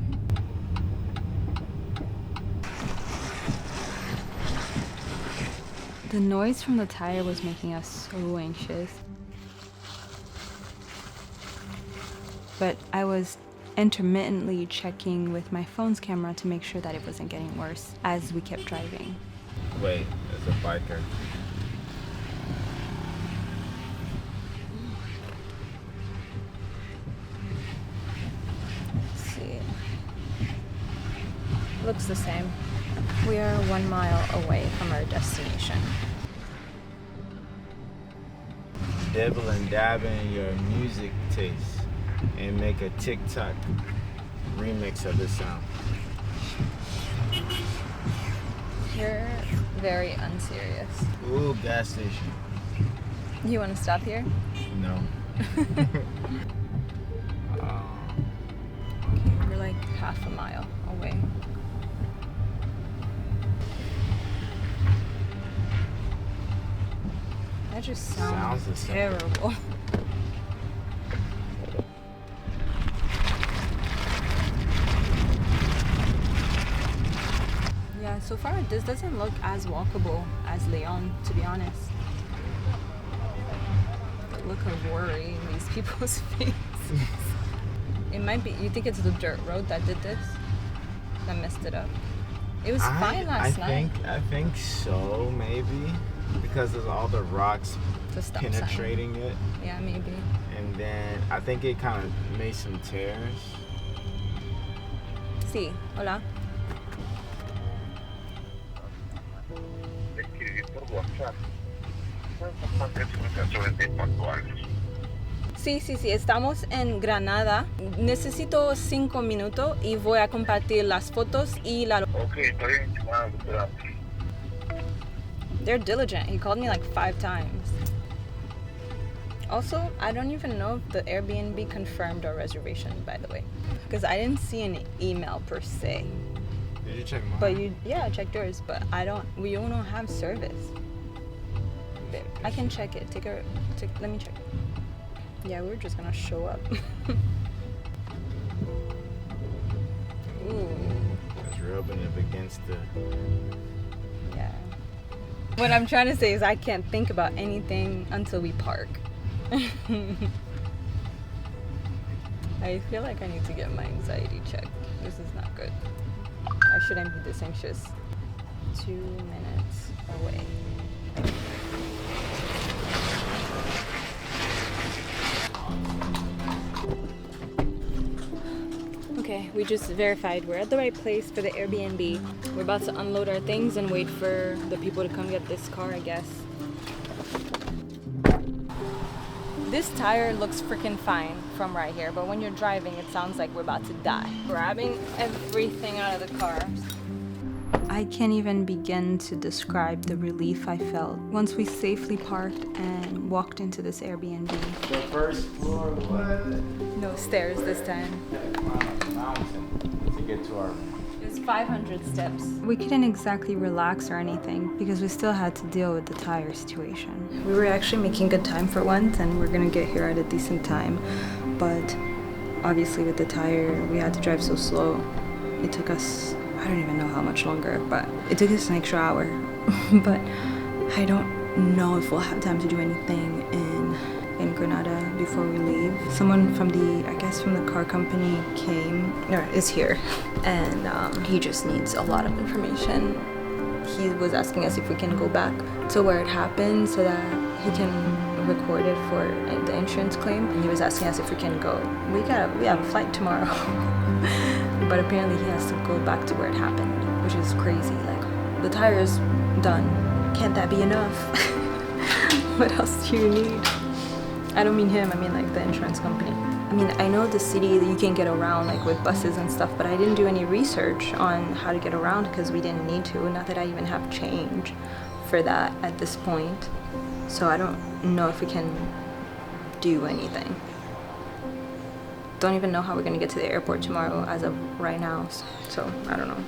The noise from the tire was making us so anxious. But I was intermittently checking with my phone's camera to make sure that it wasn't getting worse as we kept driving. Wait, there's a biker. Let's see. Looks the same. We are 1 mile away from our destination. Dibble and dab in your music taste and make a TikTok remix of the sound. You're very unserious. Ooh, gas station. You want to stop here? No. Okay, we're like half a mile away. That just sounds terrible. Yeah, so far this doesn't look as walkable as Léon, to be honest. The look of worry in these people's faces. It might be, you think it's the dirt road that did this? That messed it up? It was fine last night. I think so, maybe. Because of all the rocks penetrating it. Yeah, maybe. And then I think it kind of made some tears. Sí, hola. Sí, estamos en Granada. Necesito 5 minutos y voy a compartir las fotos y la... Ok, está bien. They're diligent. He called me like 5 times. Also, I don't even know if the Airbnb confirmed our reservation, by the way. Because I didn't see an email per se. Did you check mine? But yeah, I checked yours, but we don't have service. Babe, I can check it. Let me check. Yeah, we're just gonna show up. Ooh. It's rubbing up against the... Yeah. What I'm trying to say is I can't think about anything until we park. I feel like I need to get my anxiety checked. This is not good. I shouldn't be this anxious. 2 minutes away. Okay, we just verified we're at the right place for the Airbnb. We're about to unload our things and wait for the people to come get this car, I guess. This tire looks freaking fine from right here, but when you're driving, it sounds like we're about to die. Grabbing everything out of the car. I can't even begin to describe the relief I felt once we safely parked and walked into this Airbnb. The first floor, what? No stairs this time. Mountain to get to our room. It was 500 steps. We couldn't exactly relax or anything because we still had to deal with the tire situation. We were actually making good time for once and we're gonna get here at a decent time. But obviously with the tire, we had to drive so slow. It took us, I don't even know how much longer, but it took us an extra hour. But I don't know if we'll have time to do anything in Granada before we leave. Someone from the, I guess from the car company is here, and he just needs a lot of information. He was asking us if we can go back to where it happened so that he can record it for the insurance claim. And he was asking us if we can go. We have a flight tomorrow. But apparently he has to go back to where it happened, which is crazy. Like, the tire is done. Can't that be enough? What else do you need? I don't mean him, I mean like the insurance company. I mean, I know the city that you can get around like with buses and stuff, but I didn't do any research on how to get around because we didn't need to. Not that I even have change for that at this point. So I don't know if we can do anything. Don't even know how we're gonna get to the airport tomorrow as of right now, so I don't know.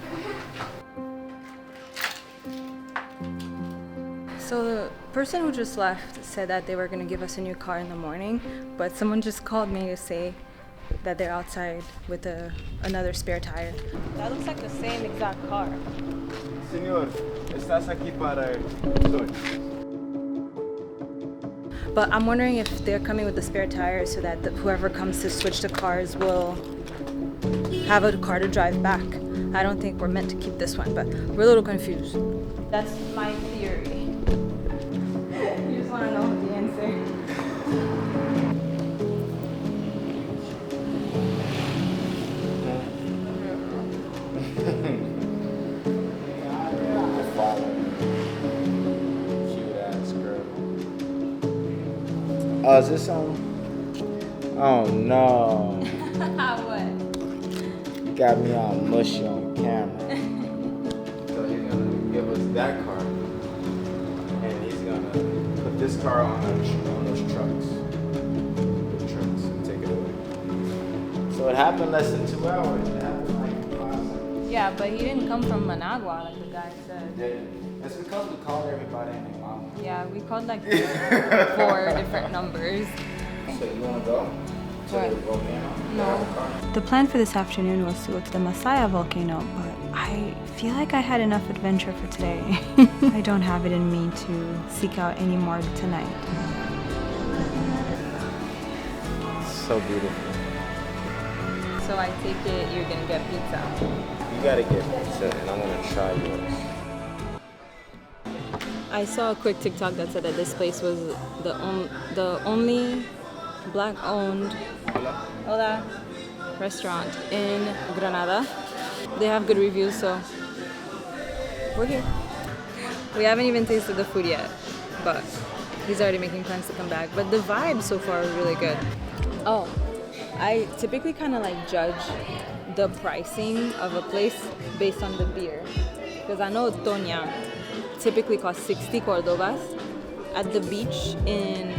So the person who just left said that they were gonna give us a new car in the morning, but someone just called me to say that they're outside with another spare tire. That looks like the same exact car. Señor, estás aquí para el But I'm wondering if they're coming with the spare tire so that whoever comes to switch the cars will have a car to drive back. I don't think we're meant to keep this one, but we're a little confused. That's my theory. You just want to know the answer. Oh, is this on? Oh no. What? You got me all mushy on camera. So he's gonna give us that car. And he's gonna put this car on those trucks. The trucks and take it away. So it happened less than 2 hours. It happened like 5 seconds. Yeah, but he didn't come from Managua like the guy said. He didn't. That's because we called everybody and their mama. Yeah, we called like 4 different numbers. So you wanna go? To the volcano? No. The plan for this afternoon was to go to the Masaya volcano, but I feel like I had enough adventure for today. I don't have it in me to seek out any more tonight. So beautiful. So I take it you're gonna get pizza. You gotta get pizza and I'm gonna try yours. I saw a quick TikTok that said that this place was the only Black-owned restaurant in Granada. They have good reviews, so we're here. We haven't even tasted the food yet, but he's already making plans to come back. But the vibe so far is really good. Oh, I typically kind of like judge the pricing of a place based on the beer, because I know Toña typically costs 60 Cordobas. At the beach in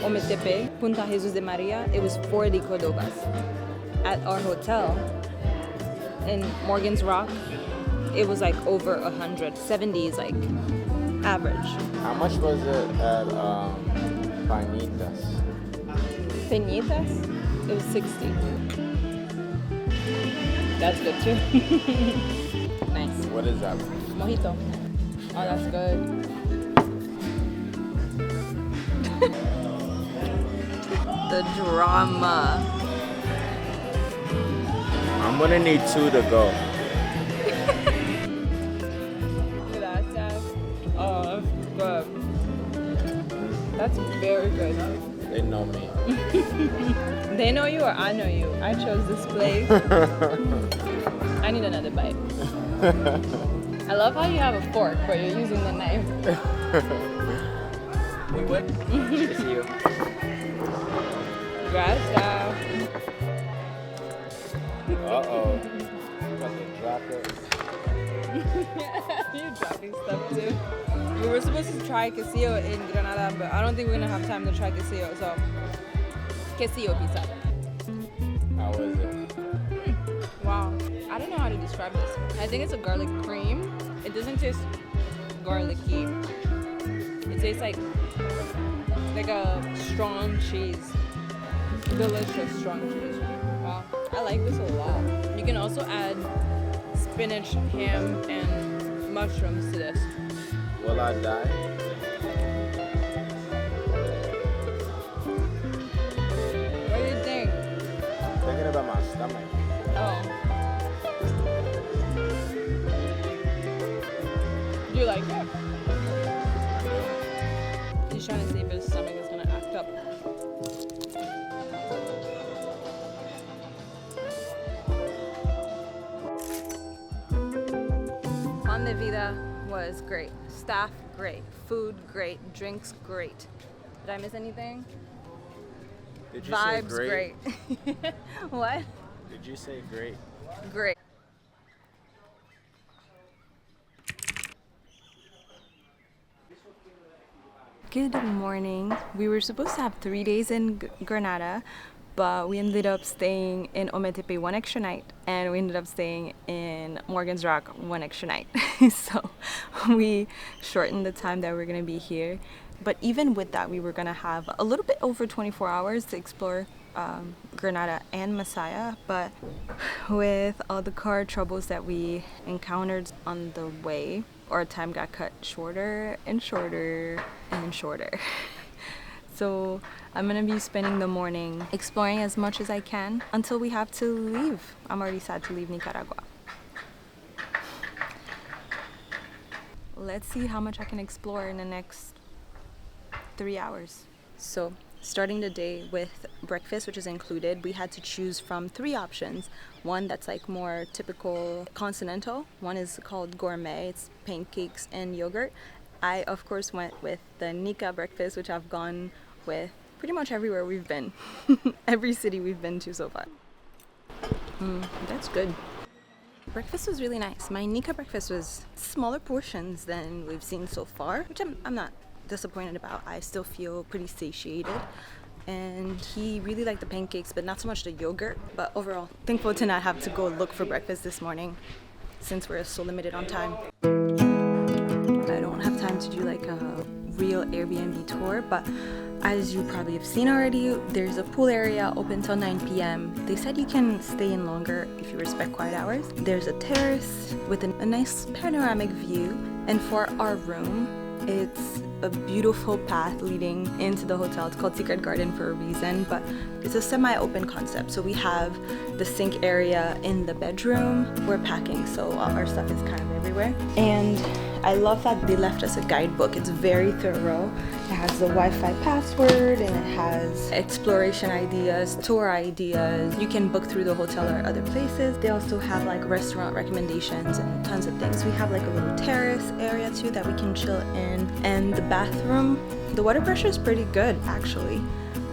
Ometepe, Punta Jesus de Maria, it was 40 Cordobas. At our hotel in Morgan's Rock, it was like over 100. 70 is like average. How much was it at Panitas? Peñitas, it was 60. That's good too. Nice. What is that? Mojito. Oh, that's good. The drama. I'm gonna need 2 to go. Gracias. Oh, that's good. That's very good. They know me. They know you or I know you? I chose this place. I need another bite. I love how you have a fork, but you're using the knife. We would. See you. Gracias. Uh-oh. I'm about to drop it. You're dropping stuff too. We were supposed to try quesillo in Granada, but I don't think we're gonna have time to try quesillo, so quesillo pizza. How is it? Wow, I don't know how to describe this. I think it's a garlic cream. It doesn't taste garlicky. It tastes like a strong cheese. Delicious strong cheese. Wow, I like this a lot. You can also add spinach, ham, and mushrooms to this. Will I die? What do you think? I'm thinking about my stomach. Oh. Do you like it? He's trying to see if his stomach is gonna act up. Pan de vida was great. Staff great. Food great. Drinks great. Did I miss anything? Did you Vibes say great? What? Did you say great? Great. Good morning. We were supposed to have 3 days in Granada, but we ended up staying in Ometepe one extra night, and we ended up staying in Morgan's Rock one extra night. So we shortened the time that we're gonna be here. But even with that, we were gonna have a little bit over 24 hours to explore Granada and Masaya, but with all the car troubles that we encountered on the way, our time got cut shorter and shorter and shorter. So I'm gonna be spending the morning exploring as much as I can until we have to leave. I'm already sad to leave Nicaragua. Let's see how much I can explore in the next 3 hours. So starting the day with breakfast, which is included, we had to choose from 3 options. One that's like more typical continental. One is called gourmet. It's pancakes and yogurt. I of course went with the Nica breakfast, which I've gone with pretty much everywhere we've been. Every city we've been to so far. That's good. Breakfast was really nice. My Nica breakfast was smaller portions than we've seen so far, which I'm not disappointed about. I still feel pretty satiated, and he really liked the pancakes but not so much the yogurt. But overall, thankful to not have to go look for breakfast this morning since we're so limited on time. I don't have time to do like a real Airbnb tour, but as you probably have seen already, there's a pool area open till 9 p.m. They said you can stay in longer if you respect quiet hours. There's a terrace with a nice panoramic view, and for our room, it's a beautiful path leading into the hotel. It's called Secret Garden for a reason, but it's a semi-open concept. So we have the sink area in the bedroom. We're packing, so all our stuff is kind of everywhere. And I love that they left us a guidebook. It's very thorough. It has the Wi-Fi password, and it has exploration ideas, tour ideas. You can book through the hotel or other places. They also have like restaurant recommendations and tons of things. We have like a little terrace area too that we can chill in. And the bathroom, the water pressure is pretty good actually.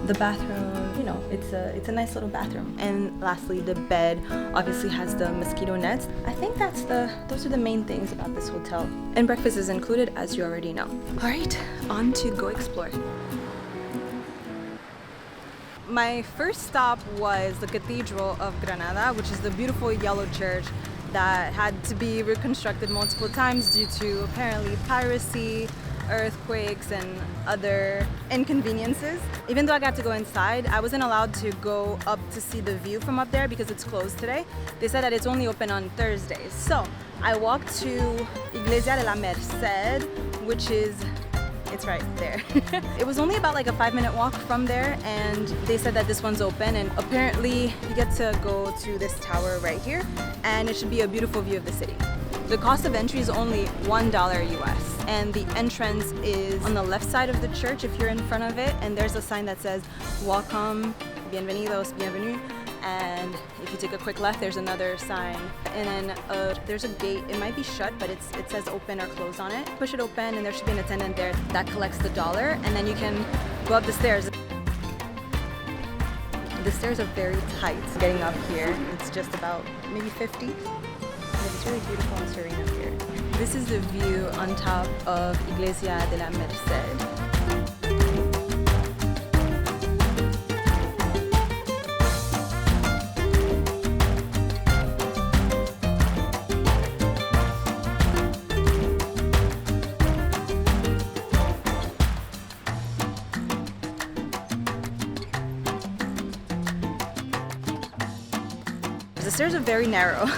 The bathroom, you know, it's a nice little bathroom. And lastly, the bed obviously has the mosquito nets. I think those are the main things about this hotel. And breakfast is included, as you already know. All right, on to go explore. My first stop was the Cathedral of Granada, which is the beautiful yellow church that had to be reconstructed multiple times due to apparently piracy, earthquakes, and other inconveniences. Even though I got to go inside, I wasn't allowed to go up to see the view from up there because it's closed today. They said that it's only open on Thursdays. So I walked to Iglesia de la Merced, which is, it's right there. It was only about like a 5-minute walk from there, and they said that this one's open, and apparently you get to go to this tower right here, and it should be a beautiful view of the city. The cost of entry is only $1 US, and the entrance is on the left side of the church if you're in front of it, and there's a sign that says welcome, bienvenidos, bienvenue. And if you take a quick left, there's another sign, and then there's a gate. It might be shut, but it says open or close on it. Push it open and there should be an attendant there that collects the $1, and then you can go up the stairs. The stairs are very tight. Getting up here, it's just about maybe 50. It's really beautiful and serene up here. This is the view on top of Iglesia de la Merced. The stairs are very narrow.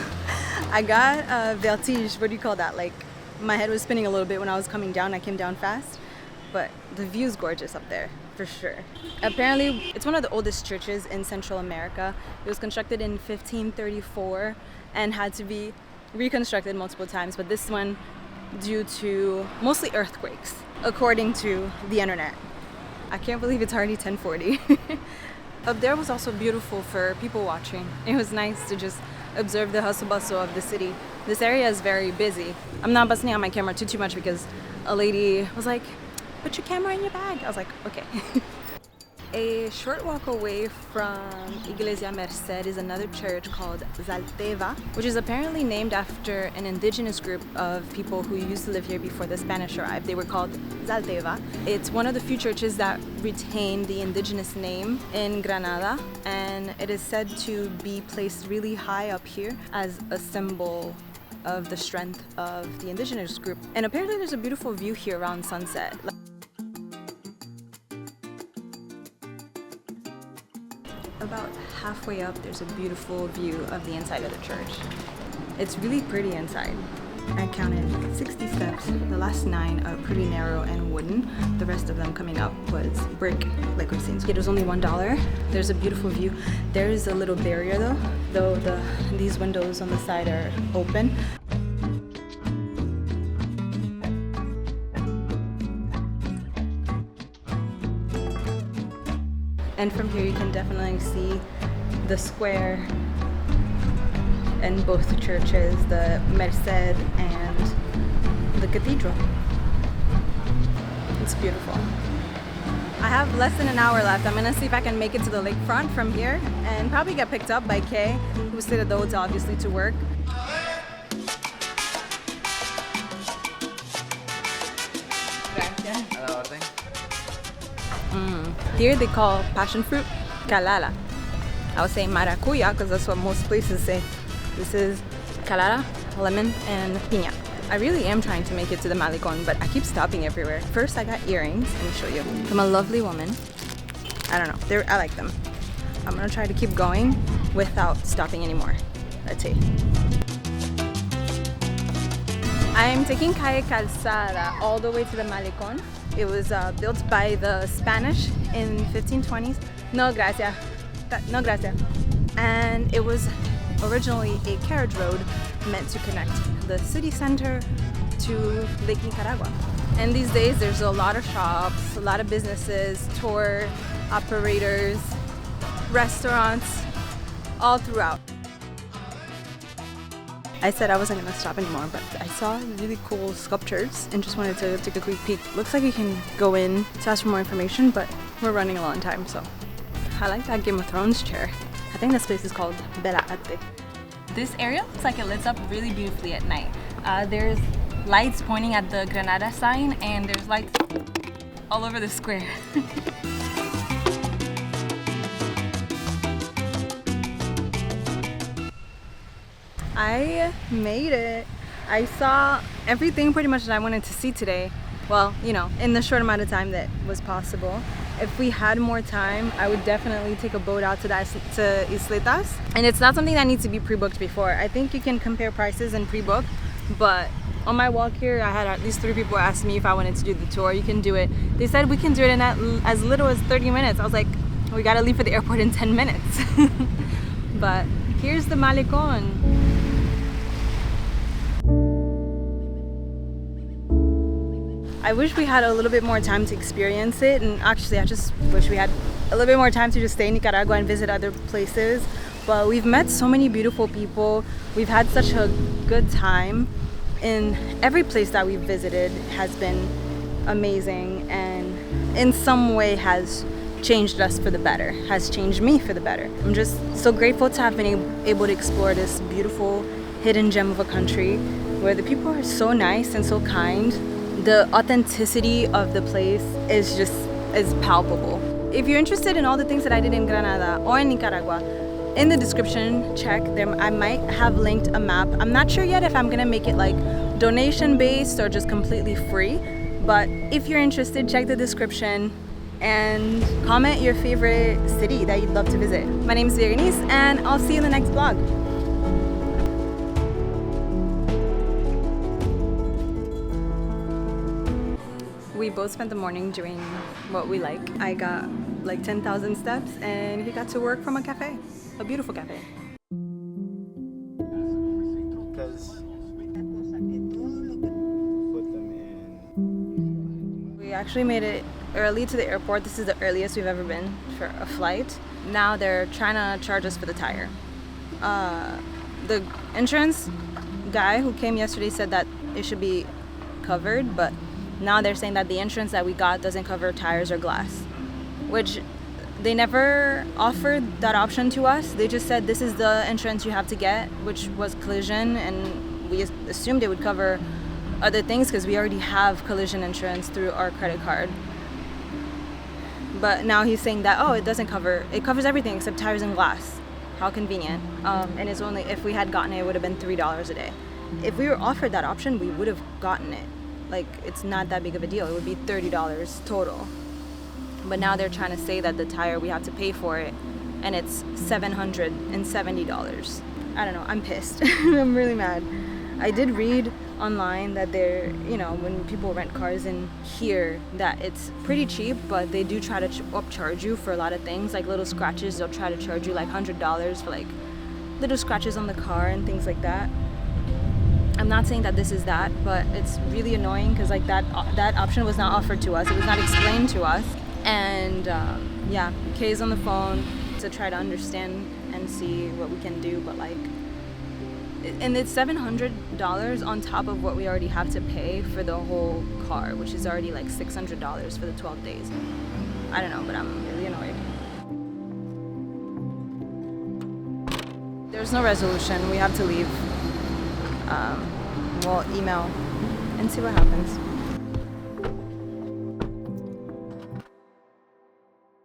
I got vertige, what do you call that? Like, my head was spinning a little bit when I was coming down. I came down fast, but the view is gorgeous up there, for sure. Apparently, it's one of the oldest churches in Central America. It was constructed in 1534 and had to be reconstructed multiple times, but this one due to mostly earthquakes, according to the internet. I can't believe it's already 10:40. Up there was also beautiful for people watching. It was nice to just observe the hustle bustle of the city. This area is very busy. I'm not busting out my camera too much because a lady was like, put your camera in your bag. I was like, okay. A short walk away from Iglesia Merced is another church called Zalteva, which is apparently named after an indigenous group of people who used to live here before the Spanish arrived. They were called Zalteva. It's one of the few churches that retain the indigenous name in Granada, and it is said to be placed really high up here as a symbol of the strength of the indigenous group. And apparently there's a beautiful view here around sunset. About halfway up, there's a beautiful view of the inside of the church. It's really pretty inside. I counted 60 steps. The last 9 are pretty narrow and wooden. The rest of them coming up was brick, like we've seen. It was only $1. There's a beautiful view. There is a little barrier though these windows on the side are open. And from here you can definitely see the square and both the churches, the Merced and the cathedral. It's beautiful. I have less than an hour left. I'm gonna see if I can make it to the lakefront from here and probably get picked up by Kay, who stayed at the hotel obviously to work. Here they call passion fruit calala. I would say maracuya because that's what most places say. This is calala, lemon, and piña. I really am trying to make it to the Malecón, but I keep stopping everywhere. First, I got earrings. Let me show you. From a lovely woman. I don't know. I like them. I'm gonna try to keep going without stopping anymore. Let's see. I am taking Calle Calzada all the way to the Malecón. It was built by the Spanish in 1520s. No gracias. No gracias. And it was originally a carriage road meant to connect the city center to Lake Nicaragua. And these days there's a lot of shops, a lot of businesses, tour operators, restaurants, all throughout. I said I wasn't gonna stop anymore, but I saw really cool sculptures and just wanted to take a quick peek. Looks like you can go in to ask for more information, but we're running a long time, so. I like that Game of Thrones chair. I think this place is called Bella Ate. This area looks like it lights up really beautifully at night. There's lights pointing at the Granada sign, and there's lights all over the square. I made it. I saw everything pretty much that I wanted to see today. Well, you know, in the short amount of time that was possible. If we had more time, I would definitely take a boat out to Isletas. And it's not something that needs to be pre-booked before. I think you can compare prices and pre-book, but on my walk here, I had at least 3 people ask me if I wanted to do the tour. You can do it. They said we can do it in as little as 30 minutes. I was like, we gotta leave for the airport in 10 minutes. But here's the Malecón. I wish we had a little bit more time to experience it, and actually I just wish we had a little bit more time to just stay in Nicaragua and visit other places. But we've met so many beautiful people. We've had such a good time, and every place that we've visited has been amazing and in some way has changed us for the better, has changed me for the better. I'm just so grateful to have been able to explore this beautiful hidden gem of a country where the people are so nice and so kind. The authenticity of the place is palpable. If you're interested in all the things that I did in Granada or in Nicaragua, in the description, check them. I might have linked a map. I'm not sure yet if I'm gonna make it like donation based or just completely free, but if you're interested, check the description and comment your favorite city that you'd love to visit. My name is Berenice, and I'll see you in the next vlog. We both spent the morning doing what we like. I got like 10,000 steps and he got to work from a cafe, a beautiful cafe. We actually made it early to the airport. This is the earliest we've ever been for a flight. Now they're trying to charge us for the tire. The insurance guy who came yesterday said that it should be covered, but now they're saying that the insurance that we got doesn't cover tires or glass, which they never offered that option to us. They just said this is the insurance you have to get, which was collision, and we assumed it would cover other things because we already have collision insurance through our credit card. But now he's saying that, oh, it doesn't cover, it covers everything except tires and glass. How convenient. And it's only, if we had gotten it, it would have been $3 a day. If we were offered that option, we would have gotten it. Like, it's not that big of a deal. It would be $30 total. But now they're trying to say that the tire, we have to pay for it, and it's $770. I don't know, I'm pissed. I'm really mad. I did read online that they're, you know, when people rent cars in here, that it's pretty cheap, but they do try to upcharge you for a lot of things, like little scratches. They'll try to charge you like $100 for like little scratches on the car and things like that. I'm not saying that this is that, but it's really annoying because like that option was not offered to us. It was not explained to us. And yeah, Kay's on the phone to try to understand and see what we can do, but like, and it's $700 on top of what we already have to pay for the whole car, which is already like $600 for the 12 days. I don't know, but I'm really annoyed. There's no resolution. We have to leave. We'll email and see what happens.